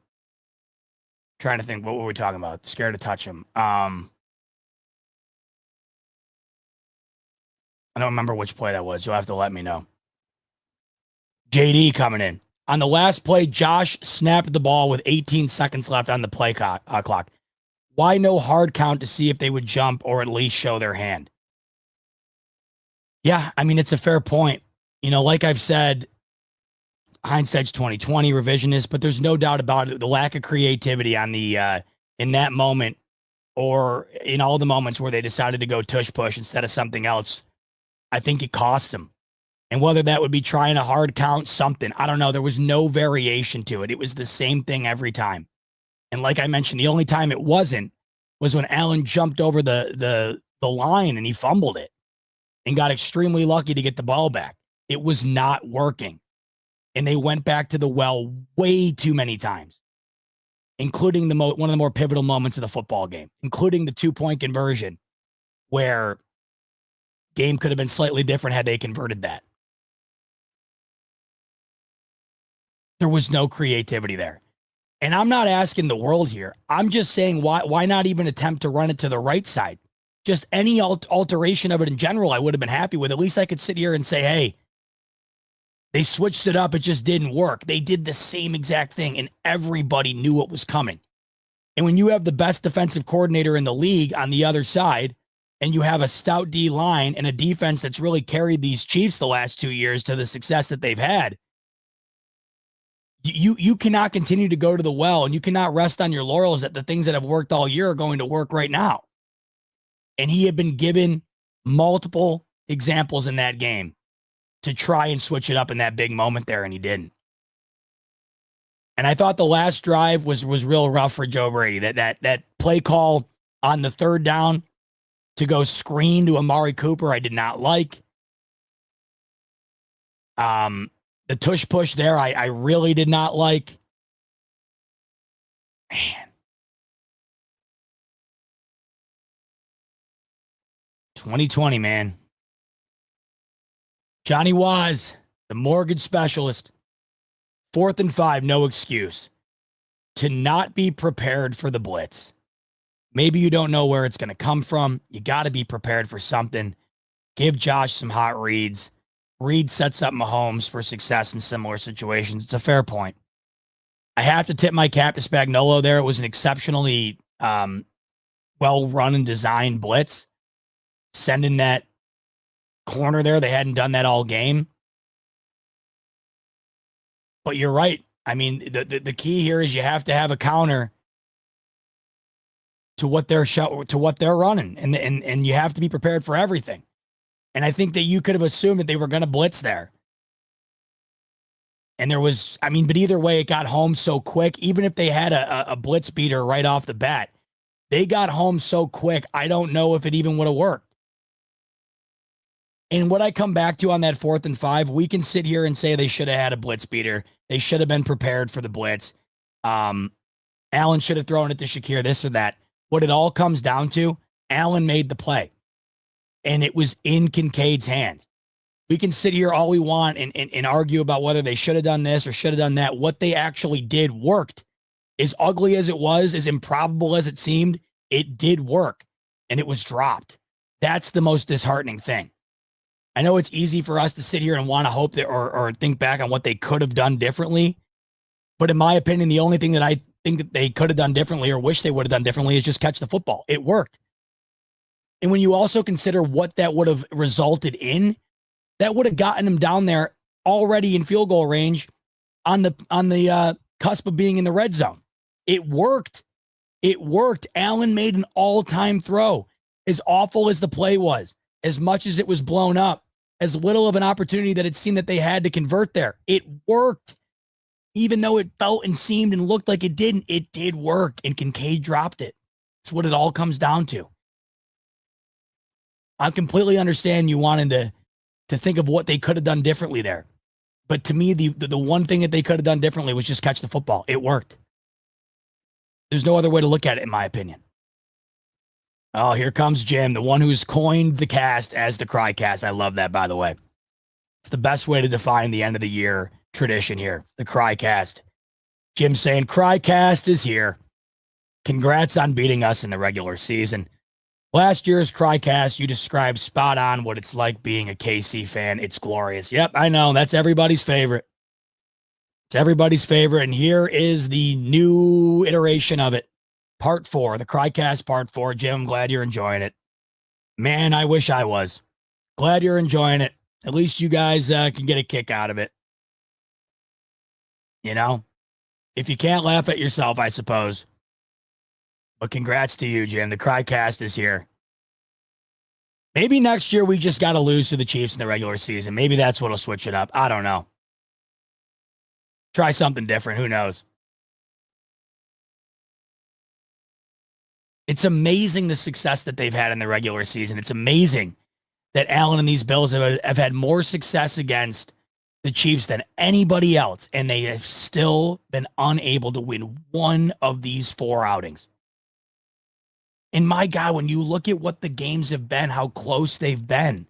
Trying to think, what were we talking about? Scared to touch him. I don't remember which play that was. You'll have to let me know. JD coming in. On the last play, Josh snapped the ball with 18 seconds left on the play clock. Why no hard count to see if they would jump or at least show their hand? Yeah, I mean, it's a fair point. Like I've said, hindsight's 2020, revisionist, but there's no doubt about it. The lack of creativity on the in that moment, or in all the moments where they decided to go tush push instead of something else, I think it cost them. And whether that would be trying a hard count, something, I don't know. There was no variation to it. It was the same thing every time. And like I mentioned, the only time it wasn't was when Allen jumped over the the line and he fumbled it and got extremely lucky to get the ball back. It was not working. And they went back to the well way too many times, including one of the more pivotal moments of the football game, including the 2-point conversion where game could have been slightly different had they converted that. There was no creativity there. And I'm not asking the world here. I'm just saying, why not even attempt to run it to the right side? Just any alteration of it in general, I would have been happy with. At least I could sit here and say, hey, they switched it up. It just didn't work. They did the same exact thing, and everybody knew what was coming. And when you have the best defensive coordinator in the league on the other side, and you have a stout D line and a defense that's really carried these Chiefs the last 2 years to the success that they've had, you cannot continue to go to the well, and you cannot rest on your laurels that the things that have worked all year are going to work right now. And he had been given multiple examples in that game to try and switch it up in that big moment there, and he didn't. And I thought the last drive was real rough for Joe Brady. That play call on the third down to go screen to Amari Cooper, I did not like. The tush push there, I really did not like. Man. 2020, man. Johnny Waz, the mortgage specialist. 4th and 5, no excuse. To not be prepared for the blitz. Maybe you don't know where it's going to come from. You got to be prepared for something. Give Josh some hot reads. Reed sets up Mahomes for success in similar situations. It's a fair point. I have to tip my cap to Spagnuolo there. It was an exceptionally well-run and designed blitz. Sending that corner there. They hadn't done that all game. But you're right. I mean, the key here is you have to have a counter to what they're running, and you have to be prepared for everything. And I think that you could have assumed that they were going to blitz there. And there was, but either way, it got home so quick. Even if they had a blitz beater right off the bat, they got home so quick, I don't know if it even would have worked. And what I come back to on that 4th and 5, we can sit here and say they should have had a blitz beater. They should have been prepared for the blitz. Allen should have thrown it to Shakir, this or that. What it all comes down to, Allen made the play. And it was in Kincaid's hands. We can sit here all we want and argue about whether they should have done this or should have done that. What they actually did worked. As ugly as it was, as improbable as it seemed, it did work. And it was dropped. That's the most disheartening thing. I know it's easy for us to sit here and want to hope that or think back on what they could have done differently. But in my opinion, the only thing that I think that they could have done differently or wish they would have done differently is just catch the football. It worked. And when you also consider what that would have resulted in, that would have gotten them down there already in field goal range on the cusp of being in the red zone. It worked. It worked. Allen made an all-time throw. As awful as the play was, as much as it was blown up, as little of an opportunity that it seemed that they had to convert there, it worked. Even though it felt and seemed and looked like it didn't, it did work, and Kincaid dropped it. That's what it all comes down to. I completely understand you wanting to think of what they could have done differently there. But to me, the one thing that they could have done differently was just catch the football. It worked. There's no other way to look at it, in my opinion. Oh, here comes Jim, the one who's coined the cast as the Cry Cast. I love that, by the way. It's the best way to define the end of the year tradition here, the Cry Cast. Jim saying, Cry Cast is here. Congrats on beating us in the regular season. Last year's Cry Cast, you described spot on what it's like being a KC fan. It's glorious. Yep, I know. That's everybody's favorite. It's everybody's favorite. And here is the new iteration of it. Part 4, the Crycast Part 4. Jim, I'm glad you're enjoying it. Man, I wish I was. Glad you're enjoying it. At least you guys can get a kick out of it. You know? If you can't laugh at yourself, I suppose. But congrats to you, Jim. The Crycast is here. Maybe next year we just got to lose to the Chiefs in the regular season. Maybe that's what'll switch it up. I don't know. Try something different. Who knows? It's amazing the success that they've had in the regular season. It's amazing that Allen and these Bills have had more success against the Chiefs than anybody else, and they have still been unable to win one of these 4 outings. And my God, when you look at what the games have been, how close they've been,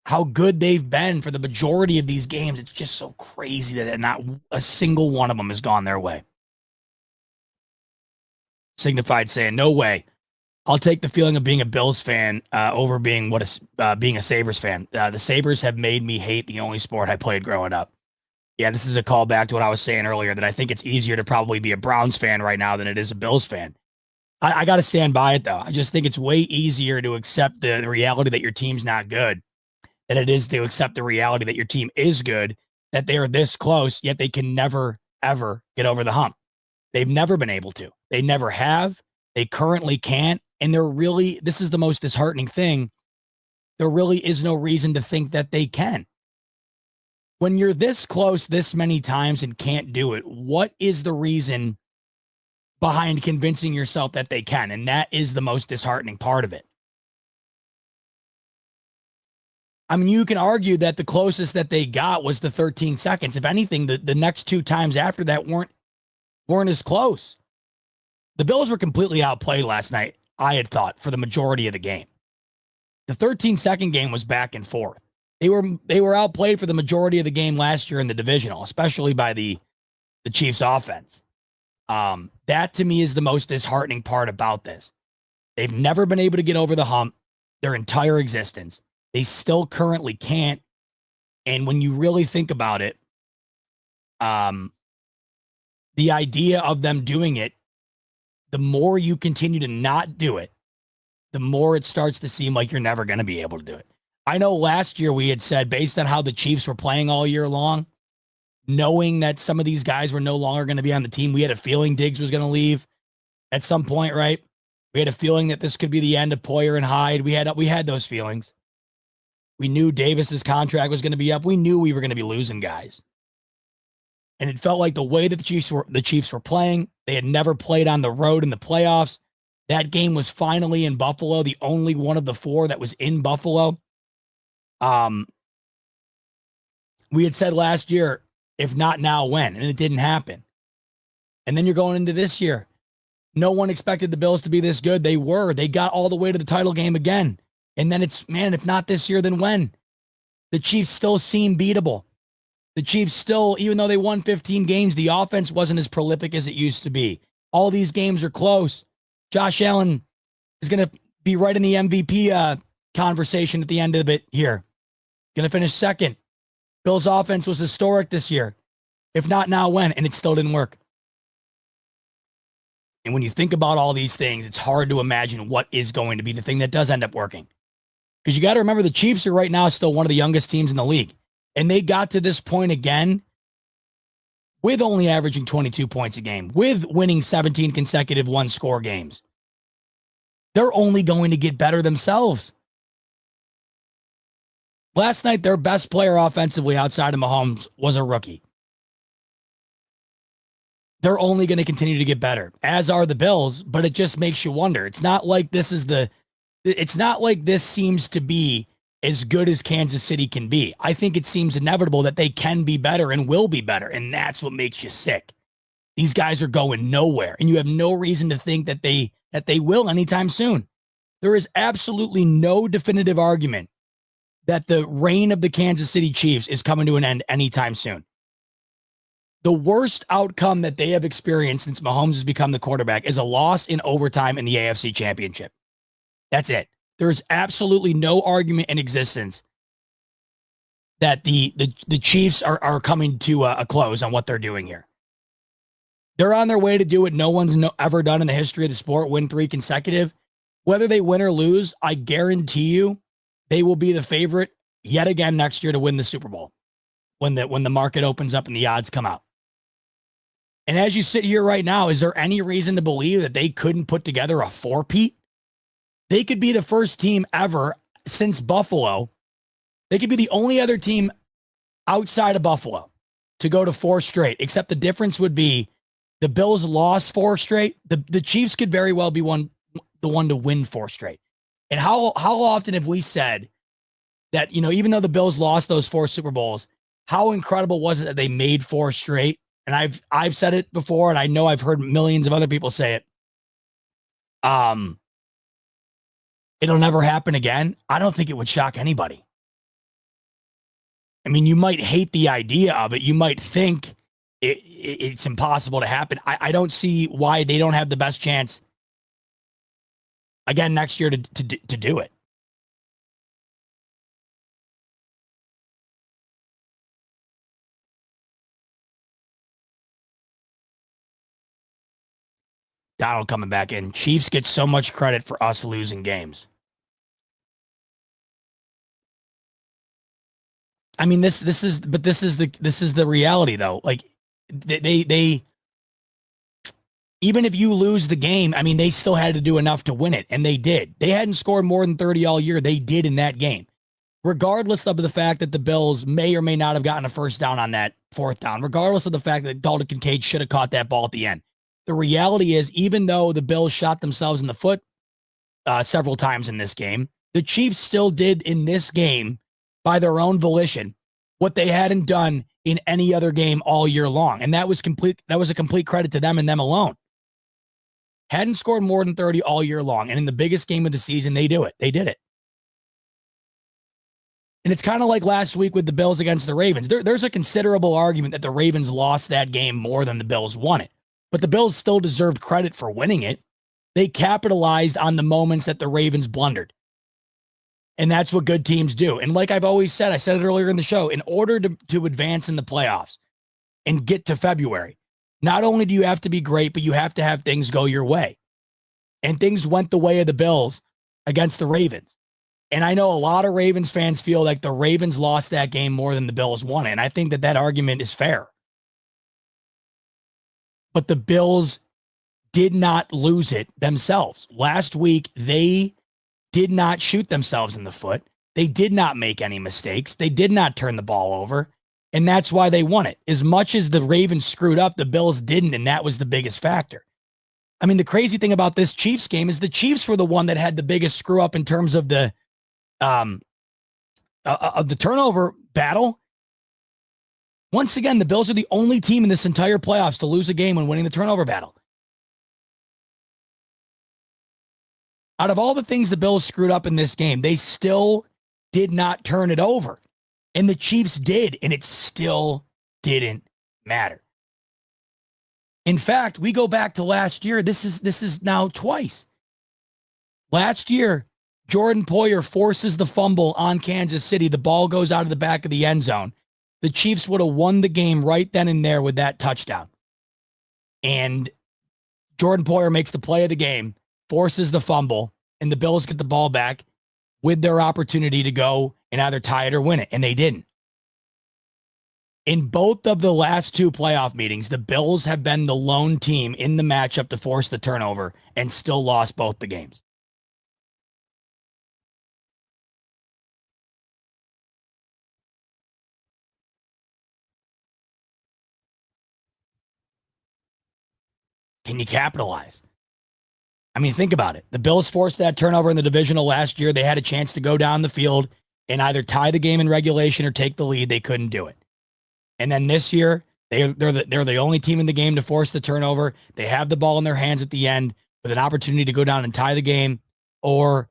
how good they've been for the majority of these games, it's just so crazy that not a single one of them has gone their way. Signified saying, no way. I'll take the feeling of being a Bills fan over being being a Sabres fan. The Sabres have made me hate the only sport I played growing up. Yeah, this is a callback to what I was saying earlier, that I think it's easier to probably be a Browns fan right now than it is a Bills fan. I got to stand by it, though. I just think it's way easier to accept the reality that your team's not good than it is to accept the reality that your team is good, that they are this close, yet they can never, ever get over the hump. They've never been able to. They never have. They currently can't. And this is the most disheartening thing. There really is no reason to think that they can. When you're this close this many times and can't do it, what is the reason behind convincing yourself that they can? And that is the most disheartening part of it. I mean, you can argue that the closest that they got was the 13 seconds. If anything, the next 2 times after that weren't as close. The Bills were completely outplayed last night, I had thought, for the majority of the game. The 13-second game was back and forth. They were outplayed for the majority of the game last year in the divisional, especially by the Chiefs offense. That to me is the most disheartening part about this. They've never been able to get over the hump their entire existence. They still currently can't. And when you really think about it, the idea of them doing it, the more you continue to not do it, the more it starts to seem like you're never going to be able to do it. I know last year we had said, based on how the Chiefs were playing all year long, knowing that some of these guys were no longer going to be on the team, we had a feeling Diggs was going to leave at some point, right? We had a feeling that this could be the end of Poyer and Hyde. We had those feelings. We knew Davis's contract was going to be up. We knew we were going to be losing guys. And it felt like the way that the Chiefs were playing, they had never played on the road in the playoffs. That game was finally in Buffalo, the only one of the 4 that was in Buffalo. We had said last year, if not now, when? And it didn't happen. And then you're going into this year. No one expected the Bills to be this good. They were. They got all the way to the title game again. And then it's, man, if not this year, then when? The Chiefs still seem beatable. The Chiefs still, even though they won 15 games, the offense wasn't as prolific as it used to be. All these games are close. Josh Allen is going to be right in the MVP conversation at the end of it here. Going to finish second. Bills' offense was historic this year. If not now, when? And it still didn't work. And when you think about all these things, it's hard to imagine what is going to be the thing that does end up working. Because you got to remember, the Chiefs are right now still one of the youngest teams in the league. And they got to this point again with only averaging 22 points a game, with winning 17 consecutive one-score games. They're only going to get better themselves. Last night, their best player offensively outside of Mahomes was a rookie. They're only going to continue to get better, as are the Bills, but it just makes you wonder. It's not like this seems to be as good as Kansas City can be. I think it seems inevitable that they can be better and will be better, and that's what makes you sick. These guys are going nowhere, and you have no reason to think that they will anytime soon. There is absolutely no definitive argument that the reign of the Kansas City Chiefs is coming to an end anytime soon. The worst outcome that they have experienced since Mahomes has become the quarterback is a loss in overtime in the AFC Championship. That's it. There is absolutely no argument in existence that the Chiefs are coming to a close on what they're doing here. They're on their way to do what no one's ever done in the history of the sport, win 3 consecutive. Whether they win or lose, I guarantee you they will be the favorite yet again next year to win the Super Bowl when the market opens up and the odds come out. And as you sit here right now, is there any reason to believe that they couldn't put together a 4-peat? They could be the first team ever since Buffalo. They could be the only other team outside of Buffalo to go to 4 straight, except the difference would be the Bills lost 4 straight. The Chiefs could very well be one the one to win 4 straight. And how often have we said that, even though the Bills lost those 4 Super Bowls, how incredible was it that they made 4 straight? And I've said it before, and I know I've heard millions of other people say it. It'll never happen again. I don't think it would shock anybody. I mean, you might hate the idea of it. You might think it's impossible to happen. I don't see why they don't have the best chance again next year to do it. Donald coming back in. Chiefs get so much credit for us losing games. I mean, this is the reality though. Like they even if you lose the game, I mean, they still had to do enough to win it, and they did. They hadn't scored more than 30 all year. They did in that game. Regardless of the fact that the Bills may or may not have gotten a first down on that 4th down, regardless of the fact that Dalton Kincaid should have caught that ball at the end. The reality is, even though the Bills shot themselves in the foot several times in this game, the Chiefs still did in this game, by their own volition, what they hadn't done in any other game all year long. And that was a complete credit to them and them alone. Hadn't scored more than 30 all year long. And in the biggest game of the season, they do it. They did it. And it's kind of like last week with the Bills against the Ravens. There's a considerable argument that the Ravens lost that game more than the Bills won it. But the Bills still deserved credit for winning it. They capitalized on the moments that the Ravens blundered. And that's what good teams do. And like I've always said, I said it earlier in the show, in order to advance in the playoffs and get to February, not only do you have to be great, but you have to have things go your way. And things went the way of the Bills against the Ravens. And I know a lot of Ravens fans feel like the Ravens lost that game more than the Bills won it. And I think that argument is fair. But the Bills did not lose it themselves. Last week, they did not shoot themselves in the foot. They did not make any mistakes. They did not turn the ball over. And that's why they won it. As much as the Ravens screwed up, the Bills didn't, and that was the biggest factor. I mean, the crazy thing about this Chiefs game is the Chiefs were the one that had the biggest screw up in terms of the turnover battle. Once again, the Bills are the only team in this entire playoffs to lose a game when winning the turnover battle. Out of all the things the Bills screwed up in this game, they still did not turn it over. And the Chiefs did, and it still didn't matter. In fact, we go back to last year. This is now twice. Last year, Jordan Poyer forces the fumble on Kansas City. The ball goes out of the back of the end zone. The Chiefs would have won the game right then and there with that touchdown. And Jordan Poyer makes the play of the game, forces the fumble, and the Bills get the ball back with their opportunity to go and either tie it or win it, and they didn't. In both of the last 2 playoff meetings, the Bills have been the lone team in the matchup to force the turnover and still lost both the games. Can you capitalize? I mean, think about it. The Bills forced that turnover in the divisional last year. They had a chance to go down the field and either tie the game in regulation or take the lead. They couldn't do it. And then this year, they're the only team in the game to force the turnover. They have the ball in their hands at the end with an opportunity to go down and tie the game or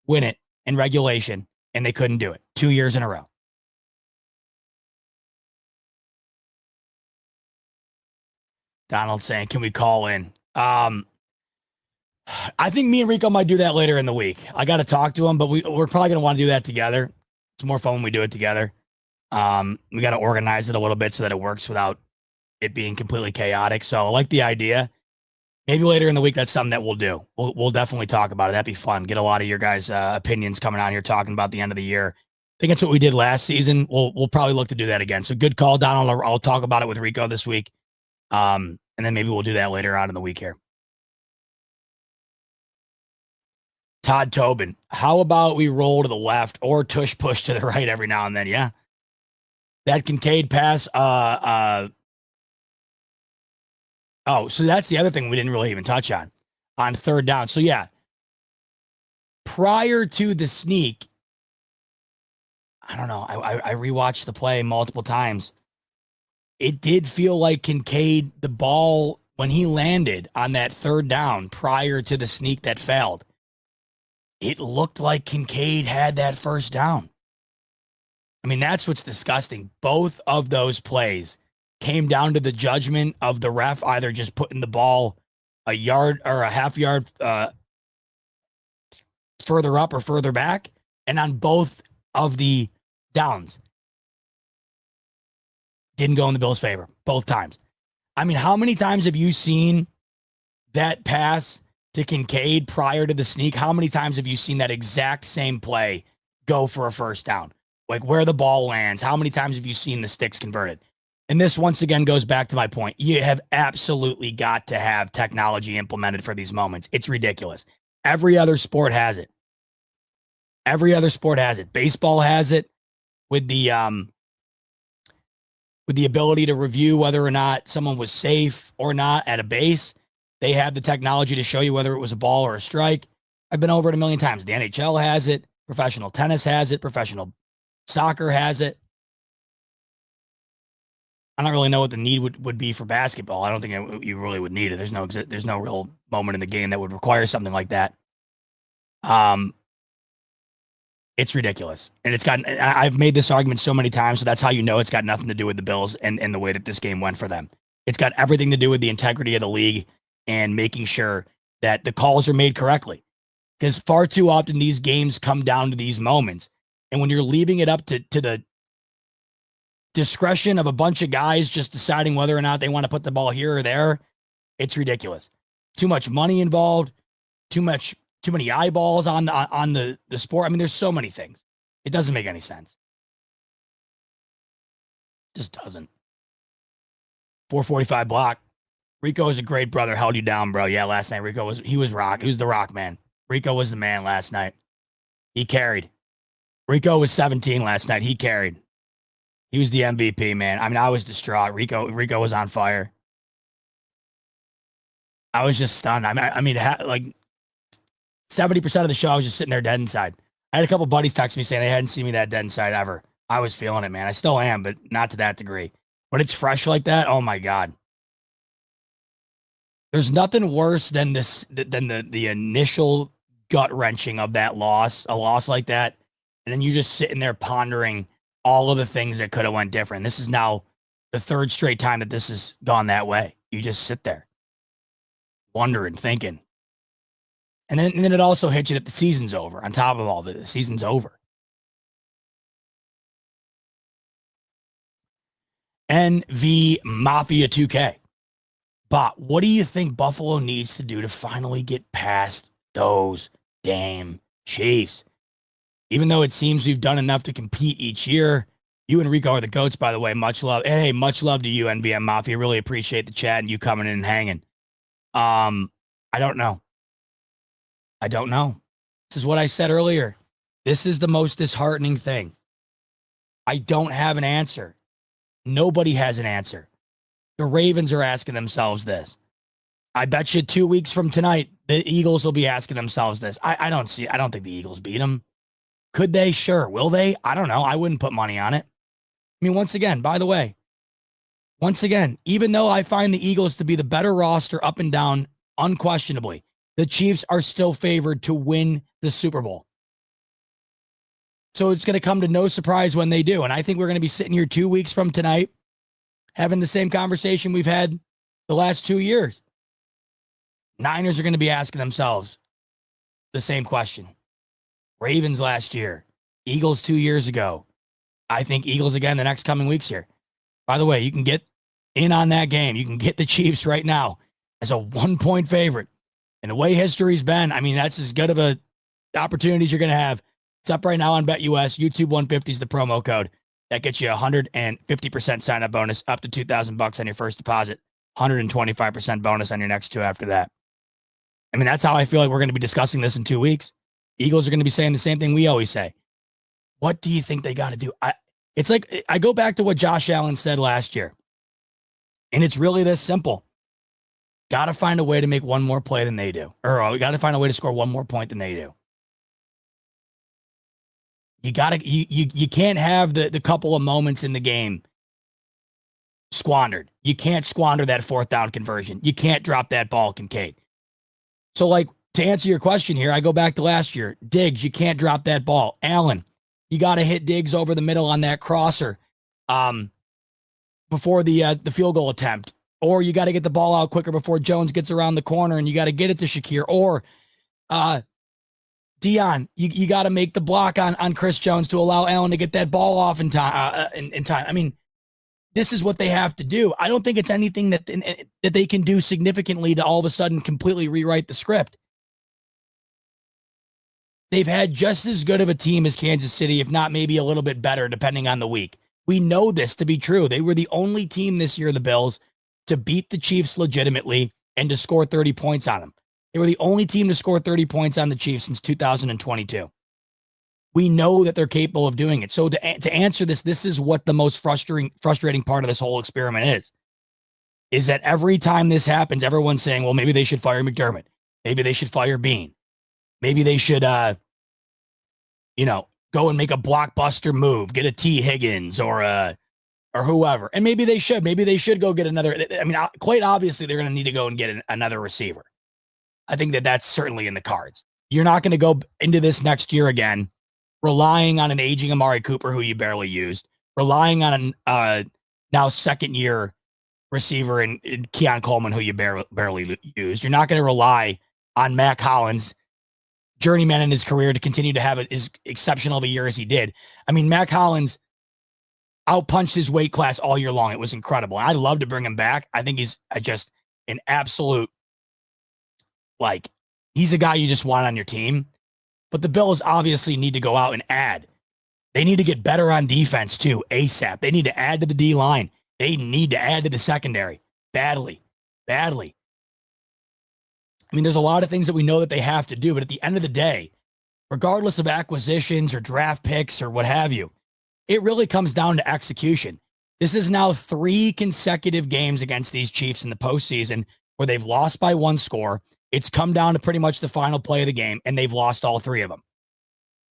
win it in regulation, and they couldn't do it 2 years in a row. Donald saying, can we call in? I think me and Rico might do that later in the week. I got to talk to him, but we're probably going to want to do that together. It's more fun when we do it together. We got to organize it a little bit so that it works without it being completely chaotic. So I like the idea. Maybe later in the week, that's something that we'll do. We'll definitely talk about it. That'd be fun. Get a lot of your guys' opinions coming out here talking about the end of the year. I think it's what we did last season. We'll probably look to do that again. So good call, Donald. I'll talk about it with Rico this week. And then maybe we'll do that later on in the week here. Todd Tobin, how about we roll to the left or tush push to the right every now and then? Yeah. That Kincaid pass. Oh, so that's the other thing we didn't really even touch on third down. So yeah, prior to the sneak, I don't know. I rewatched the play multiple times. It did feel like Kincaid, the ball, when he landed on that third down prior to the sneak that failed, it looked like Kincaid had that first down. I mean, that's what's disgusting. Both of those plays came down to the judgment of the ref either just putting the ball a yard or a half yard further up or further back, and on both of the downs. Didn't go in the Bills' favor both times. I mean, how many times have you seen that pass to Kincaid prior to the sneak? How many times have you seen that exact same play go for a first down? Like where the ball lands, how many times have you seen the sticks converted? And this once again goes back to my point. You have absolutely got to have technology implemented for these moments. It's ridiculous. Every other sport has it. Every other sport has it. Baseball has it with the ability to review whether or not someone was safe or not at a base. They have the technology to show you whether it was a ball or a strike. I've been over it a million times. The NHL has it. Professional tennis has it. Professional soccer has it. I don't really know what the need would be for basketball. I don't think you really would need it. There's no real moment in the game that would require something like that. It's ridiculous. And I've made this argument so many times, so that's how you know it's got nothing to do with the Bills and the way that this game went for them. It's got everything to do with the integrity of the league and making sure that the calls are made correctly. Because far too often these games come down to these moments. And when you're leaving it up to the discretion of a bunch of guys just deciding whether or not they want to put the ball here or there, it's ridiculous. Too much money involved, too many eyeballs on the sport. I mean, there's so many things. It doesn't make any sense. Just doesn't. 445 block. Rico is a great brother. Held you down, bro. Yeah, last night Rico was rock. He was the rock man. Rico was the man last night. He carried. Rico was 17 last night. He carried. He was the MVP, man. I mean, I was distraught. Rico was on fire. I was just stunned. I mean, like 70% of the show, I was just sitting there dead inside. I had a couple buddies text me saying they hadn't seen me that dead inside ever. I was feeling it, man. I still am, but not to that degree. When it's fresh like that, oh my God. There's nothing worse than the initial gut wrenching of that loss, a loss like that. And then you're just sitting there pondering all of the things that could have went different. This is now the third straight time that this has gone that way. You just sit there wondering, thinking. And then it also hits you that the season's over. On top of all of it, the season's over. NV Mafia 2K. But what do you think Buffalo needs to do to finally get past those damn Chiefs? Even though it seems we've done enough to compete each year. You and Rico are the GOATs, by the way. Much love. Hey, much love to you, NVM Mafia. Really appreciate the chat and you coming in and hanging. I don't know. This is what I said earlier. This is the most disheartening thing. I don't have an answer. Nobody has an answer. The Ravens are asking themselves this. I bet you 2 weeks from tonight, the Eagles will be asking themselves this. I don't think the Eagles beat them. Could they? Sure. Will they? I don't know. I wouldn't put money on it. I mean, once again, even though I find the Eagles to be the better roster up and down, unquestionably, the Chiefs are still favored to win the Super Bowl. So it's going to come to no surprise when they do. And I think we're going to be sitting here 2 weeks from tonight having the same conversation we've had the last 2 years. Niners are going to be asking themselves the same question. Ravens last year, Eagles 2 years ago. I think Eagles again the next coming weeks here. By the way, you can get in on that game. You can get the Chiefs right now as a 1-point favorite. And the way history's been, I mean, that's as good of a opportunities you're going to have. It's up right now on BetUS. YouTube 150 is the promo code. That gets you a 150% sign-up bonus up to $2,000 on your first deposit. 125% bonus on your next two after that. I mean, that's how I feel like we're going to be discussing this in 2 weeks. Eagles are going to be saying the same thing we always say. What do you think they got to do? It's like I go back to what Josh Allen said last year. And it's really this simple. Got to find a way to make one more play than they do. Or we got to find a way to score one more point than they do. You can't have the couple of moments in the game squandered. You can't squander that fourth down conversion. You can't drop that ball, Kincaid. So, like, to answer your question here, I go back to last year. Diggs, you can't drop that ball. Allen, you got to hit Diggs over the middle on that crosser before the field goal attempt. Or you got to get the ball out quicker before Jones gets around the corner, and you got to get it to Shakir. Or Dion, you got to make the block on Chris Jones to allow Allen to get that ball off in time. In time. I mean, this is what they have to do. I don't think it's anything that they can do significantly to all of a sudden completely rewrite the script. They've had just as good of a team as Kansas City, if not maybe a little bit better, depending on the week. We know this to be true. They were the only team this year, the Bills, to beat the Chiefs legitimately and to score 30 points on them. They were the only team to score 30 points on the Chiefs since 2022. We know that they're capable of doing it. So to answer this is what the most frustrating part of this whole experiment is that every time this happens, everyone's saying, well, maybe they should fire McDermott. Maybe they should fire Bean. Maybe they should, go and make a blockbuster move, get a T. Higgins or whoever. And maybe they should go get another. I mean, quite obviously, they're going to need to go and get another receiver. I think that's certainly in the cards. You're not going to go into this next year again relying on an aging Amari Cooper who you barely used, relying on a now second-year receiver in Keon Coleman who you barely used. You're not going to rely on Mac Hollins, journeyman in his career, to continue to have as exceptional of a year as he did. I mean, Mac Hollins outpunched his weight class all year long. It was incredible. I'd love to bring him back. I think he's just an absolute, he's a guy you just want on your team. But the Bills obviously need to go out and add. They need to get better on defense too, ASAP. They need to add to the D-line. They need to add to the secondary badly. I mean, there's a lot of things that we know that they have to do, but at the end of the day, regardless of acquisitions or draft picks or what have you, it really comes down to execution. This is now 3 consecutive games against these Chiefs in the postseason where they've lost by 1 score. It's come down to pretty much the final play of the game, and they've lost all 3 of them.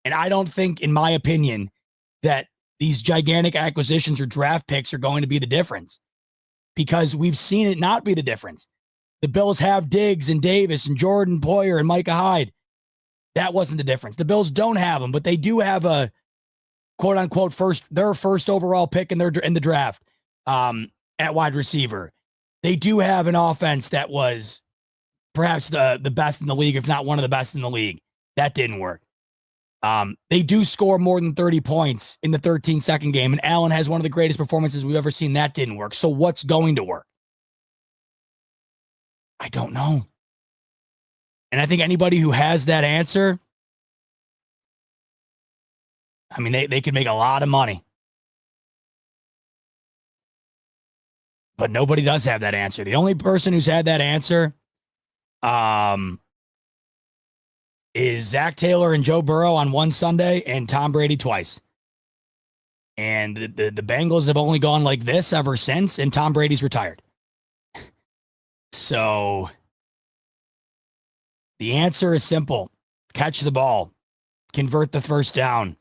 And I don't think, in my opinion, that these gigantic acquisitions or draft picks are going to be the difference, because we've seen it not be the difference. The Bills have Diggs and Davis and Jordan Poyer and Micah Hyde. That wasn't the difference. The Bills don't have them, but they do have a quote unquote their first overall pick in the draft at wide receiver. They do have an offense that was perhaps the best in the league, if not one of the best in the league. That didn't work. They do score more than 30 points in the 13-second game, and Allen has one of the greatest performances we've ever seen. That didn't work. So what's going to work? I don't know. And I think anybody who has that answer, I mean, they could make a lot of money. But nobody does have that answer. The only person who's had that answer is Zach Taylor and Joe Burrow on one Sunday and Tom Brady twice. And the Bengals have only gone like this ever since, and Tom Brady's retired. So the answer is simple. Catch the ball. Convert the first down.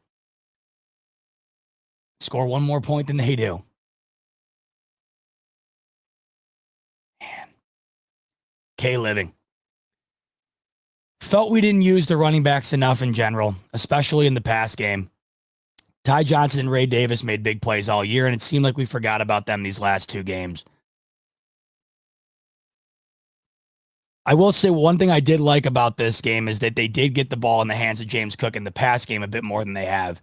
Score 1 more point than they do. Man. K-Living. Felt we didn't use the running backs enough in general, especially in the pass game. Ty Johnson and Ray Davis made big plays all year, and it seemed like we forgot about them these last 2 games. I will say one thing I did like about this game is that they did get the ball in the hands of James Cook in the pass game a bit more than they have.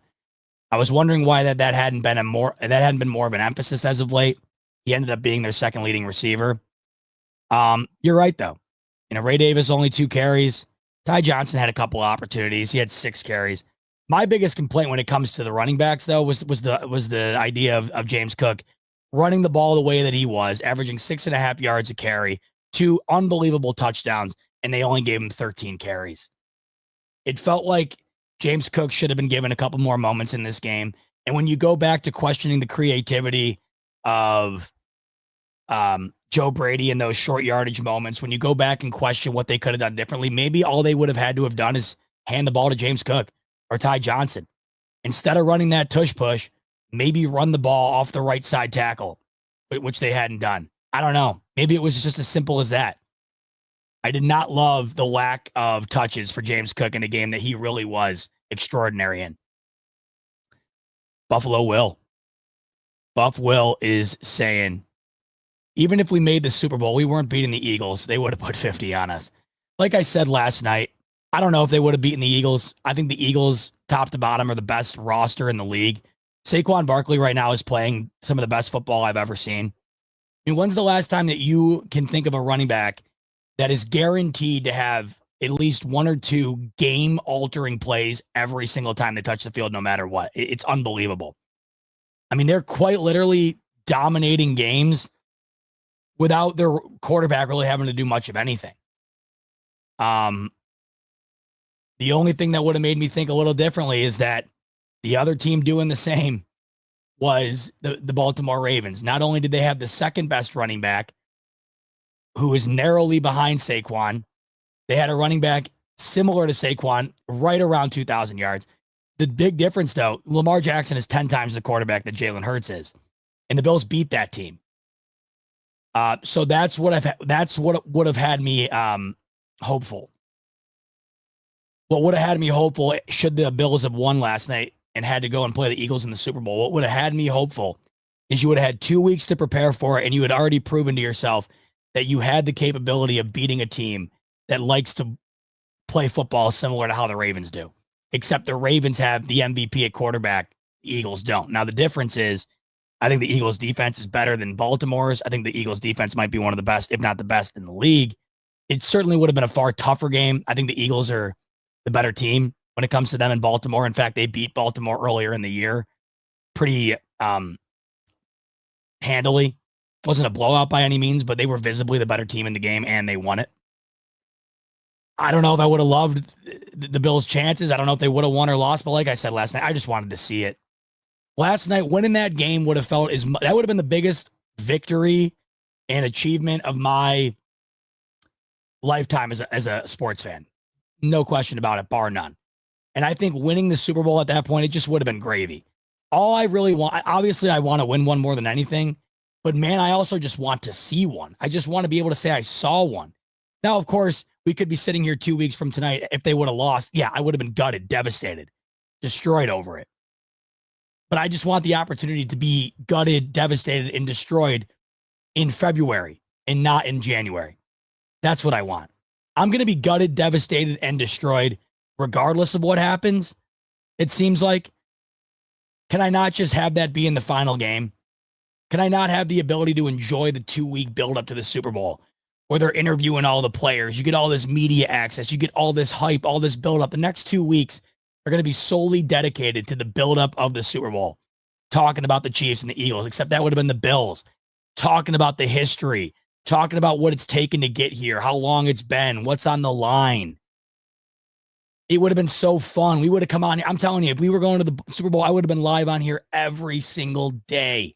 I was wondering why that hadn't been more of an emphasis as of late. He ended up being their second leading receiver. You're right though. Ray Davis only 2 carries. Ty Johnson had a couple of opportunities. He had 6 carries. My biggest complaint when it comes to the running backs, though, was the idea of James Cook running the ball the way that he was, averaging 6.5 yards a carry, 2 unbelievable touchdowns, and they only gave him 13 carries. It felt like James Cook should have been given a couple more moments in this game. And when you go back to questioning the creativity of Joe Brady in those short yardage moments, when you go back and question what they could have done differently, maybe all they would have had to have done is hand the ball to James Cook or Ty Johnson Instead of running that tush push, maybe run the ball off the right side tackle, which they hadn't done. I don't know. Maybe it was just as simple as that. I did not love the lack of touches for James Cook in a game that he really was extraordinary in. Buffalo will. Buff Will is saying, even if we made the Super Bowl, we weren't beating the Eagles. They would have put 50 on us. Like I said last night, I don't know if they would have beaten the Eagles. I think the Eagles, top to bottom, are the best roster in the league. Saquon Barkley right now is playing some of the best football I've ever seen. I mean, when's the last time that you can think of a running back that is guaranteed to have at least one or two game-altering plays every single time they touch the field, no matter what? It's unbelievable. I mean, they're quite literally dominating games without their quarterback really having to do much of anything. The only thing that would have made me think a little differently is that the other team doing the same was the Baltimore Ravens. Not only did they have the second best running back, who is narrowly behind Saquon, they had a running back similar to Saquon, right around 2,000 yards. The big difference, though, Lamar Jackson is 10 times the quarterback that Jalen Hurts is, and the Bills beat that team. So that's what would have had me hopeful. What would have had me hopeful, should the Bills have won last night and had to go and play the Eagles in the Super Bowl, what would have had me hopeful is you would have had 2 weeks to prepare for it, and you had already proven to yourself that you had the capability of beating a team that likes to play football similar to how the Ravens do. Except the Ravens have the MVP at quarterback. The Eagles don't. Now, the difference is I think the Eagles' defense is better than Baltimore's. I think the Eagles' defense might be one of the best, if not the best, in the league. It certainly would have been a far tougher game. I think the Eagles are the better team when it comes to them in Baltimore. In fact, they beat Baltimore earlier in the year pretty handily. It wasn't a blowout by any means, but they were visibly the better team in the game, and they won it. I don't know if I would have loved the Bills' chances. I don't know if they would have won or lost, but like I said last night, I just wanted to see it. Last night, winning that game would have felt that would have been the biggest victory and achievement of my lifetime as a sports fan. No question about it, bar none. And I think winning the Super Bowl at that point, it just would have been gravy. All I really want, obviously I want to win one more than anything, but man, I also just want to see one. I just want to be able to say I saw one. Now, of course, we could be sitting here 2 weeks from tonight. If they would have lost, yeah, I would have been gutted, devastated, destroyed over it. But I just want the opportunity to be gutted, devastated, and destroyed in February and not in January. That's what I want. I'm going to be gutted, devastated, and destroyed regardless of what happens, it seems like. Can I not just have that be in the final game? Can I not have the ability to enjoy the 2-week build-up to the Super Bowl where they're interviewing all the players? You get all this media access. You get all this hype, all this build-up. The next 2 weeks are going to be solely dedicated to the build-up of the Super Bowl, talking about the Chiefs and the Eagles, except that would have been the Bills, talking about the history, talking about what it's taken to get here, how long it's been, what's on the line. It would have been so fun. We would have come on. I'm telling you, if we were going to the Super Bowl, I would have been live on here every single day.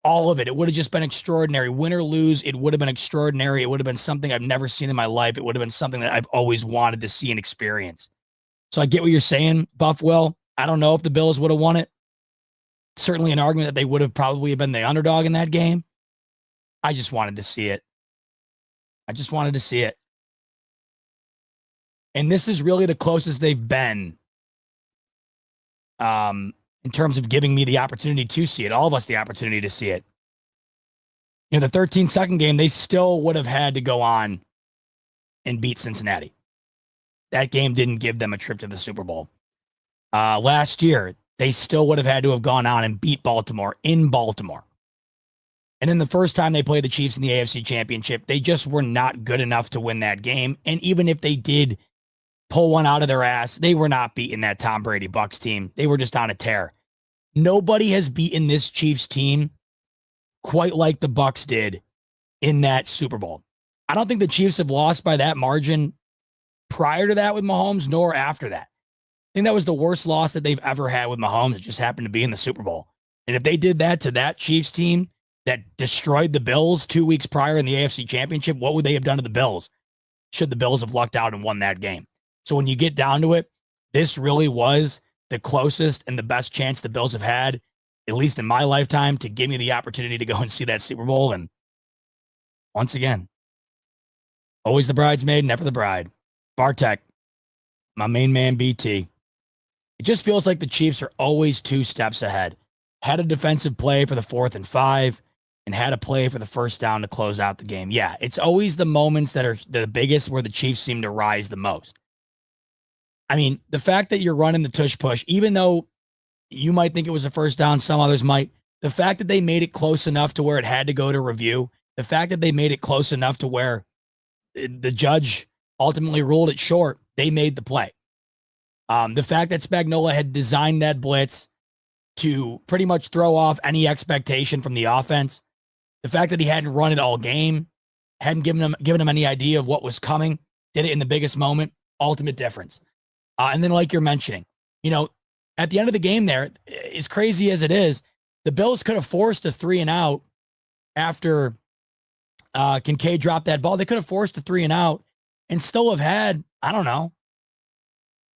All of it. It would have just been extraordinary. Win or lose, it would have been extraordinary. It would have been something I've never seen in my life. It would have been something that I've always wanted to see and experience. So I get what you're saying, Buff Will. I don't know if the Bills would have won it. Certainly an argument that they would have probably been the underdog in that game. I just wanted to see it. I just wanted to see it. And this is really the closest they've been in terms of giving me the opportunity to see it, all of us the opportunity to see it. In the 13-second game, they still would have had to go on and beat Cincinnati. That game didn't give them a trip to the Super Bowl. Last year, they still would have had to have gone on and beat Baltimore in Baltimore. And then the first time they played the Chiefs in the AFC Championship, they just were not good enough to win that game. And even if they did pull one out of their ass, they were not beating that Tom Brady Bucs team. They were just on a tear. Nobody has beaten this Chiefs team quite like the Bucs did in that Super Bowl. I don't think the Chiefs have lost by that margin prior to that with Mahomes, nor after that. I think that was the worst loss that they've ever had with Mahomes. It just happened to be in the Super Bowl. And if they did that to that Chiefs team that destroyed the Bills 2 weeks prior in the AFC Championship, what would they have done to the Bills should the Bills have lucked out and won that game? So when you get down to it, this really was the closest and the best chance the Bills have had, at least in my lifetime, to give me the opportunity to go and see that Super Bowl. And once again, always the bridesmaid, never the bride. Bartek, my main man, BT. It just feels like the Chiefs are always 2 steps ahead. Had a defensive play for the 4th and 5 and had a play for the first down to close out the game. Yeah, it's always the moments that are the biggest where the Chiefs seem to rise the most. I mean, the fact that you're running the tush push, even though you might think it was a first down, some others might, the fact that they made it close enough to where it had to go to review, the fact that they made it close enough to where the judge ultimately ruled it short, they made the play. The fact that Spagnuolo had designed that blitz to pretty much throw off any expectation from the offense, the fact that he hadn't run it all game, hadn't given him any idea of what was coming, did it in the biggest moment, ultimate difference. And then like you're mentioning, at the end of the game there, as crazy as it is, the Bills could have forced a 3-and-out after Kincaid dropped that ball. They could have forced a 3-and-out and still have had, I don't know,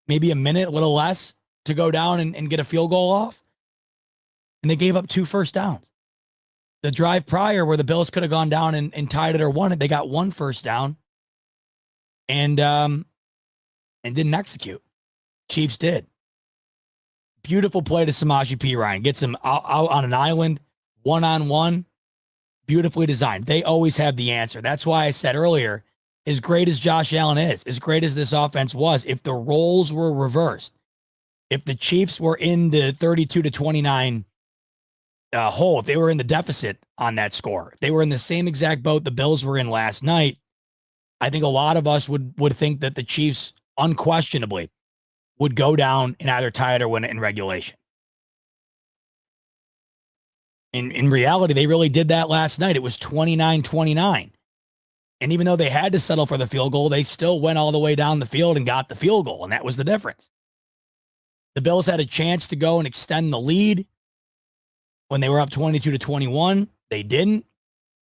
maybe a minute, a little less to go down and get a field goal off. And they gave up 2 first downs. The drive prior where the Bills could have gone down and tied it or won it, they got 1 first down and didn't execute. Chiefs did. Beautiful play to Samaje Perine. Gets him out on an island, 1-on-1. Beautifully designed. They always have the answer. That's why I said earlier, as great as Josh Allen is, as great as this offense was, if the roles were reversed, if the Chiefs were in the 32-29 hole, if they were in the deficit on that score, if they were in the same exact boat the Bills were in last night, I think a lot of us would think that the Chiefs unquestionably would go down and either tie it or win it in regulation. In reality, they really did that last night. It was 29-29. And even though they had to settle for the field goal, they still went all the way down the field and got the field goal, and that was the difference. The Bills had a chance to go and extend the lead when they were up 22-21. They didn't.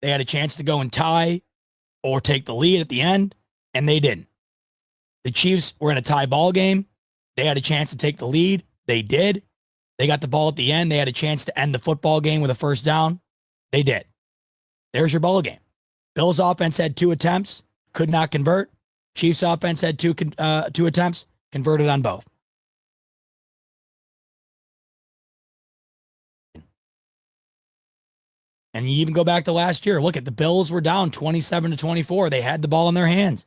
They had a chance to go and tie or take the lead at the end, and they didn't. The Chiefs were in a tie ball game. They had a chance to take the lead. They did. They got the ball at the end. They had a chance to end the football game with a first down. They did. There's your ball game. Bills offense had 2 attempts, could not convert. Chiefs offense had 2 attempts, converted on both. And you even go back to last year. Look at the Bills were down 27-24. They had the ball in their hands.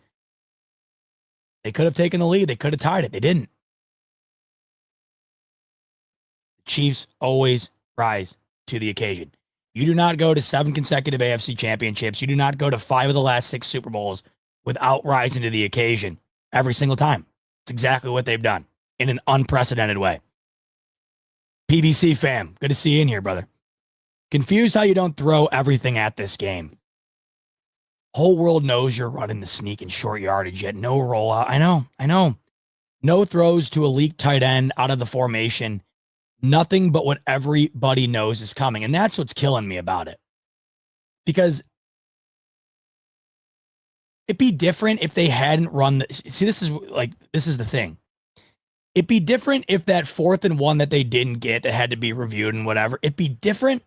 They could have taken the lead. They could have tied it. They didn't. The Chiefs always rise to the occasion. You do not go to 7 consecutive AFC championships. You do not go to 5 of the last 6 Super Bowls without rising to the occasion every single time. It's exactly what they've done in an unprecedented way. PVC fam, good to see you in here, brother. Confused how you don't throw everything at this game. Whole world knows you're running the sneak and short yardage, yet no rollout. I know. No throws to a leak tight end out of the formation. Nothing but what everybody knows is coming. And that's what's killing me about it. Because it'd be different if they hadn't run see, this is the thing. It'd be different if that 4th and 1 that they didn't get, that had to be reviewed and whatever. It'd be different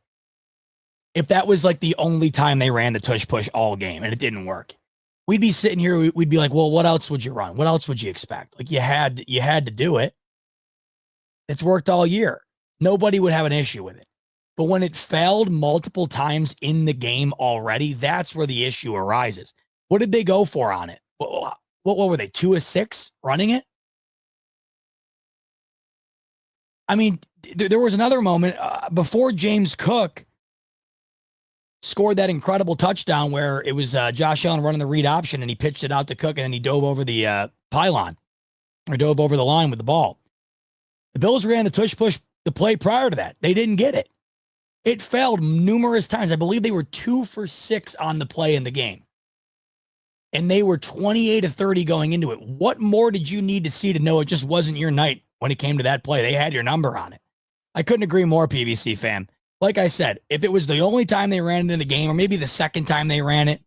if that was like the only time they ran the tush push all game and it didn't work. We'd be sitting here, we'd be like, well, what else would you run? What else would you expect? Like you had to do it. It's worked all year. Nobody would have an issue with it. But when it failed multiple times in the game already, that's where the issue arises. What did they go for on it? What were they, 2 of 6 running it? I mean, there was another moment before James Cook scored that incredible touchdown where it was Josh Allen running the read option and he pitched it out to Cook and then he dove over the pylon or dove over the line with the ball. The Bills ran the tush push the play prior to that. They didn't get it. It failed numerous times. I believe they were 2 for 6 on the play in the game. And they were 28-30 going into it. What more did you need to see to know it just wasn't your night when it came to that play? They had your number on it. I couldn't agree more, PBC fam. Like I said, if it was the only time they ran it in the game, or maybe the second time they ran it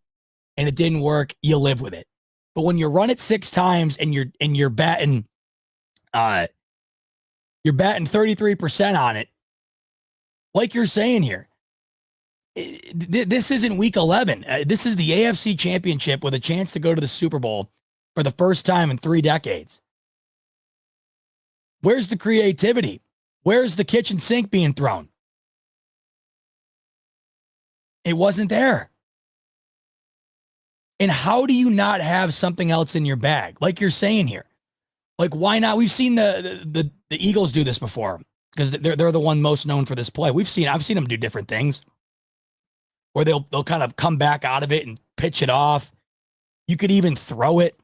and it didn't work, you live with it. But when you run it 6 times and you're batting You're batting 33% on it. Like you're saying here, this isn't week 11. This is the AFC Championship with a chance to go to the Super Bowl for the first time in 3 decades. Where's the creativity? Where's the kitchen sink being thrown? It wasn't there. And how do you not have something else in your bag? Like you're saying here. Like, why not? We've seen the Eagles do this before because they're the one most known for this play. I've seen them do different things where they'll kind of come back out of it and pitch it off. You could even throw it.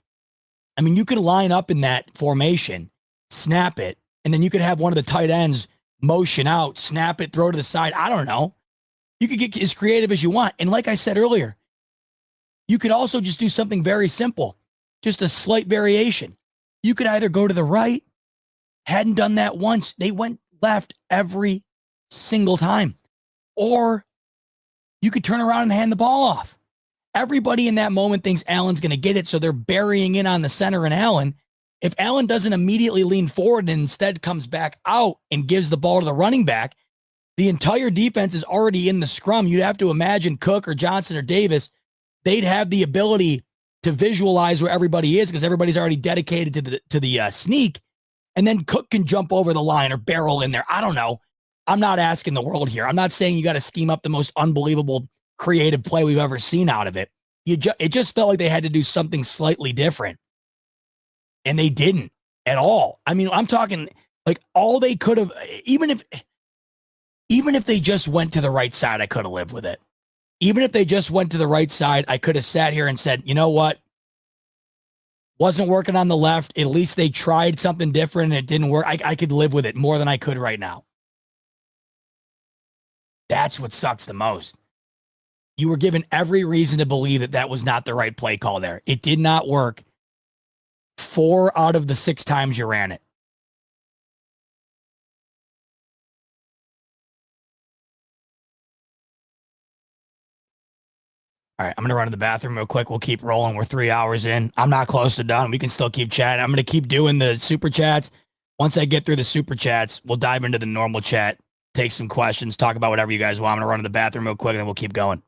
I mean, you could line up in that formation, snap it, and then you could have one of the tight ends motion out, snap it, throw to the side. I don't know. You could get as creative as you want. And like I said earlier, you could also just do something very simple, just a slight variation. You could either go to the right, hadn't done that once, they went left every single time, or you could turn around and hand the ball off. Everybody in that moment thinks Allen's going to get it, so they're burying in on the center and Allen. If Allen doesn't immediately lean forward and instead comes back out and gives the ball to the running back, the entire defense is already in the scrum. You'd have to imagine Cook or Johnson or Davis, they'd have the ability to visualize where everybody is because everybody's already dedicated to the sneak, and then Cook can jump over the line or barrel in there. I don't know. I'm not asking the world here. I'm not saying you got to scheme up the most unbelievable creative play we've ever seen out of it. It just felt like they had to do something slightly different, and they didn't at all. I mean, I'm talking like all they could have, even if they just went to the right side, I could have lived with it. Even if they just went to the right side, I could have sat here and said, you know what? Wasn't working on the left. At least they tried something different and it didn't work. I could live with it more than I could right now. That's what sucks the most. You were given every reason to believe that that was not the right play call there. It did not work 4 out of the 6 times you ran it. All right, I'm going to run to the bathroom real quick. We'll keep rolling. We're 3 hours in. I'm not close to done. We can still keep chatting. I'm going to keep doing the super chats. Once I get through the super chats, we'll dive into the normal chat, take some questions, talk about whatever you guys want. I'm going to run to the bathroom real quick, and then we'll keep going.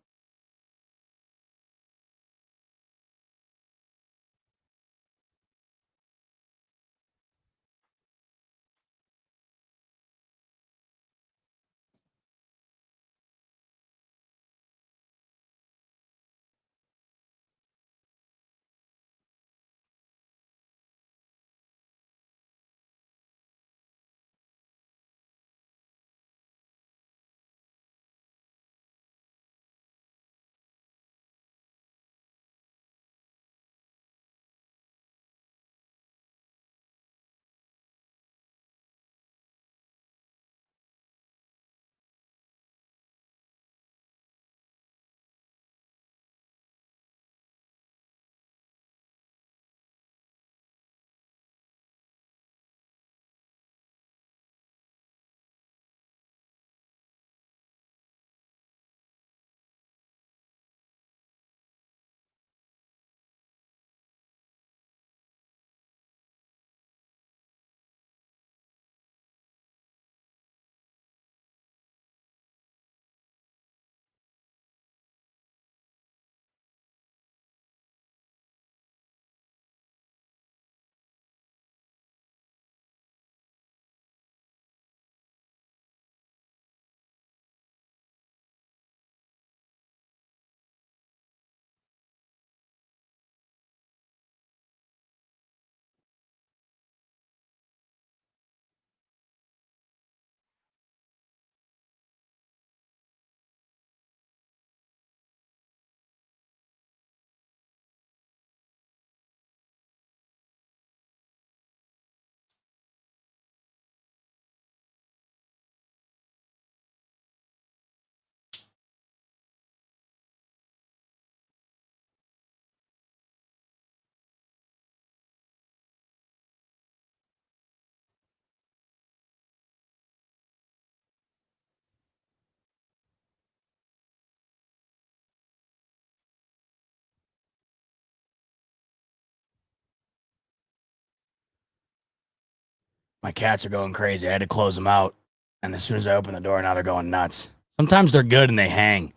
My cats are going crazy. I had to close them out. And as soon as I open the door, now they're going nuts. Sometimes they're good and they hang.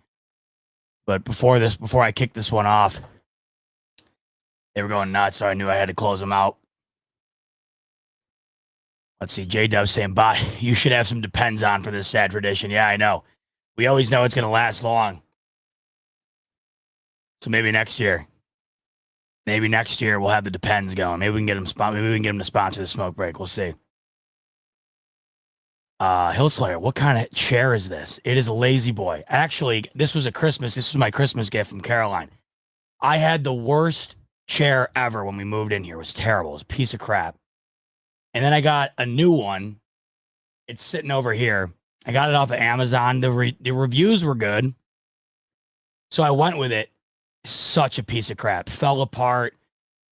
But before I kicked this one off, they were going nuts, so I knew I had to close them out. Let's see. J-Dub saying, bye. You should have some Depends on for this sad tradition. Yeah, I know. We always know it's going to last long. So maybe next year. Maybe next year we'll have the Depends going. Maybe we can get them to sponsor the smoke break. We'll see. Hillslayer, what kind of chair is this? It is a Lazy Boy. Actually, this was my Christmas gift from Caroline. I had the worst chair ever when we moved in here. It was terrible. It was a piece of crap. And then I got a new one. It's sitting over here. I got it off of Amazon. The reviews were good. So I went with it. Such a piece of crap. Fell apart.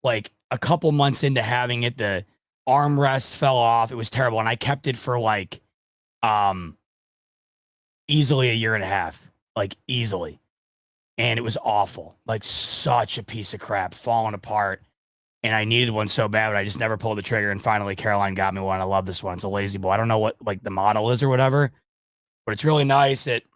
Like a couple months into having it, the armrest fell off. It was terrible. And I kept it for like easily a year and a half. Like easily. And it was awful. Like such a piece of crap. Falling apart. And I needed one so bad, but I just never pulled the trigger. And finally, Caroline got me one. I love this one. It's a Lazy Boy. I don't know what like the model is or whatever, but it's really nice. It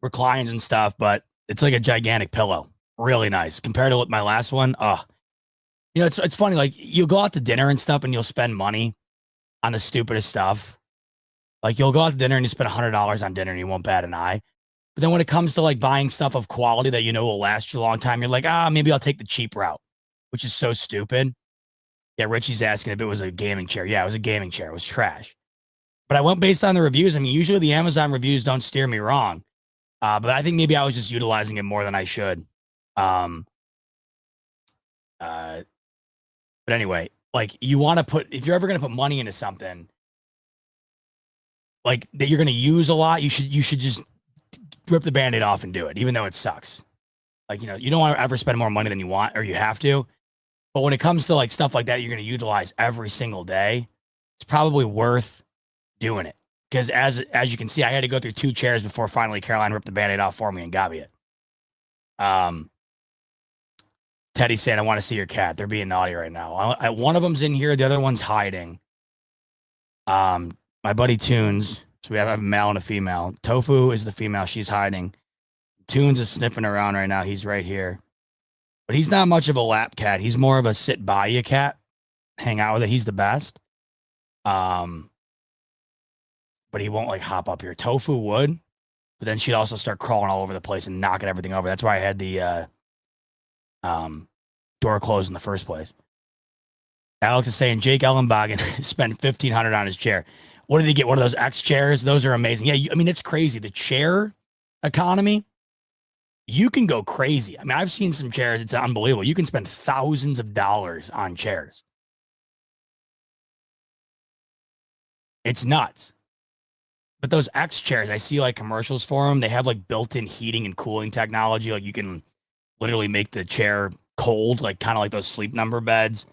reclines and stuff, but it's like a gigantic pillow. Really nice compared to my last one. You know, it's funny. Like you'll go out to dinner and stuff, and you'll spend money on the stupidest stuff. Like you'll go out to dinner and you spend $100 on dinner, and you won't bat an eye. But then when it comes to like buying stuff of quality that you know will last you a long time, you're like, maybe I'll take the cheap route. Which is so stupid. Yeah, Richie's asking if it was a gaming chair. Yeah, it was a gaming chair. It was trash. But I went based on the reviews. I mean, usually the Amazon reviews don't steer me wrong. But I think maybe I was just utilizing it more than I should. But anyway, like you want to if you're ever going to put money into something like that you're going to use a lot, you should just rip the Band-Aid off and do it, even though it sucks. Like, you know, you don't want to ever spend more money than you want or you have to. But when it comes to like stuff like that, you're going to utilize every single day. It's probably worth doing it because as you can see, I had to go through 2 chairs before finally Caroline ripped the Band-Aid off for me and got me it. Teddy's saying, I want to see your cat. They're being naughty right now. One of them's in here. The other one's hiding. My buddy Tunes. So we have a male and a female. Tofu is the female. She's hiding. Tunes is sniffing around right now. He's right here. But he's not much of a lap cat. He's more of a sit by you cat. Hang out with it. He's the best. But he won't like hop up here. Tofu would, but then she'd also start crawling all over the place and knocking everything over. That's why I had the door closed in the first place. Alex is saying Jake Ellenbogen spent $1,500 on his chair. What did he get? One of those X chairs? Those are amazing. Yeah, I mean, it's crazy. The chair economy, you can go crazy. I mean, I've seen some chairs. It's unbelievable. You can spend thousands of dollars on chairs. It's nuts. But those X chairs, I see like commercials for them. They have like built-in heating and cooling technology. Like you can literally make the chair cold, like kind of like those Sleep Number beds.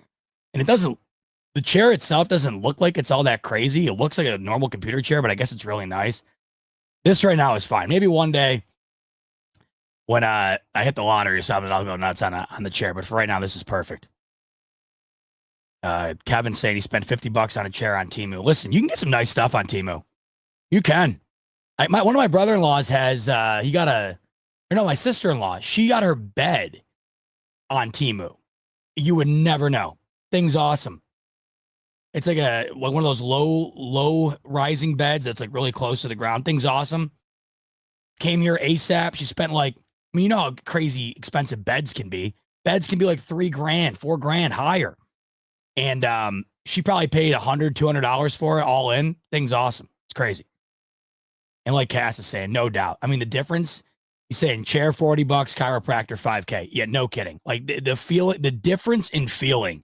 And the chair itself doesn't look like it's all that crazy. It looks like a normal computer chair, but I guess it's really nice. This right now is fine. Maybe one day when I hit the lottery or something, I'll go nuts on the chair. But for right now, this is perfect. Kevin's saying he spent $50 on a chair on Temu. Listen, you can get some nice stuff on Temu. You can. One of my brother-in-laws has, my sister-in-law, she got her bed on Temu. You would never know. Thing's awesome. It's like one of those low rising beds that's like really close to the ground. Thing's awesome. Came here ASAP. She spent you know how crazy expensive beds can be. Beds can be like $3,000, $4,000 higher. And she probably paid $100, $200 for it all in. Thing's awesome. It's crazy. And like Cass is saying, no doubt. I mean, the difference, he's saying chair $40, chiropractor $5K. Yeah, no kidding. Like the difference in feeling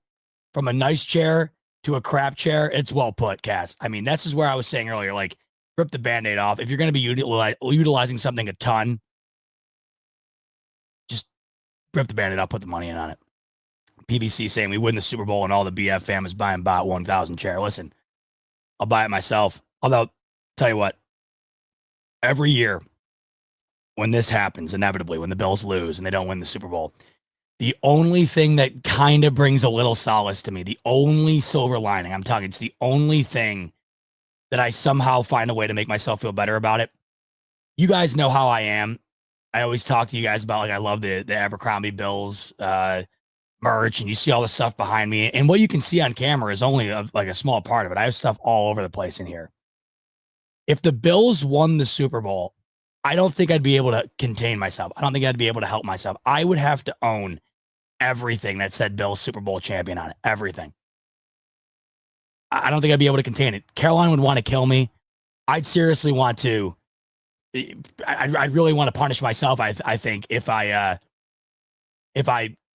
from a nice chair to a crap chair, it's well put, Cass. I mean, this is where I was saying earlier, like rip the Band-Aid off. If you're going to be utilizing something a ton, just rip the Band-Aid off, put the money in on it. PVC saying we win the Super Bowl and all the BF fam is buying bot 1,000 chair. Listen, I'll buy it myself. Although, tell you what, every year when this happens, inevitably, when the Bills lose and they don't win the Super Bowl, The only thing that kind of brings a little solace to me, the only silver lining, I'm talking, it's the only thing that I somehow find a way to make myself feel better about it. You guys know how I am. I always talk to you guys about, like, I love the Abercrombie Bills merch, and you see all the stuff behind me. And what you can see on camera is only like a small part of it. I have stuff all over the place in here. If the Bills won the Super Bowl, I don't think I'd be able to contain myself. I don't think I'd be able to help myself. I would have to own everything that said Bills Super Bowl champion on it. Everything. I don't think I'd be able to contain it. Caroline would want to kill me. I'd seriously want to. I'd really want to punish myself. I think if I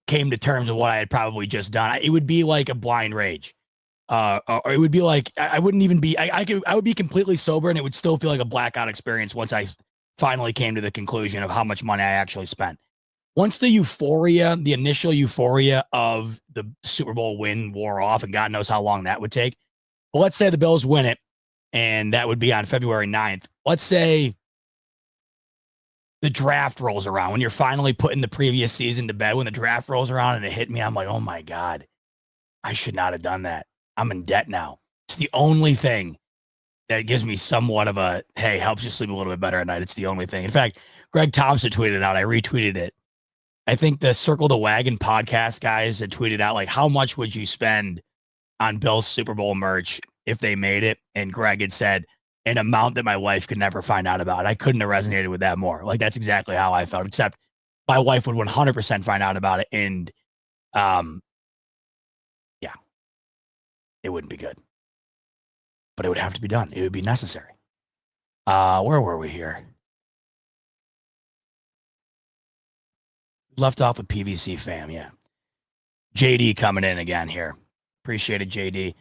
came to terms with what I had probably just done, it would be like a blind rage. Or it would be like I wouldn't even be. I would be completely sober, and it would still feel like a blackout experience once I finally came to the conclusion of how much money I actually spent. Once the euphoria, the initial euphoria of the Super Bowl win wore off, and God knows how long that would take. But let's say the Bills win it, and that would be on February 9th. Let's say the draft rolls around, when you're finally putting the previous season to bed, when the draft rolls around and it hit me, I'm like, oh my God, I should not have done that. I'm in debt now. It's the only thing that gives me somewhat of a, hey, helps you sleep a little bit better at night. It's the only thing. In fact, Greg Thompson tweeted it out. I retweeted it. I think the Circle the Wagon podcast guys had tweeted out, like, how much would you spend on Bill's Super Bowl merch if they made it? And Greg had said an amount that my wife could never find out about. I couldn't have resonated with that more. Like, that's exactly how I felt, except my wife would 100% find out about it. And yeah, it wouldn't be good. But it would have to be done. It would be necessary. Where were we here? Left off with PVC fam, yeah. JD coming in again here. Appreciate it, JD.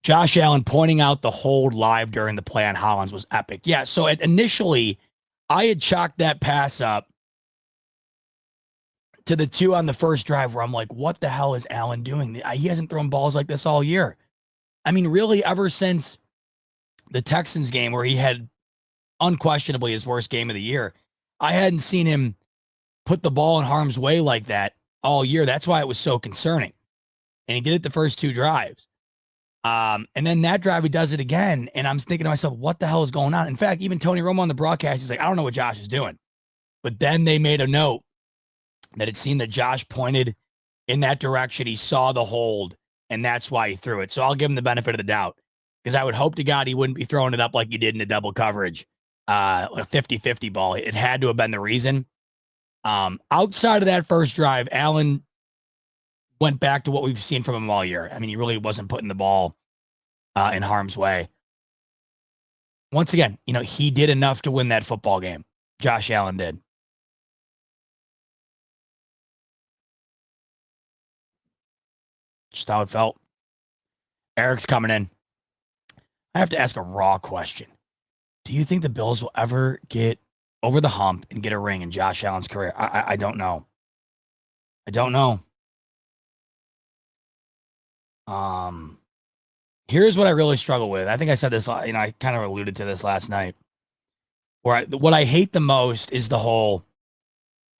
Josh Allen pointing out the hold live during the play on Hollins was epic. Yeah, so initially, I had chalked that pass up to the 2 on the first drive where I'm like, what the hell is Allen doing? He hasn't thrown balls like this all year. I mean, really, ever since the Texans game where he had unquestionably his worst game of the year, I hadn't seen him put the ball in harm's way like that all year. That's why it was so concerning. And he did it the first 2 drives. And then that drive, he does it again. And I'm thinking to myself, what the hell is going on? In fact, even Tony Romo on the broadcast, he's like, I don't know what Josh is doing. But then they made a note that it seemed that Josh pointed in that direction. He saw the hold, and that's why he threw it. So I'll give him the benefit of the doubt, because I would hope to God he wouldn't be throwing it up like he did in the double coverage, a 50-50 ball. It had to have been the reason. Outside of that first drive, Allen went back to what we've seen from him all year. I mean, he really wasn't putting the ball in harm's way. Once again, he did enough to win that football game. Josh Allen did. Just how it felt. Eric's coming in. I have to ask a raw question. Do you think the Bills will ever get over the hump and get a ring in Josh Allen's career? I don't know. I don't know. Here's what I really struggle with. I think I said this, I kind of alluded to this last night. What I hate the most is the whole,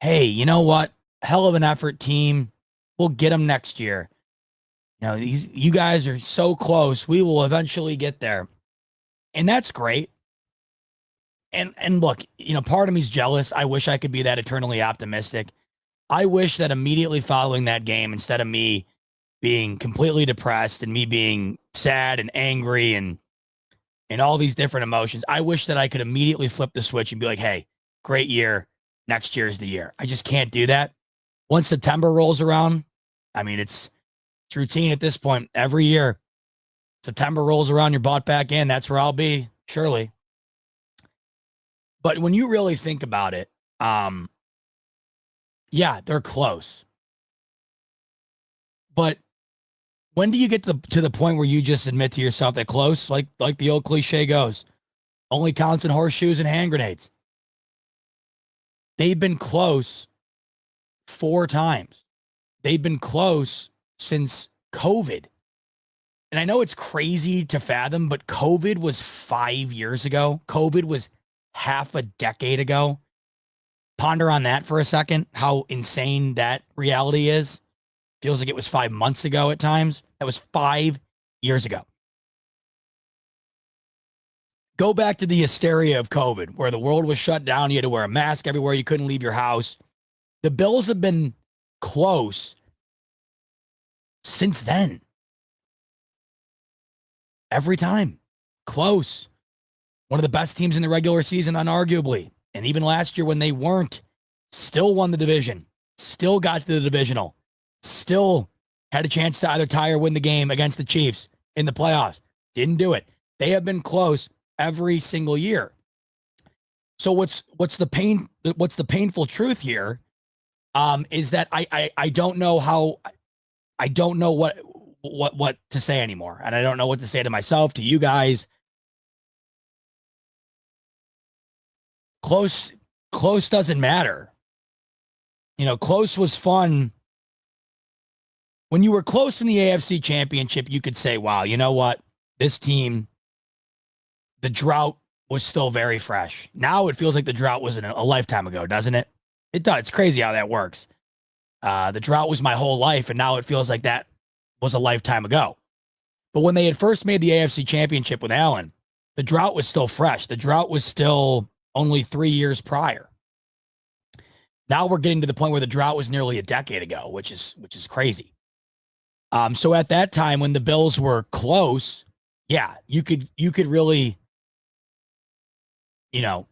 hey, you know what? Hell of an effort, team. We'll get them next year. You guys are so close. We will eventually get there. And that's great. And look, part of me's jealous. I wish I could be that eternally optimistic. I wish that immediately following that game, instead of me being completely depressed and me being sad and angry and all these different emotions, I wish that I could immediately flip the switch and be like, hey, great year. Next year is the year. I just can't do that. Once September rolls around, I mean, it's routine at this point. Every year, September rolls around, you're bought back in. That's where I'll be, surely. But when you really think about it, yeah, they're close. But when do you get to the point where you just admit to yourself that close, like the old cliche goes, only counts in horseshoes and hand grenades? They've been close 4 times. They've been close since COVID. And I know it's crazy to fathom, but COVID was 5 years ago. COVID was half a decade ago. Ponder on that for a second, how insane that reality is. Feels like it was 5 months ago at times. That was 5 years ago. Go back to the hysteria of COVID, where the world was shut down. You had to wear a mask everywhere. You couldn't leave your house. The Bills have been close since then. Every time. Close. One of the best teams in the regular season, unarguably. And even last year when they weren't, still won the division. Still got to the divisional. Still had a chance to either tie or win the game against the Chiefs in the playoffs. Didn't do it. They have been close every single year. So what's the painful truth here is that I don't know how, I don't know what to say anymore. And I don't know what to say to myself, to you guys. Close doesn't matter. You know, close was fun. When you were close in the AFC Championship, you could say, wow, you know what? This team, the drought was still very fresh. Now it feels like the drought was a lifetime ago, doesn't it? It does. It's crazy how that works. The drought was my whole life, and now it feels like that was a lifetime ago. But when they had first made the AFC Championship with Allen, the drought was still fresh. The drought was still only 3 years prior. Now we're getting to the point where the drought was nearly a decade ago, which is crazy. So at that time when the Bills were close, yeah, you could really, you know,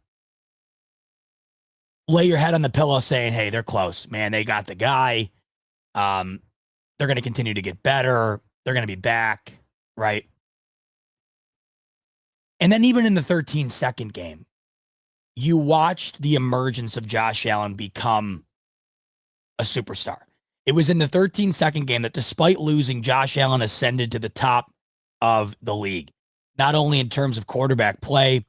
lay your head on the pillow saying, hey, they're close, man. They got the guy. They're going to continue to get better. They're going to be back, right? And then even in the 13-second game, you watched the emergence of Josh Allen become a superstar. It was in the 13-second game that despite losing, Josh Allen ascended to the top of the league, not only in terms of quarterback play,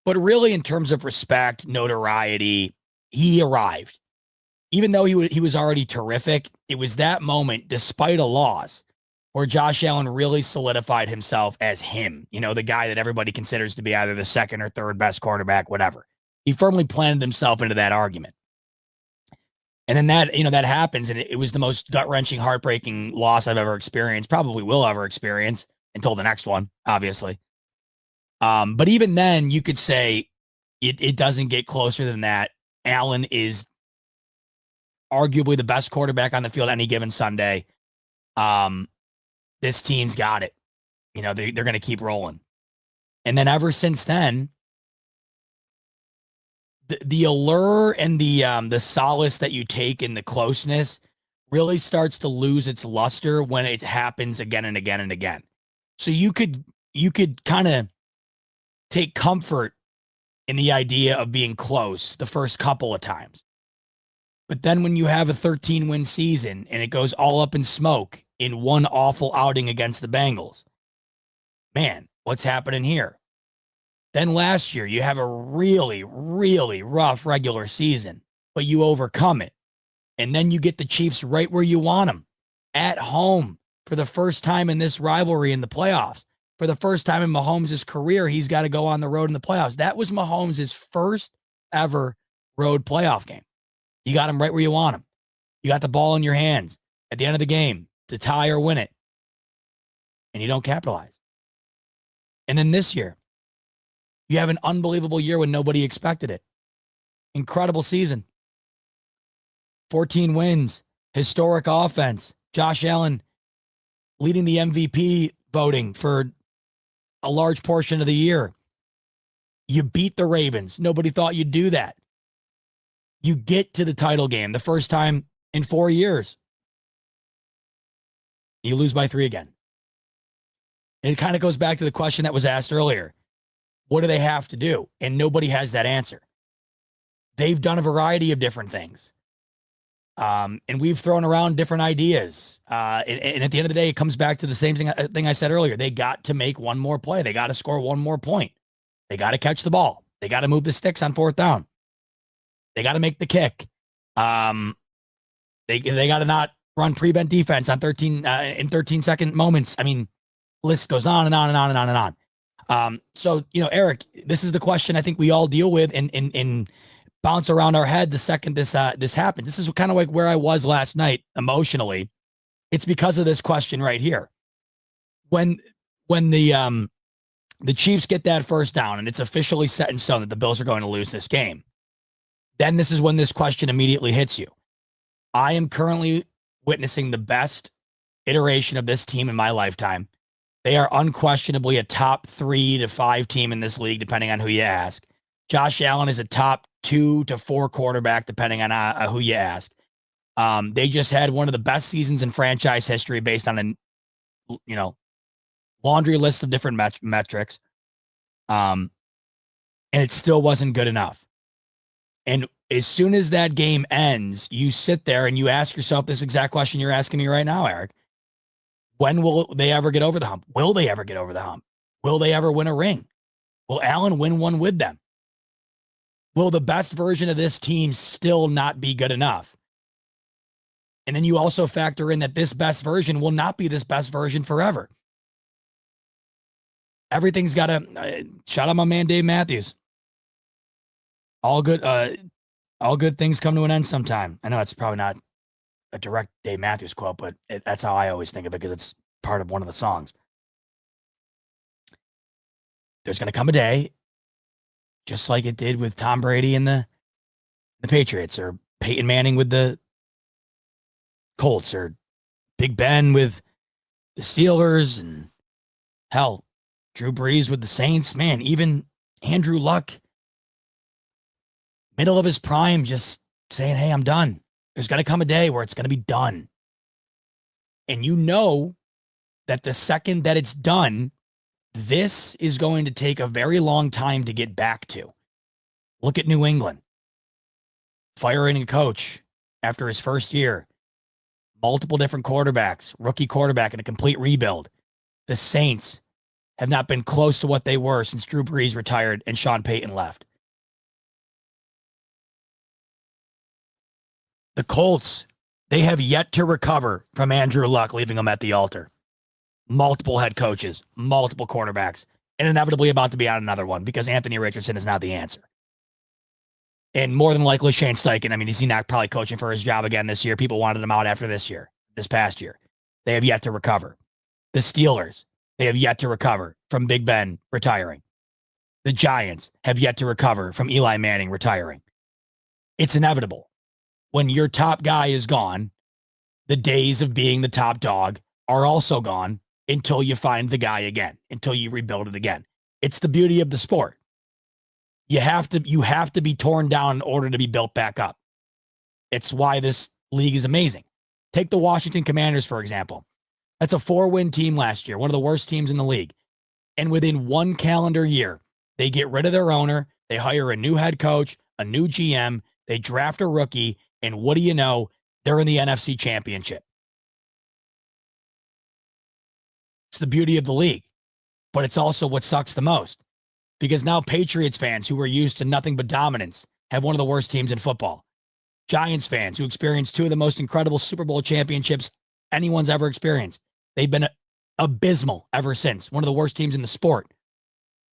but really in terms of respect, notoriety. He arrived. Even though he was already terrific, it was that moment, despite a loss, where Josh Allen really solidified himself as him, you know, the guy that everybody considers to be either the second or third best quarterback, whatever. He firmly planted himself into that argument. And then that happens, and it was the most gut-wrenching, heartbreaking loss I've ever experienced, probably will ever experience until the next one, obviously. But even then, you could say it doesn't get closer than that. Allen is arguably the best quarterback on the field any given Sunday. This team's got it. You know, they're going to keep rolling. And then ever since then, the allure and the solace that you take in the closeness really starts to lose its luster when it happens again and again and again. So you could kind of take comfort in the idea of being close the first couple of times. But then when you have a 13-win season and it goes all up in smoke in one awful outing against the Bengals, man, what's happening here? Then last year, you have a really, really rough regular season, but you overcome it. And then you get the Chiefs right where you want them, at home for the first time in this rivalry in the playoffs. For the first time in Mahomes' career, he's got to go on the road in the playoffs. That was Mahomes' first ever road playoff game. You got him right where you want him. You got the ball in your hands at the end of the game to tie or win it. And you don't capitalize. And then this year, you have an unbelievable year when nobody expected it. Incredible season. 14 wins, historic offense. Josh Allen leading the MVP voting for a large portion of the year. You beat the Ravens. Nobody thought you'd do that. You get to the title game the first time in 4 years. You lose by 3 again. And it kind of goes back to the question that was asked earlier. What do they have to do? And nobody has that answer. They've done a variety of different things. And we've thrown around different ideas. And at the end of the day, it comes back to the same thing I said earlier. They got to make one more play. They got to score one more point. They got to catch the ball. They got to move the sticks on 4th down. They got to make the kick. They got to not run prevent defense on 13-second moments. I mean, list goes on and on and on and on and on. So, you know, Eric, this is the question I think we all deal with in bounce around our head the second this happened. This is kind of like where I was last night emotionally. It's because of this question right here. When the Chiefs get that first down and it's officially set in stone that the Bills are going to lose this game, then this is when this question immediately hits you. I am currently witnessing the best iteration of this team in my lifetime. They are unquestionably a top 3 to 5 team in this league, depending on who you ask. Josh Allen is a top 2 to 4 quarterback, depending on who you ask. They just had one of the best seasons in franchise history based on a laundry list of different metrics. And it still wasn't good enough. And as soon as that game ends, you sit there and you ask yourself this exact question you're asking me right now, Eric. When will they ever get over the hump? Will they ever get over the hump? Will they ever win a ring? Will Allen win one with them? Will the best version of this team still not be good enough? And then you also factor in that this best version will not be this best version forever. Everything's got to shout out my man Dave Matthews. All good things come to an end sometime. I know it's probably not a direct Dave Matthews quote, but that's how I always think of it because it's part of one of the songs. There's going to come a day, just like it did with Tom Brady and the Patriots, or Peyton Manning with the Colts, or Big Ben with the Steelers, and hell, Drew Brees with the Saints. Man, even Andrew Luck, middle of his prime, just saying, hey, I'm done. There's going to come a day where it's going to be done. And you know that the second that it's done, this is going to take a very long time to get back to. Look at New England. Firing a coach after his first year. Multiple different quarterbacks, rookie quarterback, and a complete rebuild. The Saints have not been close to what they were since Drew Brees retired and Sean Payton left. The Colts, they have yet to recover from Andrew Luck leaving them at the altar. Multiple head coaches, multiple quarterbacks, and inevitably about to be on another one because Anthony Richardson is not the answer. And more than likely, Shane Steichen, I mean, is he not probably coaching for his job again this year? People wanted him out after this past year. They have yet to recover. The Steelers, they have yet to recover from Big Ben retiring. The Giants have yet to recover from Eli Manning retiring. It's inevitable. When your top guy is gone, the days of being the top dog are also gone until you find the guy again, until you rebuild it again. It's the beauty of the sport. You have to be torn down in order to be built back up. It's why this league is amazing. Take the Washington Commanders, for example. That's a 4-win team last year, one of the worst teams in the league. And within one calendar year, they get rid of their owner, they hire a new head coach, a new GM, they draft a rookie, and what do you know? They're in the NFC Championship. It's the beauty of the league, but it's also what sucks the most. Because now Patriots fans who were used to nothing but dominance have one of the worst teams in football. Giants fans who experienced 2 of the most incredible Super Bowl championships anyone's ever experienced. They've been abysmal ever since. One of the worst teams in the sport.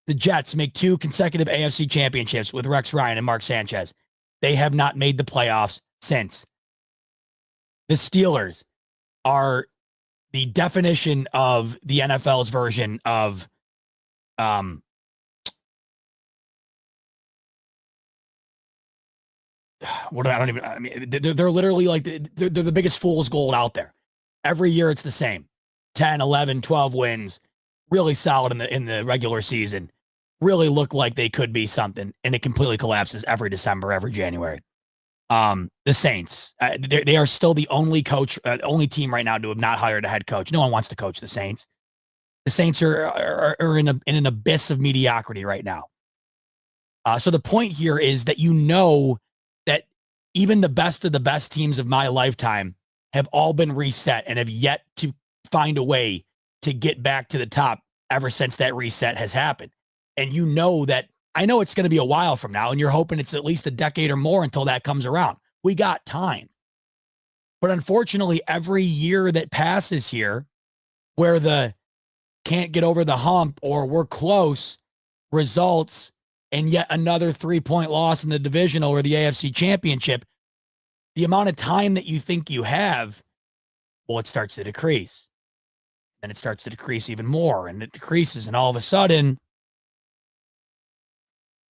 The Jets make 2 consecutive AFC championships with Rex Ryan and Mark Sanchez. They have not made the playoffs since. The Steelers are the definition of the NFL's version of they're literally like, they're the biggest fool's gold out there. Every year it's the same. 10, 11, 12 wins. Really solid in the regular season. Really look like they could be something. And it completely collapses every December, every January. The Saints, they are still the only team right now to have not hired a head coach. No one wants to coach the Saints. The Saints are in an abyss of mediocrity right now. So the point here is that you know that even the best of the best teams of my lifetime have all been reset and have yet to find a way to get back to the top ever since that reset has happened. And you know that, I know it's going to be a while from now, and you're hoping it's at least a decade or more until that comes around. We got time. But unfortunately, every year that passes here where the can't get over the hump or we're close results and yet another 3-point loss in the divisional or the AFC championship, the amount of time that you think you have, well, it starts to decrease. Then it starts to decrease even more, and it decreases. And all of a sudden,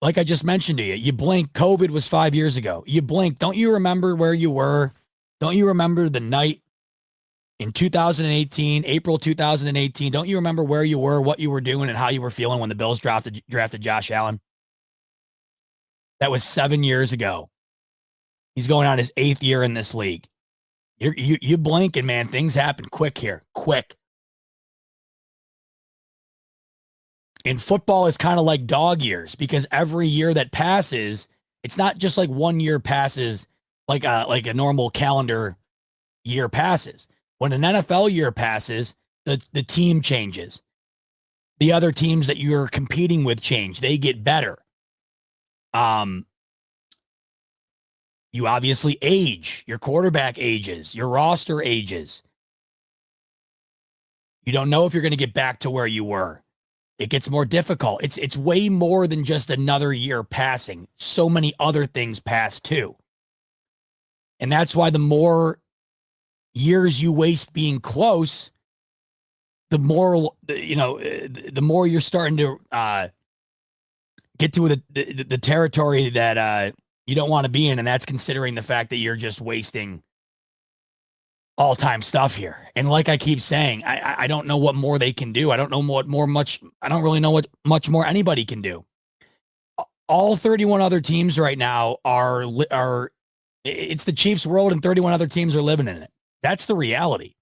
like I just mentioned to you, you blink, COVID was 5 years ago. You blink. Don't you remember where you were? Don't you remember the night in 2018, April 2018? Don't you remember where you were, what you were doing, and how you were feeling when the Bills drafted Josh Allen? That was 7 years ago. He's going on his 8th year in this league. You blinking, man. Things happen quick here. Quick. In football, it's kind of like dog years, because every year that passes, it's not just like 1 year passes like a normal calendar year passes. When an NFL year passes, the team changes. The other teams that you're competing with change. They get better. You obviously age. Your quarterback ages. Your roster ages. You don't know if you're going to get back to where you were. It gets more difficult. It's way more than just another year passing. So many other things pass too. And that's why the more years you waste being close, the more, the more you're starting to get to the territory that you don't want to be in. And that's considering the fact that you're just wasting all-time stuff here. And like I keep saying, I don't know what more they can do. I don't know I don't really know what much more anybody can do. All 31 other teams right now are it's the Chiefs' world, and 31 other teams are living in it. That's the reality.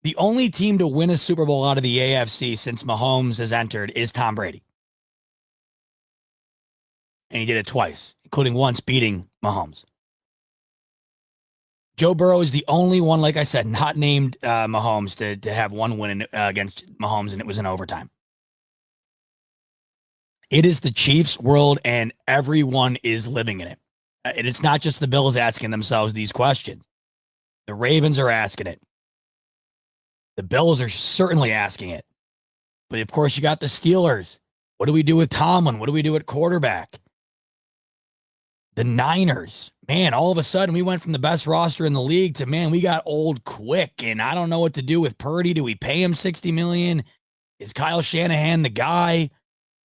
The only team to win a Super Bowl out of the AFC since Mahomes has entered is Tom Brady. And he did it twice, including once beating Mahomes. Joe Burrow is the only one, like I said, not named Mahomes to have one win against Mahomes, and it was in overtime. It is the Chiefs' world, and everyone is living in it. And it's not just the Bills asking themselves these questions. The Ravens are asking it. The Bills are certainly asking it. But, of course, you got the Steelers. What do we do with Tomlin? What do we do at quarterback? The Niners, man, all of a sudden we went from the best roster in the league to, man, we got old quick, and I don't know what to do with Purdy. Do we pay him $60 million? Is Kyle Shanahan the guy?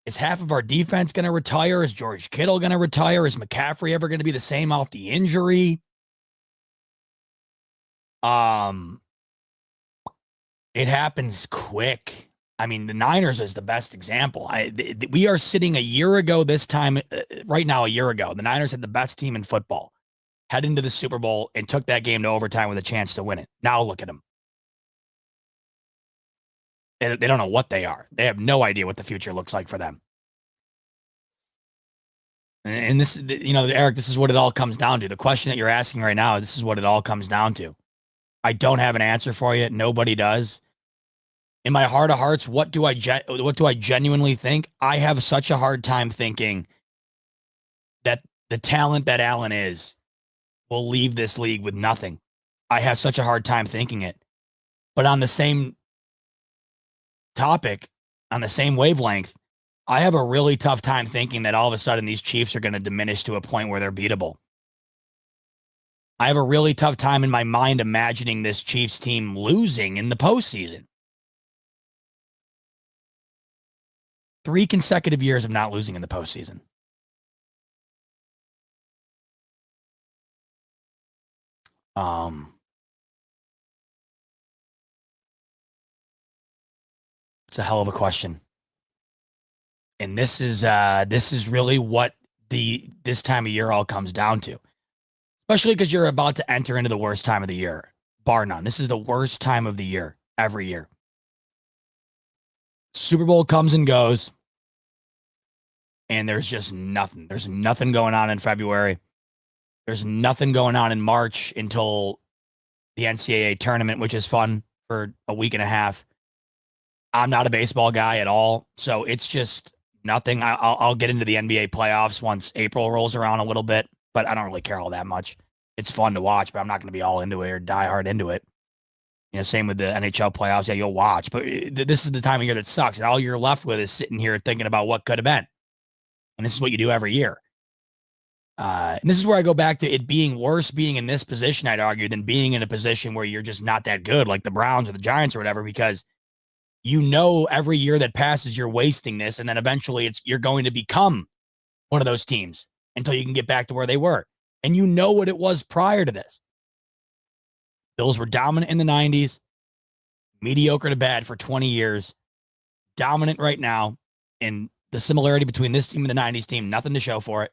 Is half of our defense going to retire? Is George Kittle going to retire? Is McCaffrey ever going to be the same off the injury? It happens quick. I mean, the Niners is the best example. We are sitting a year ago this time, right now, a year ago. The Niners had the best team in football, head into the Super Bowl, and took that game to overtime with a chance to win it. Now look at them. They don't know what they are. They have no idea what the future looks like for them. And this, Eric, this is what it all comes down to. The question that you're asking right now, this is what it all comes down to. I don't have an answer for you. Nobody does. In my heart of hearts, what do I genuinely think? I have such a hard time thinking that the talent that Allen is will leave this league with nothing. I have such a hard time thinking it. But on the same topic, on the same wavelength, I have a really tough time thinking that all of a sudden these Chiefs are going to diminish to a point where they're beatable. I have a really tough time in my mind imagining this Chiefs team losing in the postseason. 3 consecutive years of not losing in the postseason. It's a hell of a question. And this is really what this time of year all comes down to. Especially because you're about to enter into the worst time of the year, bar none. This is the worst time of the year, every year. Super Bowl comes and goes, and there's just nothing. There's nothing going on in February. There's nothing going on in March until the NCAA tournament, which is fun for a week and a half. I'm not a baseball guy at all, so it's just nothing. I'll get into the NBA playoffs once April rolls around a little bit, but I don't really care all that much. It's fun to watch, but I'm not going to be all into it or die hard into it. Same with the NHL playoffs. Yeah, you'll watch, but this is the time of year that sucks. And all you're left with is sitting here thinking about what could have been. And this is what you do every year. And this is where I go back to it being worse being in this position, I'd argue, than being in a position where you're just not that good, like the Browns or the Giants or whatever, because every year that passes, you're wasting this. And then eventually you're going to become one of those teams until you can get back to where they were. And you know what it was prior to this. Bills were dominant in the 90s, mediocre to bad for 20 years, dominant right now. And the similarity between this team and the 90s team, nothing to show for it.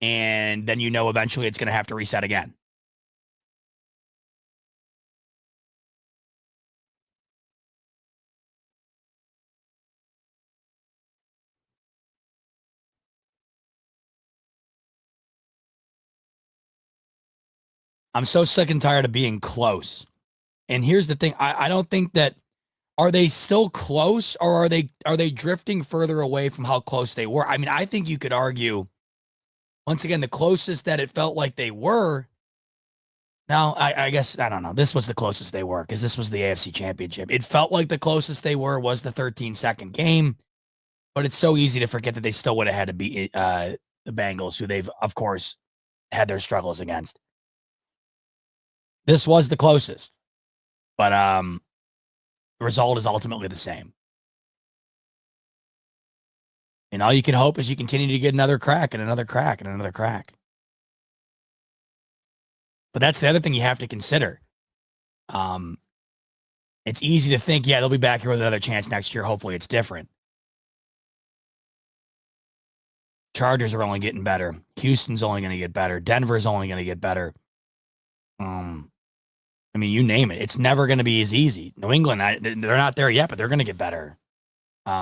And then eventually it's going to have to reset again. I'm so sick and tired of being close. And here's the thing. I don't think that are they still close, or are they drifting further away from how close they were? I mean, I think you could argue, once again, the closest that it felt like they were. Now, I guess, I don't know. This was the closest they were because this was the AFC Championship. It felt like the closest they were was the 13-second game, but it's so easy to forget that they still would have had to beat the Bengals, who they've, of course, had their struggles against. This was the closest, but the result is ultimately the same. And all you can hope is you continue to get another crack and another crack and another crack. But that's the other thing you have to consider. It's easy to think, yeah, they'll be back here with another chance next year. Hopefully it's different. Chargers are only getting better. Houston's only going to get better. Denver's only going to get better. I mean, you name it. It's never going to be as easy. New England, they're not there yet, but they're going to get better. So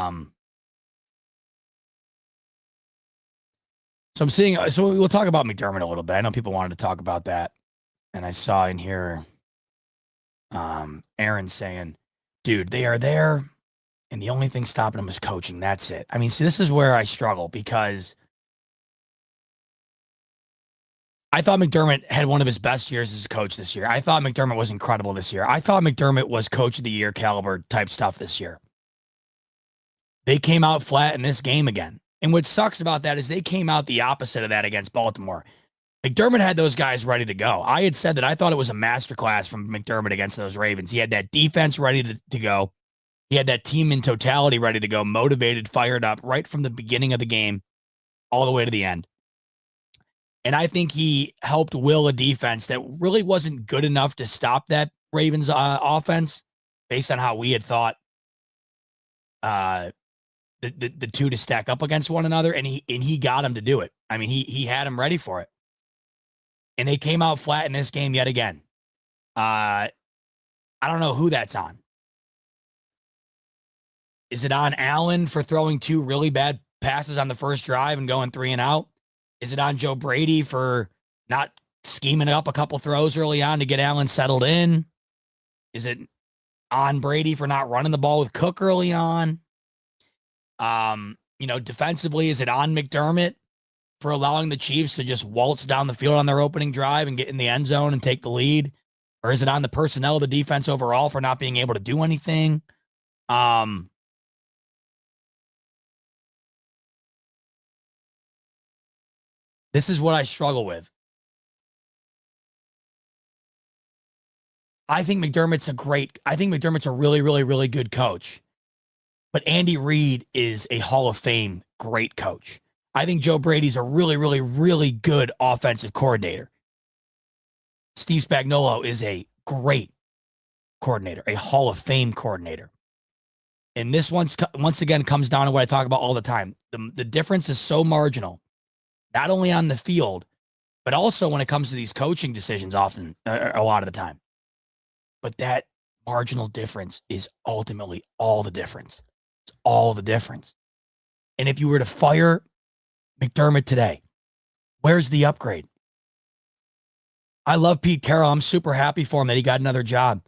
I'm seeing, so we'll talk about McDermott a little bit. I know people wanted to talk about that. And I saw in here, Aaron saying, dude, they are there. And the only thing stopping them is coaching. That's it. I mean, see, this is where I struggle because I thought McDermott had one of his best years as a coach this year. I thought McDermott was incredible this year. I thought McDermott was coach of the year caliber type stuff this year. They came out flat in this game again. And what sucks about that is they came out the opposite of that against Baltimore. McDermott had those guys ready to go. I had said that I thought it was a masterclass from McDermott against those Ravens. He had that defense ready to go. He had that team in totality ready to go, motivated, fired up right from the beginning of the game all the way to the end. And I think he helped will a defense that really wasn't good enough to stop that Ravens offense based on how we had thought the two to stack up against one another. And he got him to do it. I mean, he had him ready for it. And they came out flat in this game yet again. I don't know who that's on. Is it on Allen for throwing two really bad passes on the first drive and going 3 and out? Is it on Joe Brady for not scheming up a couple throws early on to get Allen settled in? Is it on Brady for not running the ball with Cook early on? Defensively, is it on McDermott for allowing the Chiefs to just waltz down the field on their opening drive and get in the end zone and take the lead? Or is it on the personnel of the defense overall for not being able to do anything? This is what I struggle with. I think McDermott's a really, really, really good coach. But Andy Reid is a Hall of Fame great coach. I think Joe Brady's a really, really, really good offensive coordinator. Steve Spagnuolo is a great coordinator, a Hall of Fame coordinator. And this once again comes down to what I talk about all the time. The difference is so marginal, not only on the field, but also when it comes to these coaching decisions often, a lot of the time. But that marginal difference is ultimately all the difference. It's all the difference. And if you were to fire McDermott today, where's the upgrade? I love Pete Carroll. I'm super happy for him that he got another job.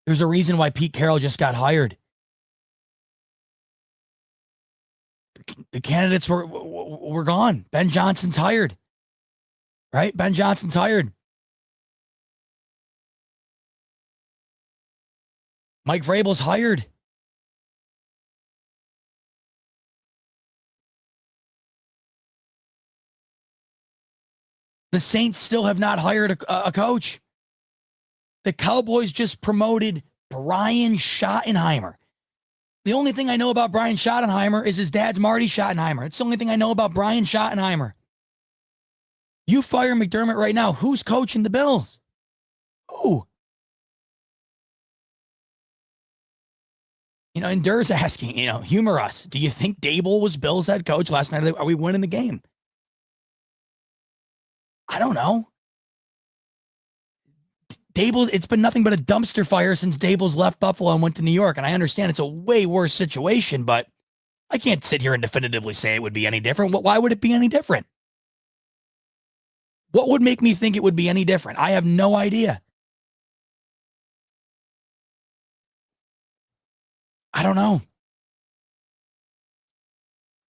There's a reason why Pete Carroll just got hired. The candidates were gone. Ben Johnson's hired. Right? Ben Johnson's hired. Mike Vrabel's hired. The Saints still have not hired a coach. The Cowboys just promoted Brian Schottenheimer. The only thing I know about Brian Schottenheimer is his dad's Marty Schottenheimer. It's the only thing I know about Brian Schottenheimer. You fire McDermott right now, who's coaching the Bills? Who? And Durr's asking, humor us. Do you think Dable was Bills head coach last night? Are we winning the game? I don't know. Dable, it's been nothing but a dumpster fire since Dable's left Buffalo and went to New York. And I understand it's a way worse situation, but I can't sit here and definitively say it would be any different. Why would it be any different? What would make me think it would be any different? I have no idea. I don't know.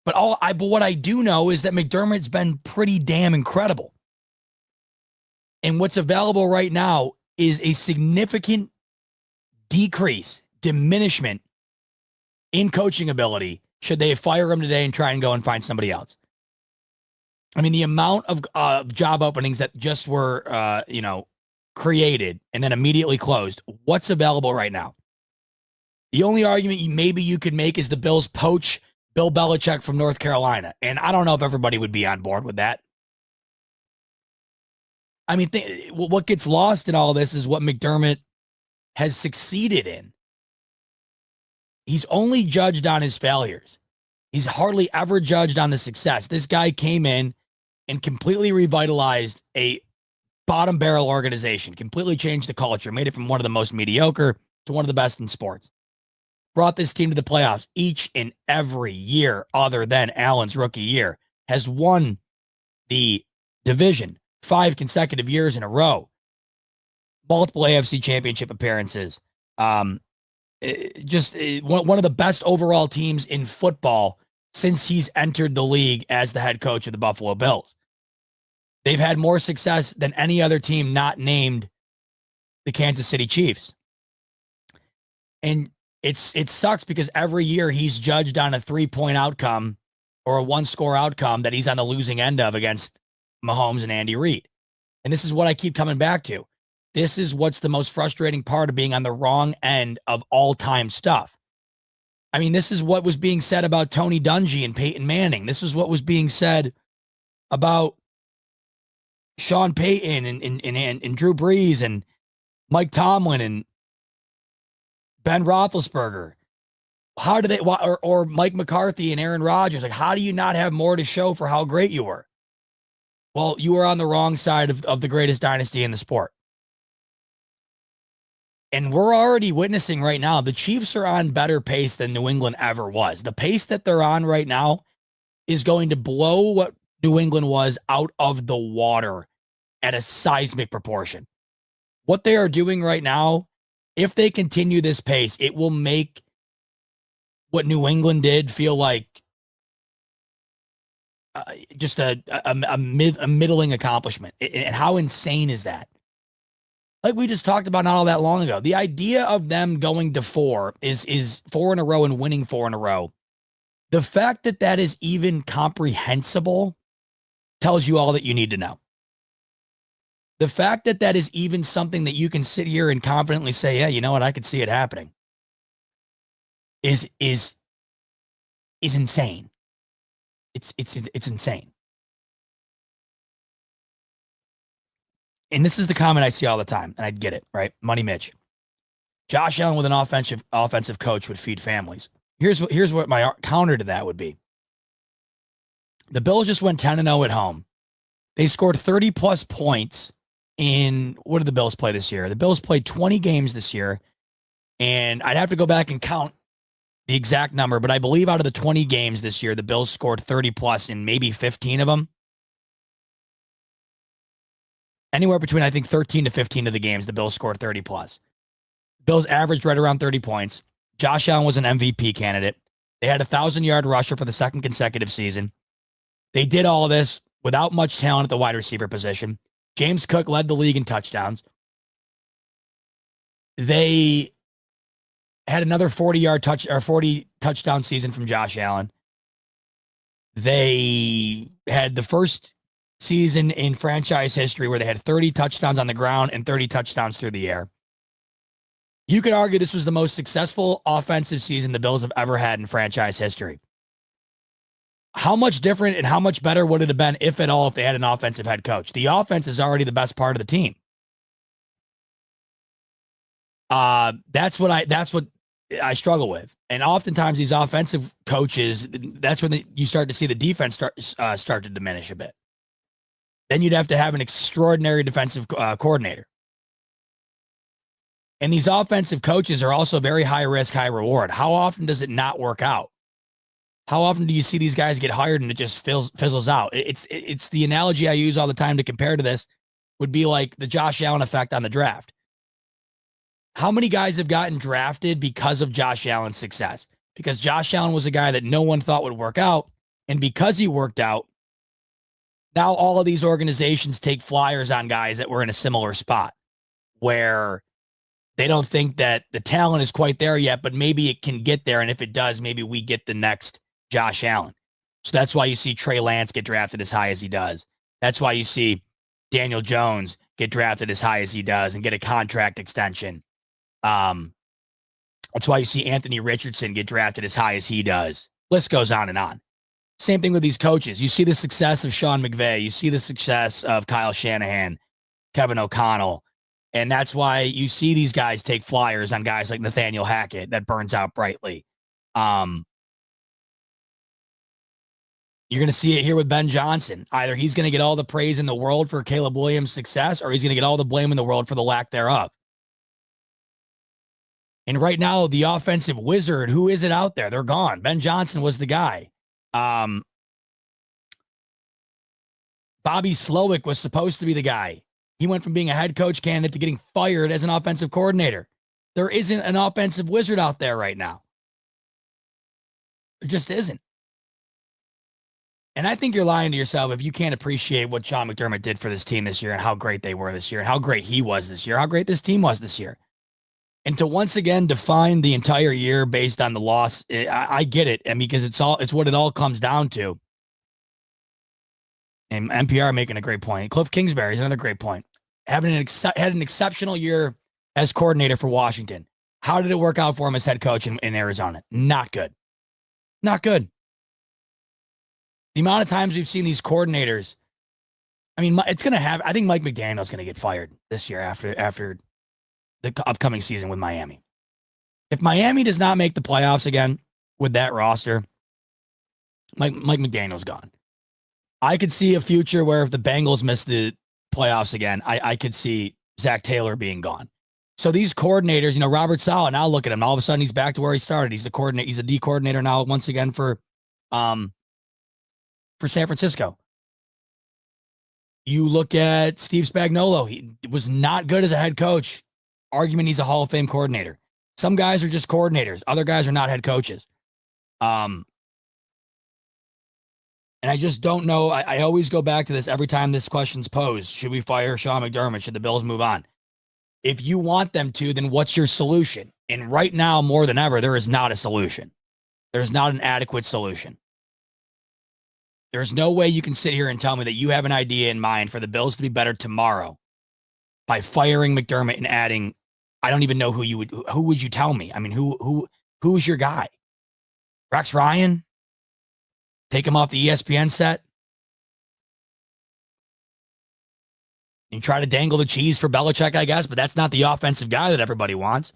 But what I do know is that McDermott's been pretty damn incredible. And what's available right now is a significant diminishment in coaching ability should they fire him today and try and go and find somebody else. I mean, the amount of job openings that just were, created and then immediately closed. What's available right now? The only argument maybe you could make is the Bills poach Bill Belichick from North Carolina. And I don't know if everybody would be on board with that. I mean, what gets lost in all this is what McDermott has succeeded in. He's only judged on his failures. He's hardly ever judged on the success. This guy came in and completely revitalized a bottom barrel organization, completely changed the culture, made it from one of the most mediocre to one of the best in sports. Brought this team to the playoffs each and every year other than Allen's rookie year. Has won the division 5 consecutive years in a row. Multiple AFC championship appearances. One of the best overall teams in football since he's entered the league as the head coach of the Buffalo Bills. They've had more success than any other team not named the Kansas City Chiefs. And it sucks because every year he's judged on a 3-point outcome or a 1-score outcome that he's on the losing end of against Mahomes and Andy Reid. And this is what I keep coming back to. This is what's the most frustrating part of being on the wrong end of all-time stuff. I mean, this is what was being said about Tony Dungy and Peyton Manning. This is what was being said about Sean Payton and Drew Brees and Mike Tomlin and Ben Roethlisberger. How do they, or Mike McCarthy and Aaron Rodgers? Like, how do you not have more to show for how great you were? Well, you were on the wrong side of the greatest dynasty in the sport. And we're already witnessing right now, the Chiefs are on better pace than New England ever was. The pace that they're on right now is going to blow what New England was out of the water at a seismic proportion. What they are doing right now, if they continue this pace, it will make what New England did feel like just a middling accomplishment. And how insane is that? Like we just talked about not all that long ago. The idea of them going to 4 is 4 in a row and winning 4 in a row. The fact that that is even comprehensible tells you all that you need to know. The fact that that is even something that you can sit here and confidently say, yeah, you know what, I could see it happening, is insane. It's insane. And this is the comment I see all the time, and I get it, right? Money Mitch. Josh Allen with an offensive coach would feed families. Here's what my counter to that would be. The Bills just went 10-0 at home. They scored 30-plus points in, what did the Bills play this year? The Bills played 20 games this year, and I'd have to go back and count the exact number, but I believe out of the 20 games this year, the Bills scored 30-plus in maybe 15 of them. Anywhere between, I think, 13 to 15 of the games, the Bills scored 30-plus. Bills averaged right around 30 points. Josh Allen was an MVP candidate. They had a 1,000-yard rusher for the second consecutive season. They did all of this without much talent at the wide receiver position. James Cook led the league in touchdowns. They had another 40 touchdown season from Josh Allen. They had the first season in franchise history where they had 30 touchdowns on the ground and 30 touchdowns through the air. You could argue this was the most successful offensive season the Bills have ever had in franchise history. How much different and how much better would it have been, if at all, if they had an offensive head coach? The offense is already the best part of the team. That's what I struggle with. And oftentimes these offensive coaches, that's when you start to see the defense start to diminish a bit. Then you'd have to have an extraordinary defensive coordinator. And these offensive coaches are also very high risk, high reward. How often does it not work out? How often do you see these guys get hired and it just fizzles out? It's the analogy I use all the time to compare to this would be like the Josh Allen effect on the draft. How many guys have gotten drafted because of Josh Allen's success? Because Josh Allen was a guy that no one thought would work out. And because he worked out, now all of these organizations take flyers on guys that were in a similar spot where they don't think that the talent is quite there yet, but maybe it can get there. And if it does, maybe we get the next Josh Allen. So that's why you see Trey Lance get drafted as high as he does. That's why you see Daniel Jones get drafted as high as he does and get a contract extension. That's why you see Anthony Richardson get drafted as high as he does. List goes on and on. Same thing with these coaches. You see the success of Sean McVay. You see the success of Kyle Shanahan, Kevin O'Connell. And that's why you see these guys take flyers on guys like Nathaniel Hackett that burns out brightly. You're going to see it here with Ben Johnson. Either he's going to get all the praise in the world for Caleb Williams' success, or he's going to get all the blame in the world for the lack thereof. And right now, the offensive wizard, who is it out there? They're gone. Ben Johnson was the guy. Bobby Slowick was supposed to be the guy. He went from being a head coach candidate to getting fired as an offensive coordinator. There isn't an offensive wizard out there right now. There just isn't. And I think you're lying to yourself if you can't appreciate what Sean McDermott did for this team this year and how great they were this year and how great he was this year, how great this team was this year. And to once again define the entire year based on the loss, I get it. And because it's what it all comes down to. And NPR making a great point. Cliff Kingsbury is another great point. Had an exceptional year as coordinator for Washington. How did it work out for him as head coach in Arizona? Not good. Not good. The amount of times we've seen these coordinators, I mean, it's going to have, I think Mike McDaniel's going to get fired this year after the upcoming season with Miami. If Miami does not make the playoffs again with that roster, Mike McDaniel's gone. I could see a future where if the Bengals miss the playoffs again, I could see Zach Taylor being gone. So these coordinators, Robert Saleh, now look at him. All of a sudden he's back to where he started. He's a D coordinator now once again for San Francisco. You look at Steve Spagnuolo. He was not good as a head coach. Argument he's a Hall of Fame coordinator. Some guys are just coordinators. Other guys are not head coaches. And I just don't know. I always go back to this every time this question's posed. Should we fire Sean McDermott? Should the Bills move on? If you want them to, then what's your solution? And right now, more than ever, there is not a solution. There's not an adequate solution. There's no way you can sit here and tell me that you have an idea in mind for the Bills to be better tomorrow by firing McDermott and adding, I don't even know who would you tell me? I mean, who's your guy? Rex Ryan? Take him off the ESPN set? You try to dangle the cheese for Belichick, I guess, but that's not the offensive guy that everybody wants.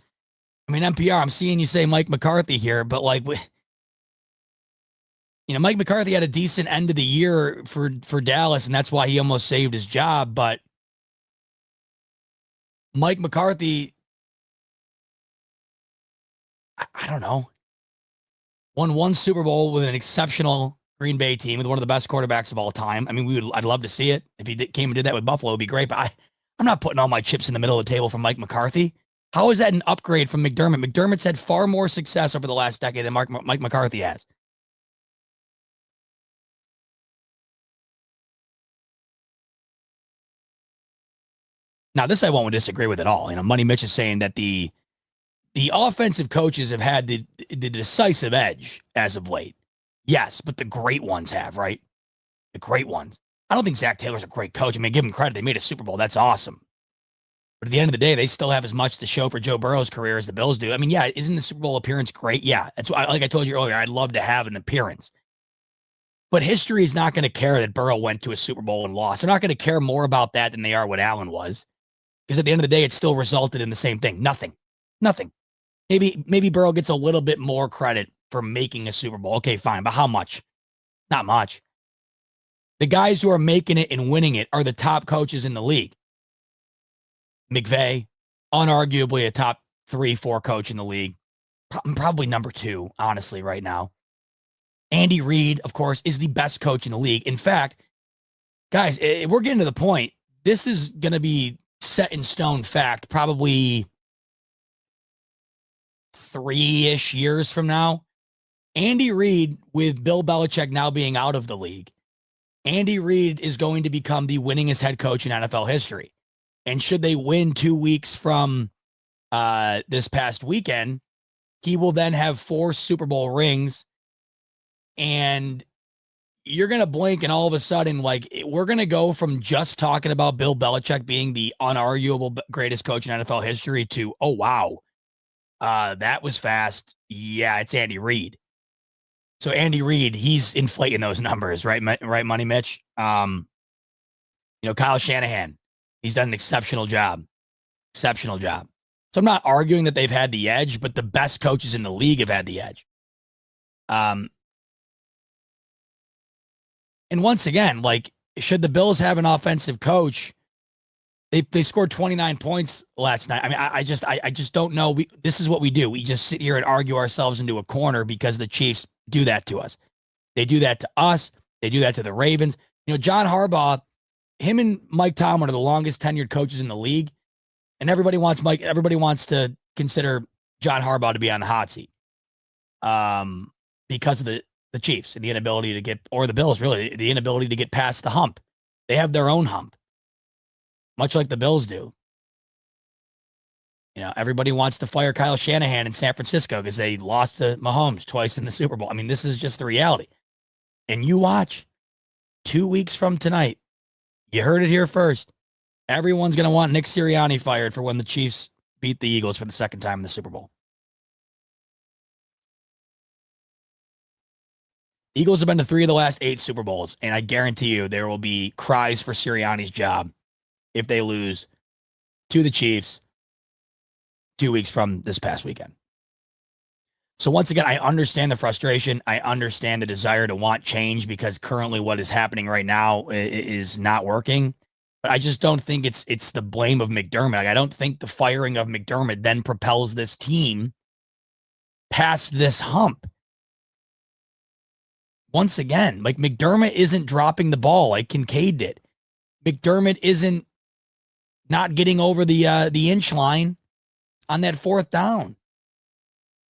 I mean, NPR, I'm seeing you say Mike McCarthy here, but Mike McCarthy had a decent end of the year for Dallas, and that's why he almost saved his job. But Mike McCarthy, I don't know, won one Super Bowl with an exceptional Green Bay team with one of the best quarterbacks of all time. I mean, I'd love to see it. If he came and did that with Buffalo, it'd be great. But I'm not putting all my chips in the middle of the table for Mike McCarthy. How is that an upgrade from McDermott? McDermott's had far more success over the last decade than Mike McCarthy has. Now, this I won't disagree with at all. Money Mitch is saying that the the offensive coaches have had the decisive edge as of late. Yes, but the great ones have, right? The great ones. I don't think Zach Taylor's a great coach. I mean, give him credit. They made a Super Bowl. That's awesome. But at the end of the day, they still have as much to show for Joe Burrow's career as the Bills do. I mean, yeah, isn't the Super Bowl appearance great? Yeah. That's why, like I told you earlier, I'd love to have an appearance. But history is not going to care that Burrow went to a Super Bowl and lost. They're not going to care more about that than they are what Allen was. Because at the end of the day, it still resulted in the same thing. Nothing. Maybe Burrow gets a little bit more credit for making a Super Bowl. Okay, fine. But how much? Not much. The guys who are making it and winning it are the top coaches in the league. McVay, unarguably a top 3-4 coach in the league. Probably number 2, honestly, right now. Andy Reid, of course, is the best coach in the league. In fact, guys, we're getting to the point. This is going to be set in stone fact probably 3-ish years from now. Andy Reid, with Bill Belichick now being out of the league, Andy Reid is going to become the winningest head coach in NFL history. And should they win 2 weeks from this past weekend, he will then have 4 Super Bowl rings. And you're going to blink and all of a sudden, like, we're going to go from just talking about Bill Belichick being the unarguable greatest coach in NFL history to, oh, wow, that was fast. Yeah, it's Andy Reid. So Andy Reid, he's inflating those numbers, right? Right, Money Mitch? Kyle Shanahan, he's done an exceptional job. Exceptional job. So I'm not arguing that they've had the edge, but the best coaches in the league have had the edge. And once again, like, should the Bills have an offensive coach? They scored 29 points last night. I mean, I just don't know. This is what we do. We just sit here and argue ourselves into a corner because the Chiefs do that to us. They do that to us. They do that to the Ravens. John Harbaugh, him and Mike Tomlin are the longest tenured coaches in the league, and everybody wants to consider John Harbaugh to be on the hot seat, because of the Chiefs and the inability to get, or the Bills really, the inability to get past the hump. They have their own hump, much like the Bills do. Everybody wants to fire Kyle Shanahan in San Francisco because they lost to Mahomes twice in the Super Bowl. I mean, this is just the reality. And you watch 2 weeks from tonight. You heard it here first. Everyone's going to want Nick Sirianni fired for when the Chiefs beat the Eagles for the second time in the Super Bowl. Eagles have been to 3 of the last 8 Super Bowls, and I guarantee you there will be cries for Sirianni's job if they lose to the Chiefs 2 weeks from this past weekend. So once again, I understand the frustration. I understand the desire to want change because currently what is happening right now is not working. But I just don't think it's the blame of McDermott. Like, I don't think the firing of McDermott then propels this team past this hump. Once again, like, McDermott isn't dropping the ball like Kincaid did. McDermott isn't not getting over the inch line on that 4th down.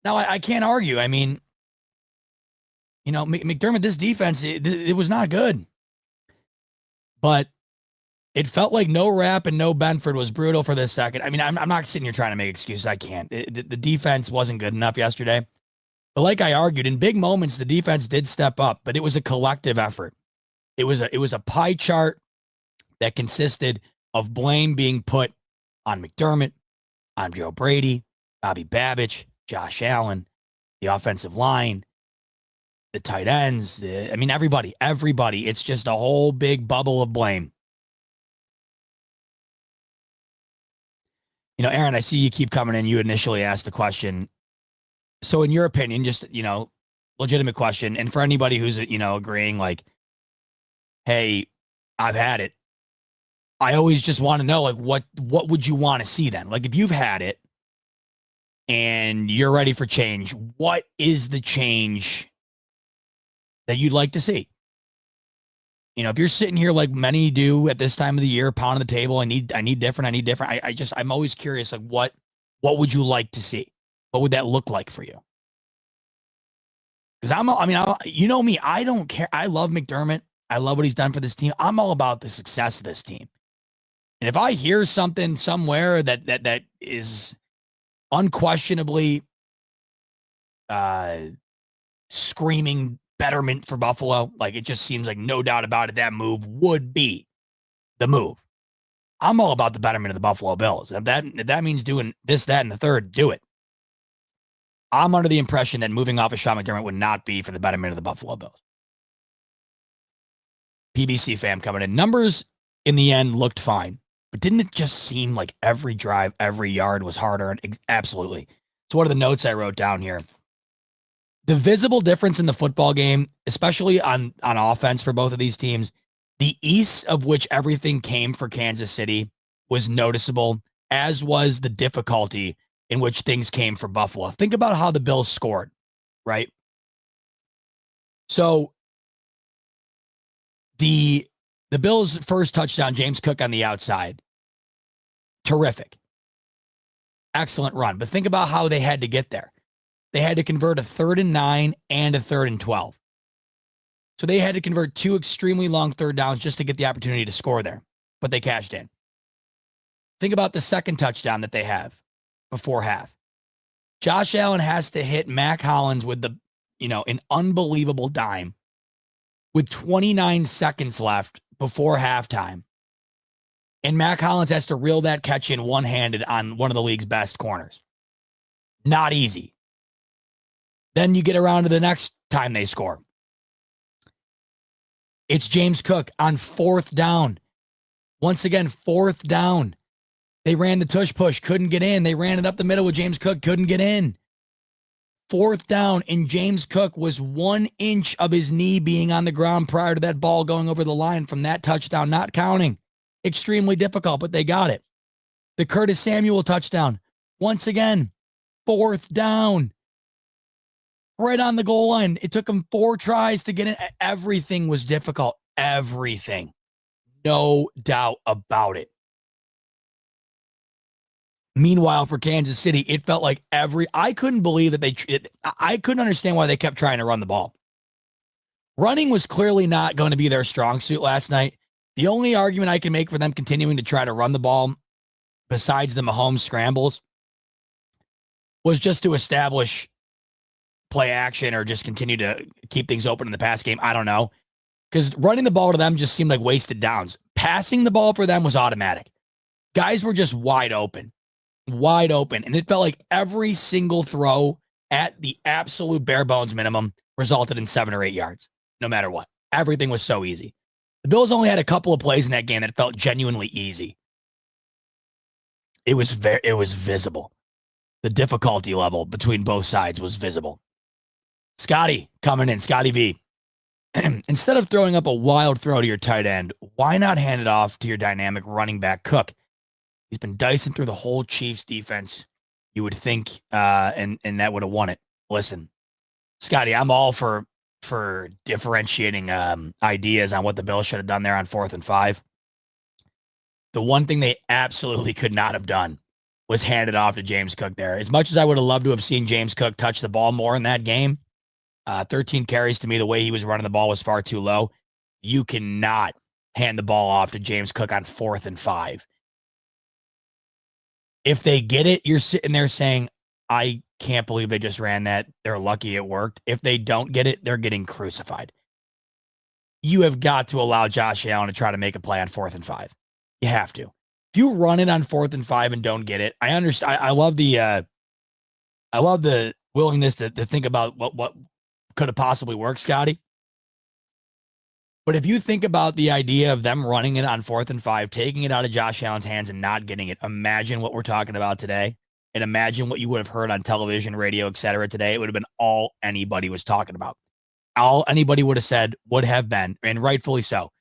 Now, I can't argue. I mean, McDermott, this defense, it was not good. But it felt like no Rapp and no Benford was brutal for this second. I mean, I'm not sitting here trying to make excuses. I can't. The defense wasn't good enough yesterday. But like I argued, in big moments, the defense did step up, but it was a collective effort. It was a pie chart that consisted of blame being put on McDermott, on Joe Brady, Bobby Babich, Josh Allen, the offensive line, the tight ends. Everybody. It's just a whole big bubble of blame. Aaron, I see you keep coming in. You initially asked the question. So in your opinion, just, legitimate question. And for anybody who's, agreeing like, hey, I've had it. I always just want to know, like, what would you want to see then? Like, if you've had it and you're ready for change, what is the change that you'd like to see? If you're sitting here like many do at this time of the year, pounding the table, I need different. I'm always curious, like, what would you like to see? What would that look like for you? Because you know me, I don't care. I love McDermott. I love what he's done for this team. I'm all about the success of this team. And if I hear something somewhere that is unquestionably screaming betterment for Buffalo. Like, it just seems like no doubt about it, that move would be the move. I'm all about the betterment of the Buffalo Bills. If that means doing this, that, and the third, do it. I'm under the impression that moving off of Sean McDermott would not be for the betterment of the Buffalo Bills. PBC fam coming in. Numbers in the end looked fine, but didn't it just seem like every drive, every yard was harder? Absolutely. So what are the notes I wrote down here? The visible difference in the football game, especially on offense for both of these teams, the ease of which everything came for Kansas City was noticeable, as was the difficulty in which things came for Buffalo. Think about how the Bills scored, right? So the Bills' first touchdown, James Cook on the outside, terrific. Excellent run. But think about how they had to get there. They had to convert a 3rd and 9 and a 3rd and 12. So they had to convert 2 extremely long third downs just to get the opportunity to score there. But they cashed in. Think about the second touchdown that they have before half. Josh Allen has to hit Mac Hollins with an unbelievable dime with 29 seconds left before halftime. And Mac Hollins has to reel that catch in one-handed on one of the league's best corners. Not easy. Then you get around to the next time they score. It's James Cook on 4th down. Once again, 4th down. They ran the tush push, couldn't get in. They ran it up the middle with James Cook, couldn't get in. 4th down, and James Cook was 1 inch of his knee being on the ground prior to that ball going over the line from that touchdown, not counting. Extremely difficult, but they got it. The Curtis Samuel touchdown. Once again, 4th down. Right on the goal line. It took them 4 tries to get in. Everything was difficult. Everything. No doubt about it. Meanwhile, for Kansas City, it felt like I couldn't believe that I couldn't understand why they kept trying to run the ball. Running was clearly not going to be their strong suit last night. The only argument I can make for them continuing to try to run the ball, besides the Mahomes scrambles, was just to establish play action or just continue to keep things open in the pass game. I don't know. Because running the ball to them just seemed like wasted downs. Passing the ball for them was automatic. Guys were just wide open. And it felt like every single throw at the absolute bare bones minimum resulted in 7 or 8 yards, no matter what. Everything was so easy. The Bills only had a couple of plays in that game that felt genuinely easy. It was visible. The difficulty level between both sides was visible. Scotty coming in, Scotty V. Instead of throwing up a wild throw to your tight end, why not hand it off to your dynamic running back, Cook? He's been dicing through the whole Chiefs defense. You would think, and that would have won it. Listen, Scotty, I'm all for differentiating ideas on what the Bills should have done there on 4th and 5. The one thing they absolutely could not have done was hand it off to James Cook there. As much as I would have loved to have seen James Cook touch the ball more in that game, 13 carries to me, the way he was running the ball was far too low. You cannot hand the ball off to James Cook on 4th and 5. If they get it, you're sitting there saying, I can't believe they just ran that. They're lucky it worked. If they don't get it, they're getting crucified. You have got to allow Josh Allen to try to make a play on 4th and 5. You have to. If you run it on 4th and 5 and don't get it, I understand. I love the willingness to think about what could have possibly worked, Scotty. But if you think about the idea of them running it on 4th and 5, taking it out of Josh Allen's hands and not getting it, imagine what we're talking about today. And imagine what you would have heard on television, radio, etc. today. It would have been all anybody was talking about. All anybody would have said would have been, and rightfully so,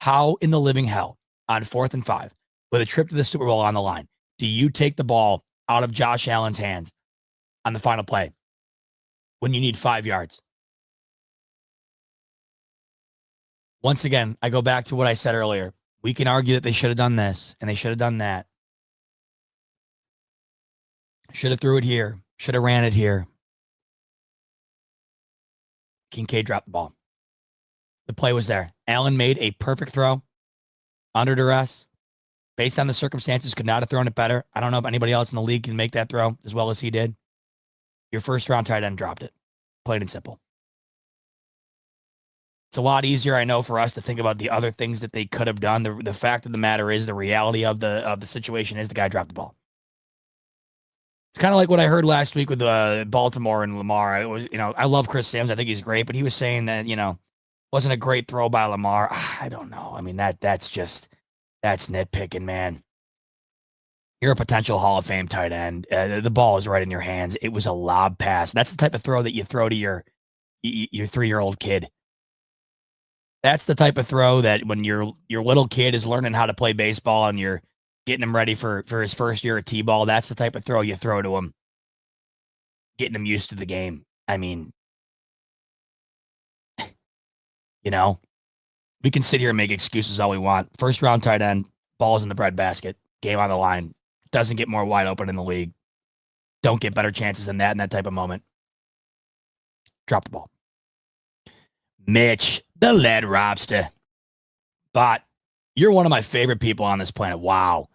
how in the living hell on 4th and 5, with a trip to the Super Bowl on the line, do you take the ball out of Josh Allen's hands on the final play when you need 5 yards? Once again, I go back to what I said earlier. We can argue that they should have done this and they should have done that. Should have threw it here. Should have ran it here. Kincaid dropped the ball. The play was there. Allen made a perfect throw under duress. based on the circumstances, could not have thrown it better. I don't know if anybody else in the league can make that throw as well as he did. Your first round tight end dropped it. Plain and simple. It's a lot easier, I know, for us to think about the other things that they could have done. The fact of the matter is, the reality of the situation is the guy dropped the ball. It's kind of like what I heard last week with Baltimore and Lamar. It was, I love Chris Sims. I think he's great, but he was saying that, wasn't a great throw by Lamar. I don't know. I mean, that's nitpicking, man. You're a potential Hall of Fame tight end. The ball is right in your hands. It was a lob pass. That's the type of throw that you throw to your 3-year-old kid. That's the type of throw that when your little kid is learning how to play baseball and you're getting him ready for his first year at T-ball, that's the type of throw you throw to him, getting him used to the game. I mean, we can sit here and make excuses all we want. First round tight end, balls in the breadbasket, game on the line. Doesn't get more wide open in the league. Don't get better chances than that in that type of moment. Drop the ball. Mitch, the lead robster. But you're one of my favorite people on this planet. Wow.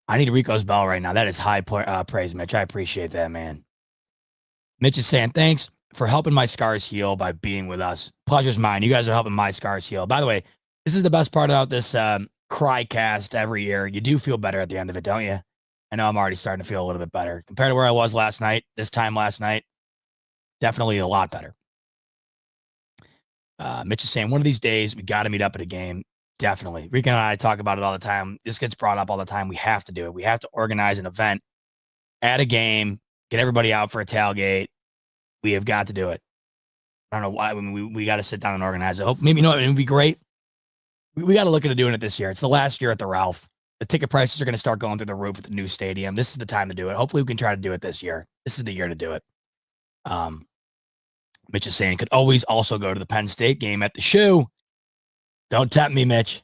I need Rico's bell right now. That is high praise, Mitch. I appreciate that, man. Mitch is saying, thanks for helping my scars heal by being with us. Pleasure's mine. You guys are helping my scars heal. By the way, this is the best part about this cry cast every year. You do feel better at the end of it, don't you? I know I'm already starting to feel a little bit better. Compared to where I was last night, this time last night, definitely a lot better. Mitch is saying, one of these days, we got to meet up at a game. Definitely. Rico and I talk about it all the time. This gets brought up all the time. We have to do it. We have to organize an event at a game, get everybody out for a tailgate. We have got to do it. I don't know why. I mean, we got to sit down and organize it. Hope maybe it would be great. We got to look into doing it this year. It's the last year at the Ralph. The ticket prices are going to start going through the roof at the new stadium. This is the time to do it. Hopefully, we can try to do it this year. This is the year to do it. Mitch is saying could always also go to the Penn State game at the shoe. Don't tempt me, Mitch.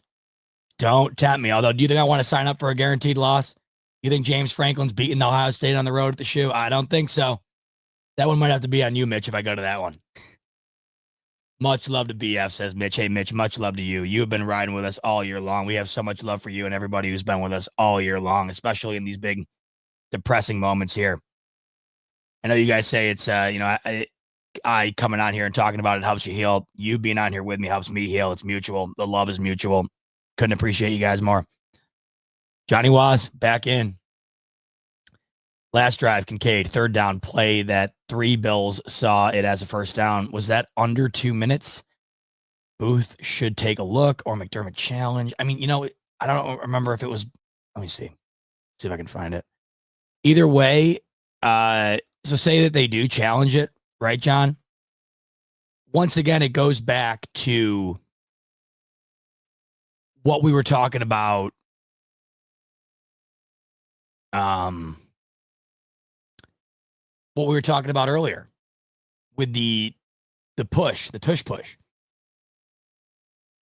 Don't tempt me. Although, do you think I want to sign up for a guaranteed loss? You think James Franklin's beating Ohio State on the road at the shoe? I don't think so. That one might have to be on you, Mitch, if I go to that one. Much love to BF, says Mitch. Hey, Mitch, much love to you. You have been riding with us all year long. We have so much love for you and everybody who's been with us all year long, especially in these big, depressing moments here. I know you guys say it's, I coming on here and talking about it helps you heal. You being on here with me helps me heal. It's mutual. The love is mutual. Couldn't appreciate you guys more. Johnny Waz back in. Last drive, Kincaid, third down play that 3 Bills saw it as a first down. Was that under 2 minutes? Booth should take a look, or McDermott challenge. I mean, I don't remember if it was. Let me see. See if I can find it. Either way, so say that they do challenge it, right, John? Once again, it goes back to what we were talking about. What we were talking about earlier with the push, the tush push.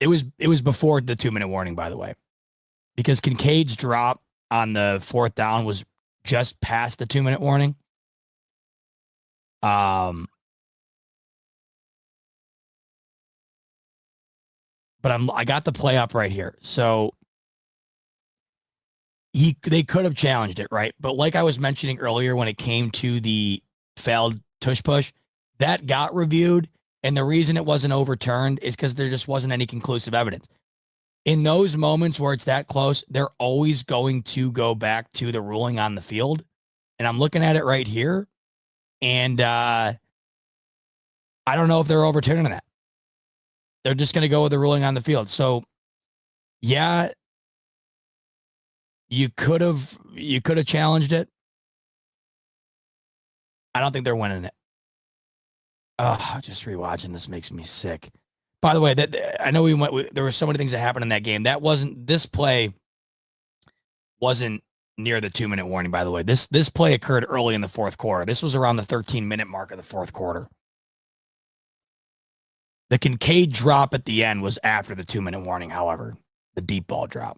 It was before the 2-minute warning, by the way, because Kincaid's drop on the fourth down was just past the 2-minute warning. But I got the play up right here. So they could have challenged it, right? But like I was mentioning earlier, when it came to the failed tush push, that got reviewed. And the reason it wasn't overturned is because there just wasn't any conclusive evidence. In those moments where it's that close, they're always going to go back to the ruling on the field. And I'm looking at it right here. And I don't know if they're overturning that. They're just going to go with the ruling on the field. So, yeah, you could have challenged it. I don't think they're winning it. Just rewatching this makes me sick. By the way, I know there were so many things that happened in that game. This play wasn't near the 2-minute warning, by the way. This play occurred early in the fourth quarter. This was around the 13-minute mark of the fourth quarter. The Kincaid drop at the end was after the 2-minute warning, however, the deep ball drop.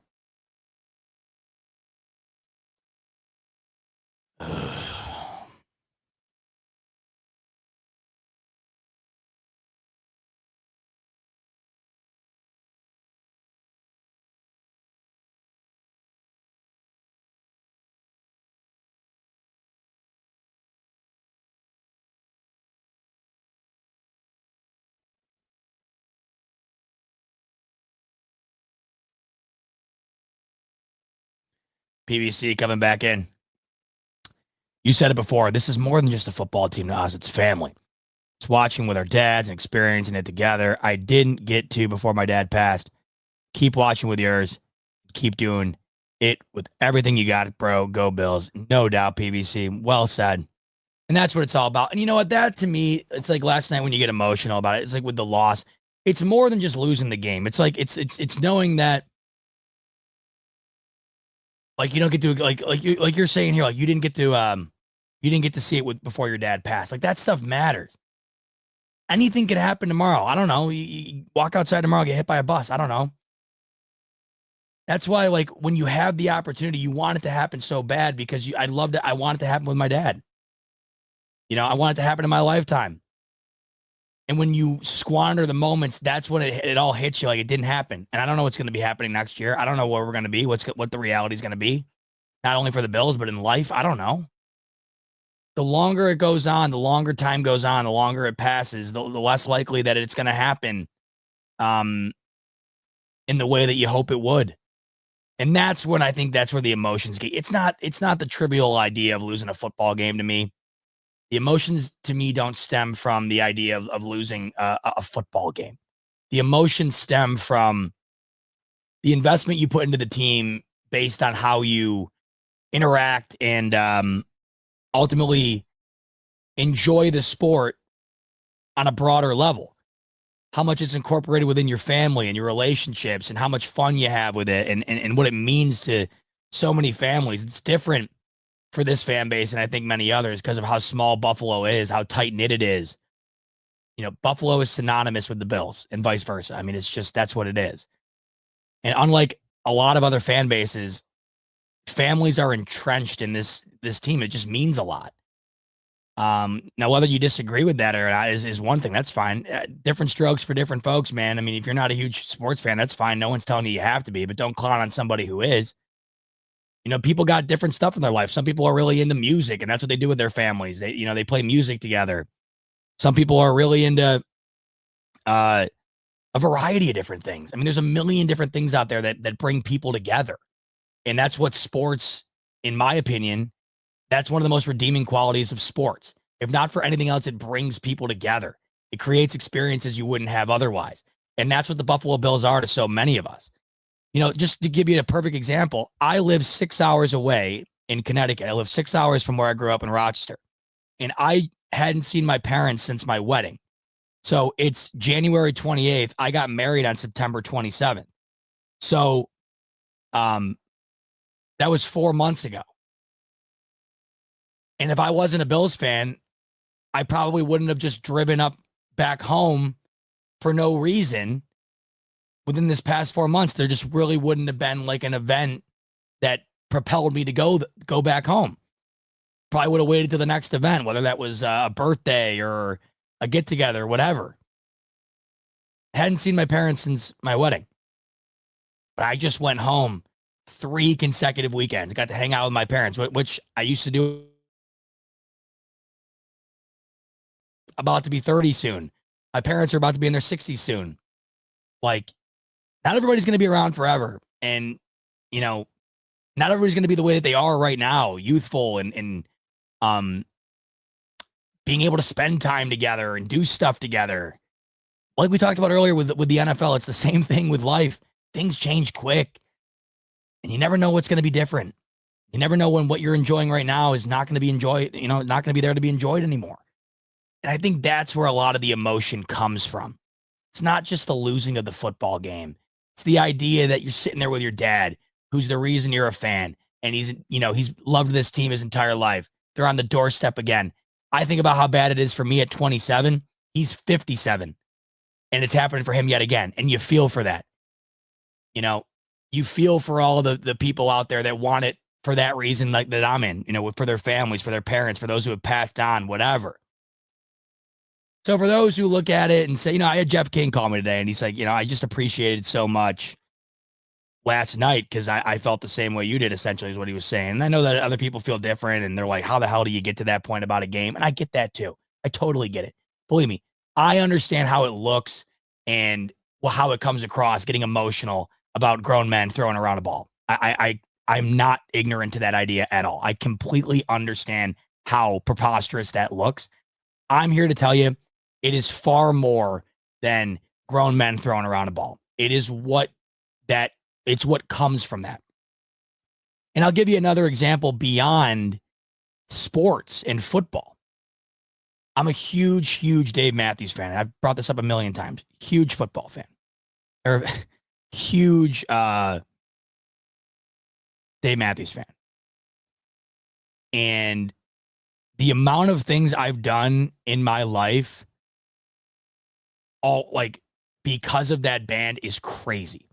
PBC coming back in. You said it before. This is more than just a football team to us. It's family. It's watching with our dads and experiencing it together. I didn't get to before my dad passed. Keep watching with yours. Keep doing it with everything you got, bro. Go Bills. No doubt, PBC. Well said. And that's what it's all about. And you know what? That to me, it's like last night when you get emotional about it. It's like with the loss. It's more than just losing the game. It's like it's knowing that, like, you don't get to like you're saying here, like you didn't get to see it before your dad passed. Like that stuff matters. Anything could happen tomorrow. I don't know. You walk outside tomorrow, get hit by a bus. I don't know. That's why, like, when you have the opportunity, you want it to happen so bad because I love that. I want it to happen with my dad. You know, I want it to happen in my lifetime. And when you squander the moments, that's when it all hits you like it didn't happen. And I don't know what's going to be happening next year. I don't know where we're going to be, what the reality is going to be, not only for the Bills, but in life. I don't know. The longer it goes on, the longer time goes on, the longer it passes, the less likely that it's going to happen in the way that you hope it would. And that's when I think that's where the emotions get. It's not the trivial idea of losing a football game to me. The emotions to me don't stem from the idea of losing a football game. The emotions stem from the investment you put into the team based on how you interact and ultimately enjoy the sport on a broader level. How much it's incorporated within your family and your relationships and how much fun you have with it and what it means to so many families. It's different for this fan base and I think many others because of how small Buffalo is, how tight-knit it is. You know, Buffalo is synonymous with the Bills and vice versa. I mean, it's just, that's what it is. And unlike a lot of other fan bases, families are entrenched in this team. It just means a lot. Now, whether you disagree with that or not is one thing. That's fine. Different strokes for different folks, man. I mean, if you're not a huge sports fan, that's fine. No one's telling you have to be, but don't clown on somebody who is. You know, people got different stuff in their life. Some people are really into music, and that's what they do with their families. They play music together. Some people are really into a variety of different things. I mean, there's a million different things out there that bring people together. And that's what sports, in my opinion, that's one of the most redeeming qualities of sports. If not for anything else, it brings people together. It creates experiences you wouldn't have otherwise. And that's what the Buffalo Bills are to so many of us. You know, just to give you a perfect example, I live 6 hours away in Connecticut. I live 6 hours from where I grew up in Rochester. And I hadn't seen my parents since my wedding. So it's January 28th. I got married on September 27th. So that was 4 months ago. And if I wasn't a Bills fan, I probably wouldn't have just driven up back home for no reason. Within this past 4 months, there just really wouldn't have been like an event that propelled me to go back home. Probably would have waited to the next event, whether that was a birthday or a get together, whatever. Hadn't seen my parents since my wedding, but I just went home 3 consecutive weekends. Got to hang out with my parents, which I used to do. About to be 30 soon. My parents are about to be in their 60s soon. Like, not everybody's going to be around forever. And, you know, not everybody's going to be the way that they are right now, youthful and being able to spend time together and do stuff together. Like we talked about earlier with the NFL, it's the same thing with life. Things change quick. And you never know what's going to be different. You never know when what you're enjoying right now is not going to be enjoyed, not going to be there to be enjoyed anymore. And I think that's where a lot of the emotion comes from. It's not just the losing of the football game. It's the idea that you're sitting there with your dad, who's the reason you're a fan. And he's loved this team his entire life. They're on the doorstep again. I think about how bad it is for me at 27. He's 57. And it's happening for him yet again. And you feel for that. You know, you feel for all the people out there that want it for that reason, like that I'm in, for their families, for their parents, for those who have passed on, whatever. So for those who look at it and say, I had Jeff King call me today and he's like, I just appreciated so much last night because I felt the same way you did, essentially, is what he was saying. And I know that other people feel different and they're like, how the hell do you get to that point about a game? And I get that too. I totally get it. Believe me, I understand how it looks and how it comes across, getting emotional about grown men throwing around a ball. I I'm not ignorant to that idea at all. I completely understand how preposterous that looks. I'm here to tell you it is far more than grown men throwing around a ball. It is it's what comes from that. And I'll give you another example beyond sports and football. I'm a huge, huge Dave Matthews fan. I've brought this up a million times. Huge football fan. Or huge Dave Matthews fan. And the amount of things I've done in my life, all like because of that band, is crazy.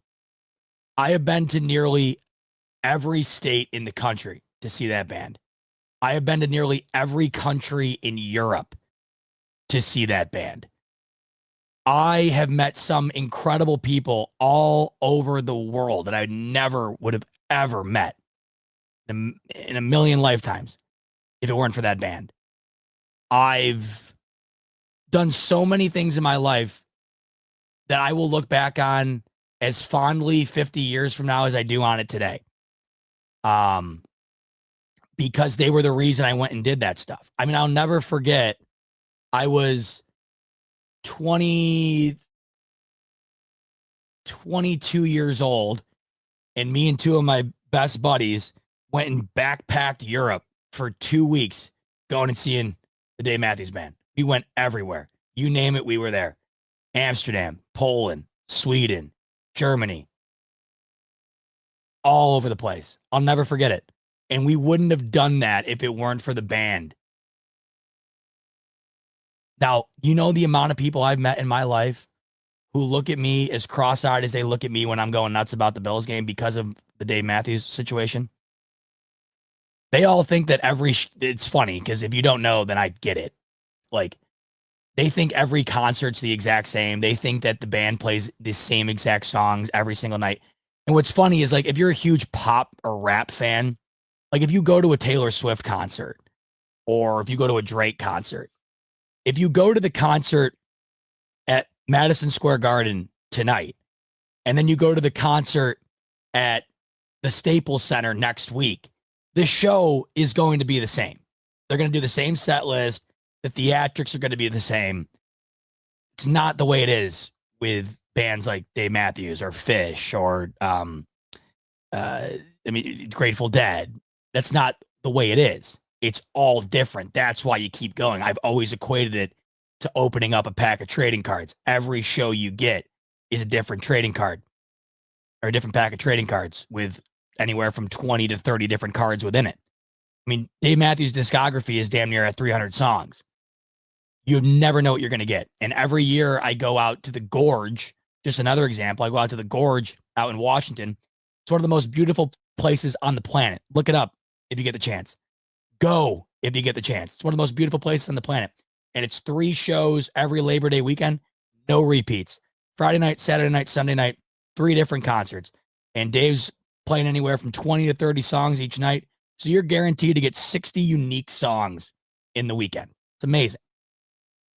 I have been to nearly every state in the country to see that band. I have been to nearly every country in Europe to see that band. I have met some incredible people all over the world that I never would have ever met in a million lifetimes if it weren't for that band. I've done so many things in my life that I will look back on as fondly 50 years from now as I do on it today. Because they were the reason I went and did that stuff. I mean, I'll never forget, I was 22 years old, and me and two of my best buddies went and backpacked Europe for 2 weeks going and seeing the Dave Matthews Band. We went everywhere. You name it, we were there. Amsterdam, Poland, Sweden, Germany, all over the place. I'll never forget it. And we wouldn't have done that if it weren't for the band. Now, you know the amount of people I've met in my life who look at me as cross-eyed as they look at me when I'm going nuts about the Bills game because of the Dave Matthews situation? They all think that it's funny because if you don't know, then I get it. Like, they think every concert's the exact same. They think that the band plays the same exact songs every single night. And what's funny is, like, if you're a huge pop or rap fan, like if you go to a Taylor Swift concert or if you go to a Drake concert, if you go to the concert at Madison Square Garden tonight, and then you go to the concert at the Staples Center next week, the show is going to be the same. They're going to do the same set list. The theatrics are going to be the same. It's not the way it is with bands like Dave Matthews or Fish or, Grateful Dead. That's not the way it is. It's all different. That's why you keep going. I've always equated it to opening up a pack of trading cards. Every show you get is a different trading card or a different pack of trading cards with anywhere from 20 to 30 different cards within it. I mean, Dave Matthews' discography is damn near at 300 songs. You never know what you're going to get. And every year I go out to the Gorge, just another example, I go out to the Gorge out in Washington. It's one of the most beautiful places on the planet. Look it up if you get the chance. Go if you get the chance. It's one of the most beautiful places on the planet. And it's 3 shows every Labor Day weekend, no repeats. Friday night, Saturday night, Sunday night, 3 different concerts. And Dave's playing anywhere from 20 to 30 songs each night. So you're guaranteed to get 60 unique songs in the weekend. It's amazing.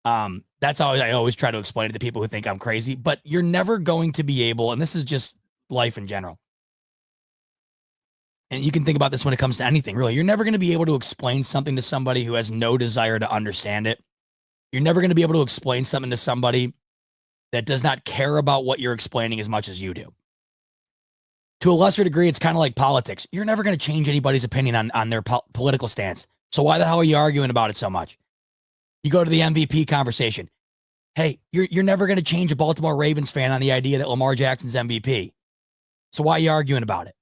That's how I always try to explain it to people who think I'm crazy, but you're never going to be able, and this is just life in general. And you can think about this when it comes to anything, really. You're never going to be able to explain something to somebody who has no desire to understand it. You're never going to be able to explain something to somebody that does not care about what you're explaining as much as you do. To a lesser degree, it's kind of like politics. You're never going to change anybody's opinion on their political stance. So why the hell are you arguing about it so much? You go to the MVP conversation. Hey, you're never going to change a Baltimore Ravens fan on the idea that Lamar Jackson's MVP. So why are you arguing about it?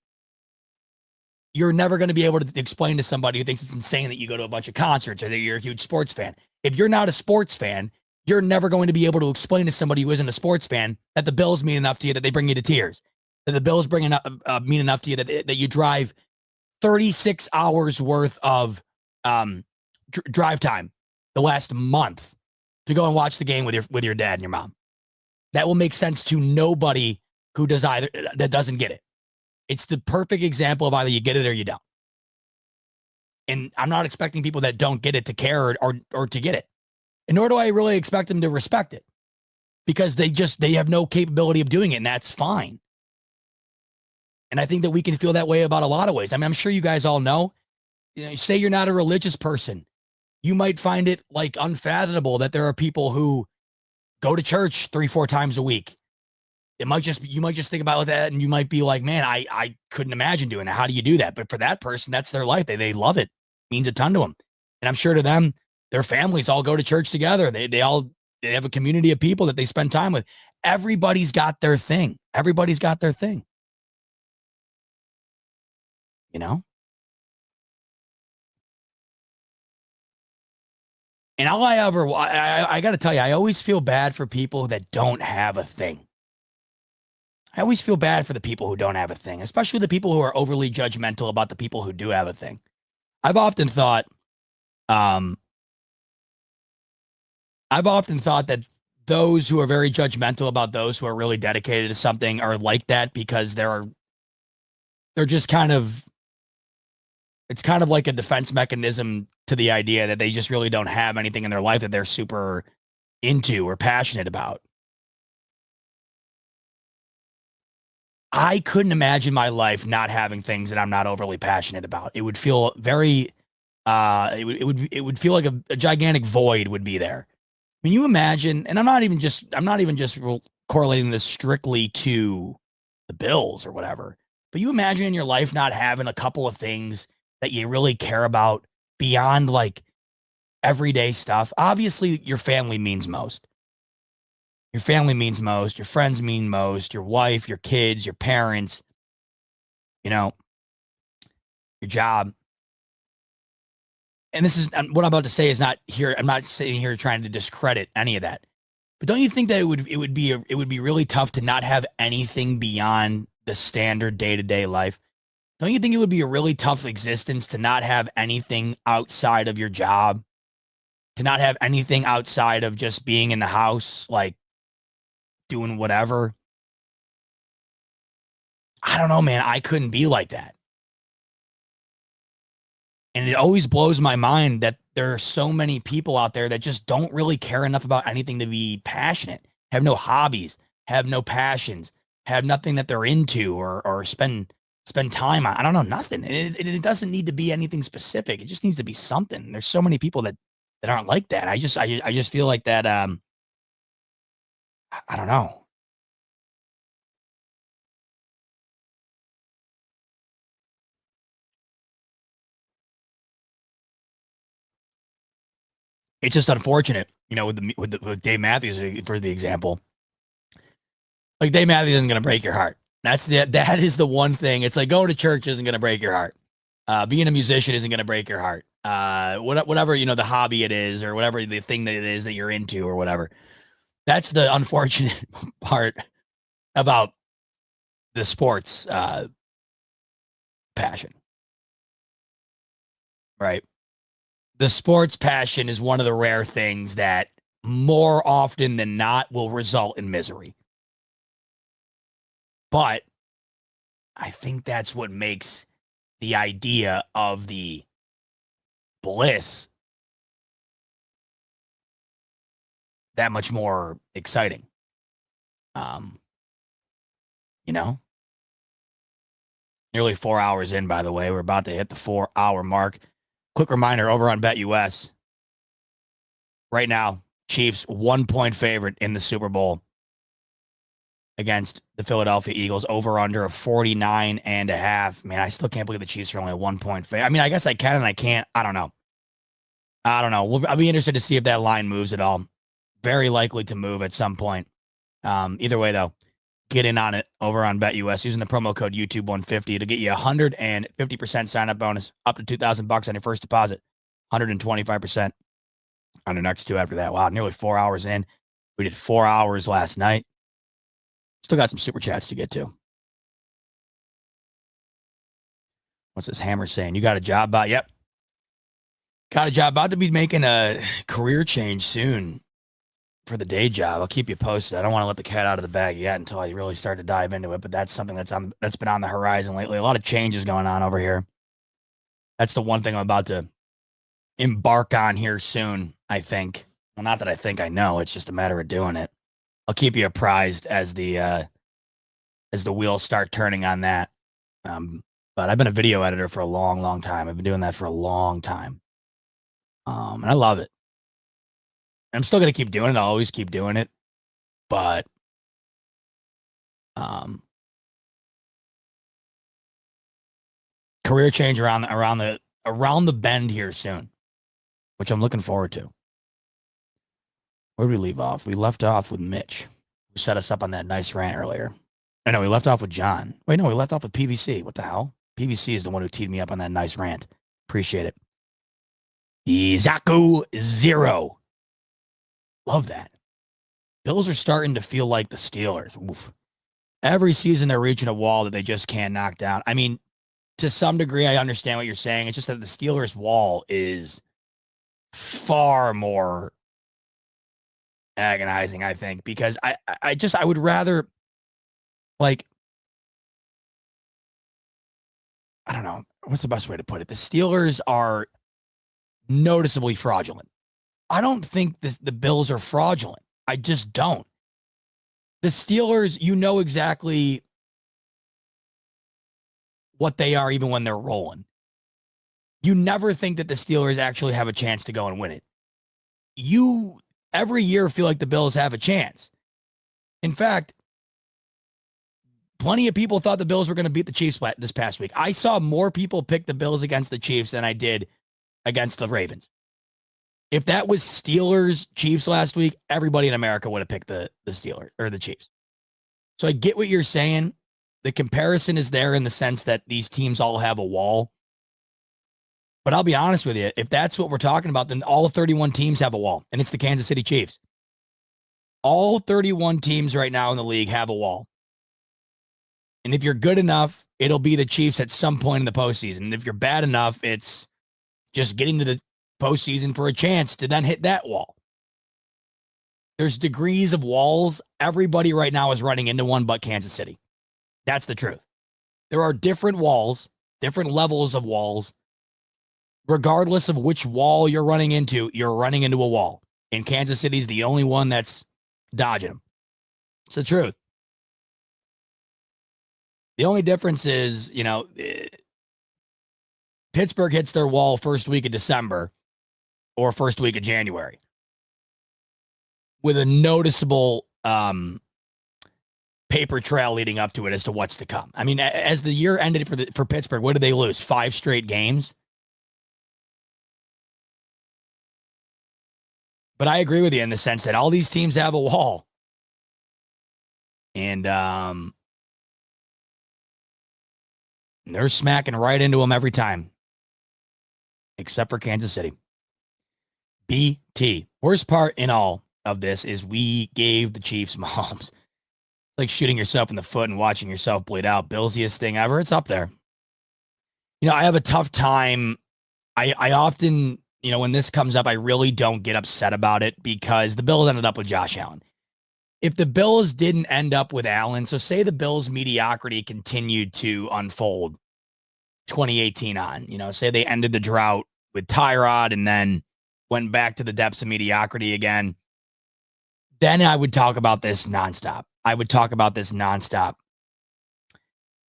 You're never going to be able to explain to somebody who thinks it's insane that you go to a bunch of concerts or that you're a huge sports fan. If you're not a sports fan, you're never going to be able to explain to somebody who isn't a sports fan that the Bills mean enough to you that they bring you to tears. That the Bills mean enough to you that you drive 36 hours worth of drive time the last month to go and watch the game with your dad and your mom. That will make sense to nobody who that doesn't get it. It's the perfect example of either you get it or you don't. And I'm not expecting people that don't get it to care or to get it. And nor do I really expect them to respect it because they have no capability of doing it, and that's fine. And I think that we can feel that way about a lot of ways. I mean, I'm sure you guys all know, say you're not a religious person. You might find it like unfathomable that there are people who go to church 3-4 times a week. You might just think about that and you might be like, man, I couldn't imagine doing that. How do you do that? But for that person, that's their life. They love it. It means a ton to them. And I'm sure to them, their families all go to church together. They have a community of people that they spend time with. Everybody's got their thing. Everybody's got their thing. You know? And all I got to tell you, I always feel bad for people that don't have a thing. I always feel bad for the people who don't have a thing, especially the people who are overly judgmental about the people who do have a thing. I've often thought that those who are very judgmental about those who are really dedicated to something are like that because they're just kind of, it's kind of like a defense mechanism to the idea that they just really don't have anything in their life that they're super into or passionate about. I couldn't imagine my life not having things that I'm not overly passionate about. It would feel very, it would feel like a gigantic void would be there. When you imagine, and I'm not even just correlating this strictly to the Bills or whatever, but you imagine in your life not having a couple of things that you really care about beyond like everyday stuff. Obviously, your family means most. Your family means most. Your friends mean most. Your wife, your kids, your parents, your job. And this is what I'm about to say is not here. I'm not sitting here trying to discredit any of that. But don't you think that it would be really tough to not have anything beyond the standard day-to-day life? Don't you think it would be a really tough existence to not have anything outside of your job? To not have anything outside of just being in the house, like doing whatever? I don't know, man. I couldn't be like that. And it always blows my mind that there are so many people out there that just don't really care enough about anything to be passionate, have no hobbies, have no passions, have nothing that they're into or spend time on. I don't know, nothing. It doesn't need to be anything specific. It just needs to be something. There's so many people that aren't like that. I just feel like that. I don't know. It's just unfortunate, with Dave Matthews for the example. Like Dave Matthews isn't going to break your heart. That is the one thing. It's like going to church isn't going to break your heart. Being a musician isn't going to break your heart. Whatever, the hobby it is or whatever the thing that it is that you're into or whatever. That's the unfortunate part about the sports passion. Right? The sports passion is one of the rare things that more often than not will result in misery. But I think that's what makes the idea of the bliss that much more exciting. Nearly 4 hours in, by the way. We're about to hit the 4-hour mark. Quick reminder, over on BetUS, right now, Chiefs 1-point favorite in the Super Bowl against the Philadelphia Eagles, over under of 49.5. Man, I still can't believe the Chiefs are only a 1-point favorite. I mean, I guess I can and I can't. I don't know. I'll be interested to see if that line moves at all. Very likely to move at some point. Either way, though, get in on it over on BetUS using the promo code YouTube150 to get you 150% sign-up bonus, up to $2,000 on your first deposit, 125% on the next two after that. Wow, nearly 4 hours in. We did 4 hours last night. Still got some super chats to get to. What's this Hammer saying? You got a job about? Yep. Got a job. About to be making a career change soon for the day job. I'll keep you posted. I don't want to let the cat out of the bag yet until I really start to dive into it, but that's something that's been on the horizon lately. A lot of changes going on over here. That's the one thing I'm about to embark on here soon, I think. Well, not that I think I know. It's just a matter of doing it. I'll keep you apprised as the wheels start turning on that. But I've been a video editor for a long, long time. I've been doing that for a long time. And I love it. I'm still going to keep doing it. I'll always keep doing it. But career change around the bend here soon, which I'm looking forward to. Where did we leave off? We left off with Mitch, who set us up on that nice rant earlier. I know we left off with John. Wait, no, we left off with PVC. What the hell? PVC is the one who teed me up on that nice rant. Appreciate it. Izaku 0. Love that. Bills are starting to feel like the Steelers. Oof. Every season they're reaching a wall that they just can't knock down. I mean, to some degree, I understand what you're saying. It's just that the Steelers' wall is far more agonizing, I think, because I would rather, like, I don't know, what's the best way to put it? The Steelers are noticeably fraudulent. I don't think the Bills are fraudulent. I just don't. The Steelers, you know exactly what they are even when they're rolling. You never think that the Steelers actually have a chance to go and win it. You every year feel like the Bills have a chance. In fact, plenty of people thought the Bills were going to beat the Chiefs this past week. I saw more people pick the Bills against the Chiefs than I did against the Ravens. If that was Steelers Chiefs last week, everybody in America would have picked the Steelers or the Chiefs. So I get what you're saying. The comparison is there in the sense that these teams all have a wall. But I'll be honest with you, if that's what we're talking about, then all 31 teams have a wall, and it's the Kansas City Chiefs. All 31 teams right now in the league have a wall. And if you're good enough, it'll be the Chiefs at some point in the postseason. And if you're bad enough, it's just getting to the postseason for a chance to then hit that wall. There's degrees of walls. Everybody right now is running into one but Kansas City. That's the truth. There are different walls, different levels of walls. Regardless of which wall you're running into a wall. And Kansas City's the only one that's dodging them. It's the truth. The only difference is, Pittsburgh hits their wall first week of December or first week of January with a noticeable paper trail leading up to it as to what's to come. I mean, as the year ended for Pittsburgh, what did they lose? 5 straight games? But I agree with you in the sense that all these teams have a wall. And they're smacking right into them every time. Except for Kansas City. BT. Worst part in all of this is we gave the Chiefs Mahomes. It's like shooting yourself in the foot and watching yourself bleed out. Billsiest thing ever. It's up there. I have a tough time. I often, when this comes up, I really don't get upset about it because the Bills ended up with Josh Allen. If the Bills didn't end up with Allen, so say the Bills' mediocrity continued to unfold 2018 on, say they ended the drought with Tyrod and then went back to the depths of mediocrity again, then I would talk about this nonstop.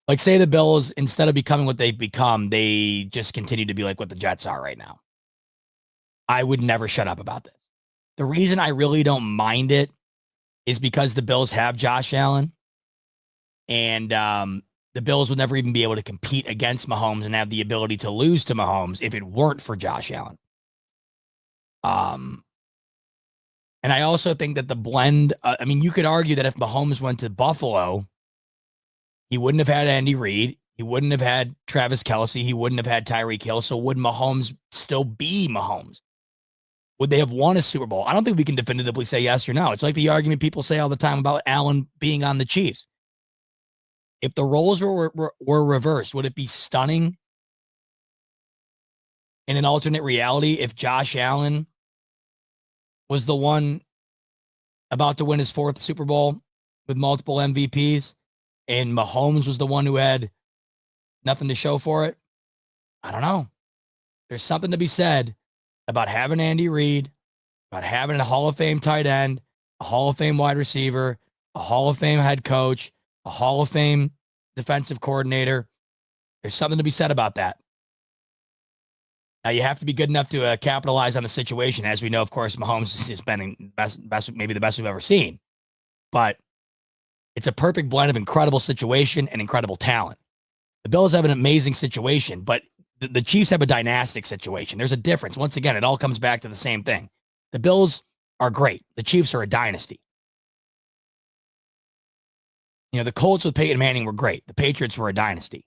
Like, say the Bills, instead of becoming what they've become, they just continue to be like what the Jets are right now. I would never shut up about this. The reason I really don't mind it is because the Bills have Josh Allen, and the Bills would never even be able to compete against Mahomes and have the ability to lose to Mahomes if it weren't for Josh Allen. And I also think that the blend, you could argue that if Mahomes went to Buffalo, he wouldn't have had Andy Reid. He wouldn't have had Travis Kelce. He wouldn't have had Tyreek Hill. So would Mahomes still be Mahomes? Would they have won a Super Bowl? I don't think we can definitively say yes or no. It's like the argument people say all the time about Allen being on the Chiefs. If the roles were reversed, would it be stunning in an alternate reality if Josh Allen was the one about to win his 4th Super Bowl with multiple MVPs and Mahomes was the one who had nothing to show for it? I don't know. There's something to be said about having Andy Reid, about having a Hall of Fame tight end, a Hall of Fame wide receiver, a Hall of Fame head coach, a Hall of Fame defensive coordinator, There's something to be said about that. Now, you have to be good enough to capitalize on the situation. As we know, of course, Mahomes has been best, maybe the best we've ever seen. But it's a perfect blend of incredible situation and incredible talent. The Bills have an amazing situation, but the Chiefs have a dynastic situation. There's a difference. Once again, it all comes back to the same thing. The Bills are great. The Chiefs are a dynasty. You know, the Colts with Peyton Manning were great. The Patriots were a dynasty.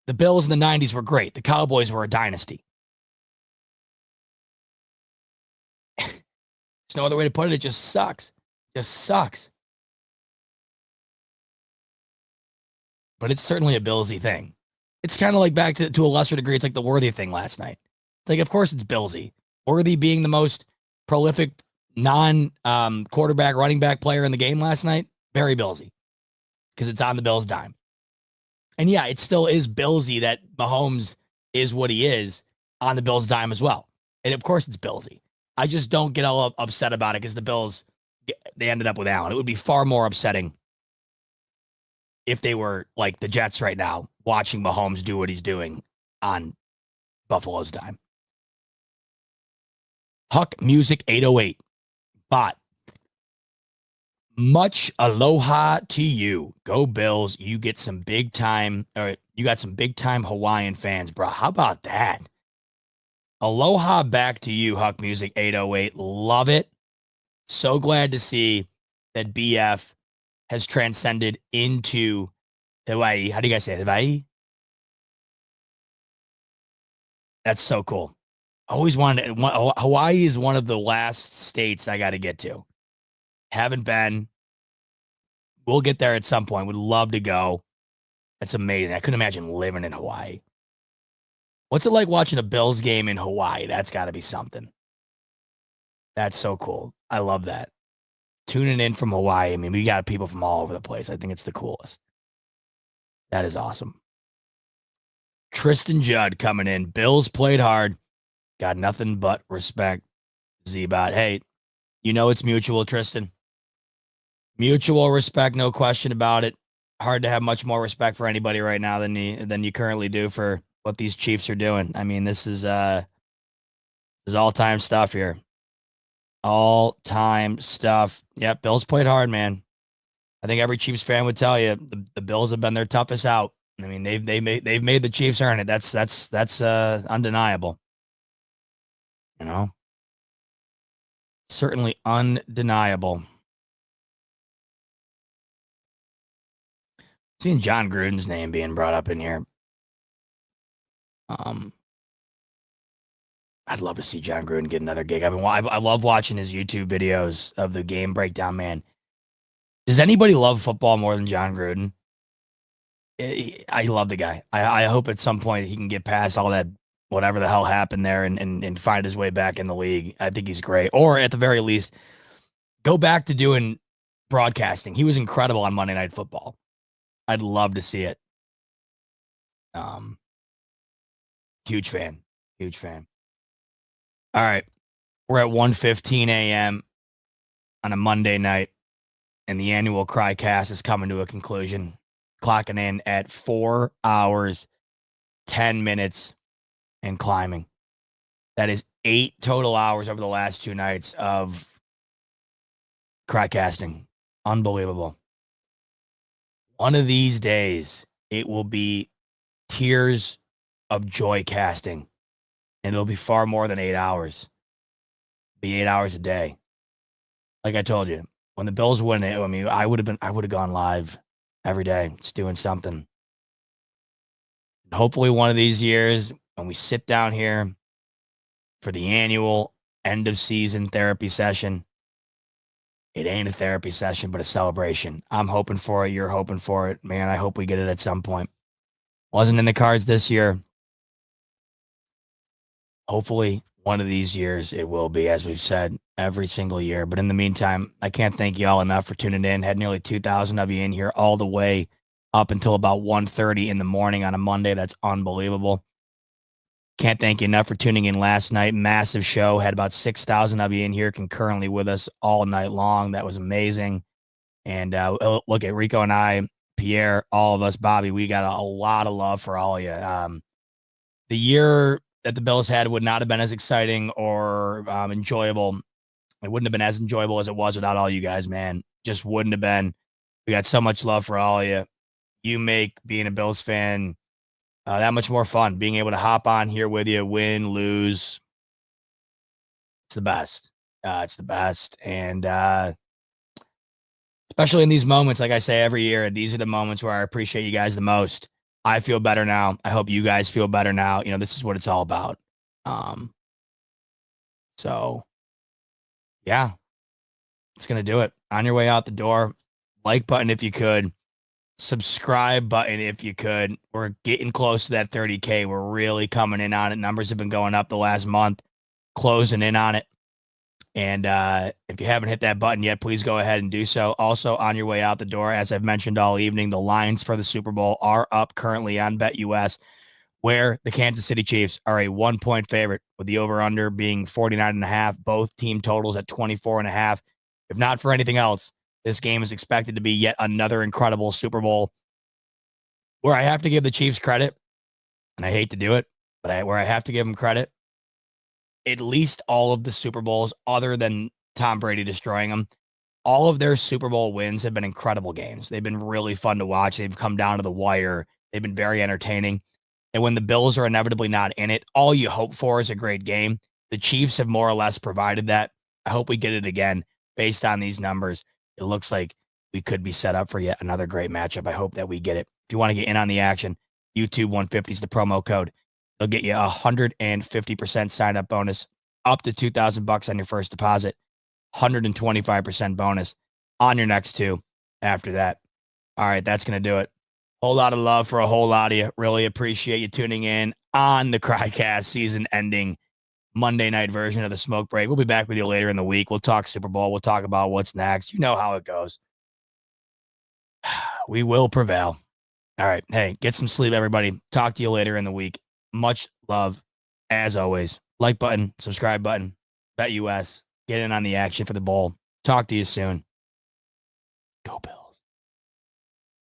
The Bills in the 90s were great. The Cowboys were a dynasty. There's no other way to put it. It just sucks. Just sucks. But it's certainly a Billsy thing. It's kind of like back to a lesser degree. It's like the Worthy thing last night. It's like, of course it's Billsy. Worthy being the most prolific non-quarterback running back player in the game last night. Very Billsy. Because it's on the Bills' dime. And yeah, it still is Billsy that Mahomes is what he is on the Bills' dime as well. And of course it's Billsy. I just don't get all upset about it because the Bills, they ended up with Allen. It would be far more upsetting if they were like the Jets right now, watching Mahomes do what he's doing on Buffalo's dime. Huck Music 808. Bot. Much aloha to you. Go Bills. You get some big time, or you got some big time Hawaiian fans, bro. How about that? Aloha back to you, Huck Music 808. Love it. So glad to see that BF has transcended into Hawaii. How do you guys say it? Hawaii? That's so cool. Always wanted Hawaii is one of the last states I got to get to. Haven't been. We'll get there at some point. Would love to go. That's amazing. I couldn't imagine living in Hawaii. What's it like watching a Bills game in Hawaii? That's got to be something. That's so cool. I love that. Tuning in from Hawaii. I mean, we got people from all over the place. I think it's the coolest. That is awesome. Tristan Judd coming in. Bills played hard. Got nothing but respect. Zbot. Hey, you know it's mutual, Tristan. Mutual respect, no question about it. Hard to have much more respect for anybody right now than you currently do for what these Chiefs are doing. I mean, this is all-time stuff here. All-time stuff. Yep, Bills played hard, man. I think every Chiefs fan would tell you the Bills have been their toughest out. I mean, they've made the Chiefs earn it. That's undeniable. You know? Certainly undeniable. Seeing John Gruden's name being brought up in here. I'd love to see John Gruden get another gig. I love watching his YouTube videos of the game breakdown, man. Does anybody love football more than John Gruden? I love the guy. I hope at some point he can get past all that, whatever the hell happened there, and find his way back in the league. I think he's great. Or at the very least, go back to doing broadcasting. He was incredible on Monday Night Football. I'd love to see it. Huge fan. Huge fan. All right. We're at 1:15 a.m. on a Monday night, and the annual CryCast is coming to a conclusion, clocking in at 4 hours, 10 minutes, and climbing. That is 8 total hours over the last 2 nights of CryCasting. Unbelievable. One of these days, it will be tears of joy casting, and it'll be far more than 8 hours. It'll be 8 hours a day. Like I told you, when the Bills win it, I mean, I would have gone live every day, just doing something. And hopefully, one of these years, when we sit down here for the annual end of season therapy session, it ain't a therapy session, but a celebration. I'm hoping for it. You're hoping for it. Man, I hope we get it at some point. Wasn't in the cards this year. Hopefully, one of these years it will be, as we've said, every single year. But in the meantime, I can't thank you all enough for tuning in. Had nearly 2,000 of you in here all the way up until about 1:30 in the morning on a Monday. That's unbelievable. Can't thank you enough for tuning in last night. Massive show. Had about 6,000 of you in here concurrently with us all night long. That was amazing. And look at Rico and I, Pierre, all of us, Bobby, we got a lot of love for all of you. The year that the Bills had would not have been as exciting or enjoyable. It wouldn't have been as enjoyable as it was without all you guys, man. Just wouldn't have been. We got so much love for all of you. You make being a Bills fan that much more fun. Being able to hop on here with you, win, lose. It's the best. It's the best. And especially in these moments, like I say every year, these are the moments where I appreciate you guys the most. I feel better now. I hope you guys feel better now. This is what it's all about. So, yeah, it's going to do it. On your way out the door, like button if you could. Subscribe button if you could. We're getting close to that 30K. We're really coming in on it. Numbers have been going up the last month, closing in on it. And if you haven't hit that button yet, please go ahead and do so. Also, on your way out the door, as I've mentioned all evening, the lines for the Super Bowl are up currently on BetUS, where the Kansas City Chiefs are a 1-point favorite, with the over-under being 49.5, both team totals at 24.5. If not for anything else, this game is expected to be yet another incredible Super Bowl, where I have to give the Chiefs credit, and I hate to do it, but where I have to give them credit, at least all of the Super Bowls, other than Tom Brady destroying them, all of their Super Bowl wins have been incredible games. They've been really fun to watch. They've come down to the wire. They've been very entertaining. And when the Bills are inevitably not in it, all you hope for is a great game. The Chiefs have more or less provided that. I hope we get it again based on these numbers. It looks like we could be set up for yet another great matchup. I hope that we get it. If you want to get in on the action, YouTube 150 is the promo code. They'll get you 150% sign up bonus, up to $2,000 on your first deposit, 125% bonus on your next two after that. All right, that's going to do it. Whole lot of love for a whole lot of you. Really appreciate you tuning in on the Crycast season ending Monday night version of the Smoke Break. We'll be back with you later in the week. We'll talk Super Bowl. We'll talk about what's next. You know how it goes. We will prevail. All right. Hey, get some sleep, everybody. Talk to you later in the week. Much love, as always. Like button, subscribe button, BetUS. Get in on the action for the bowl. Talk to you soon. Go Bills.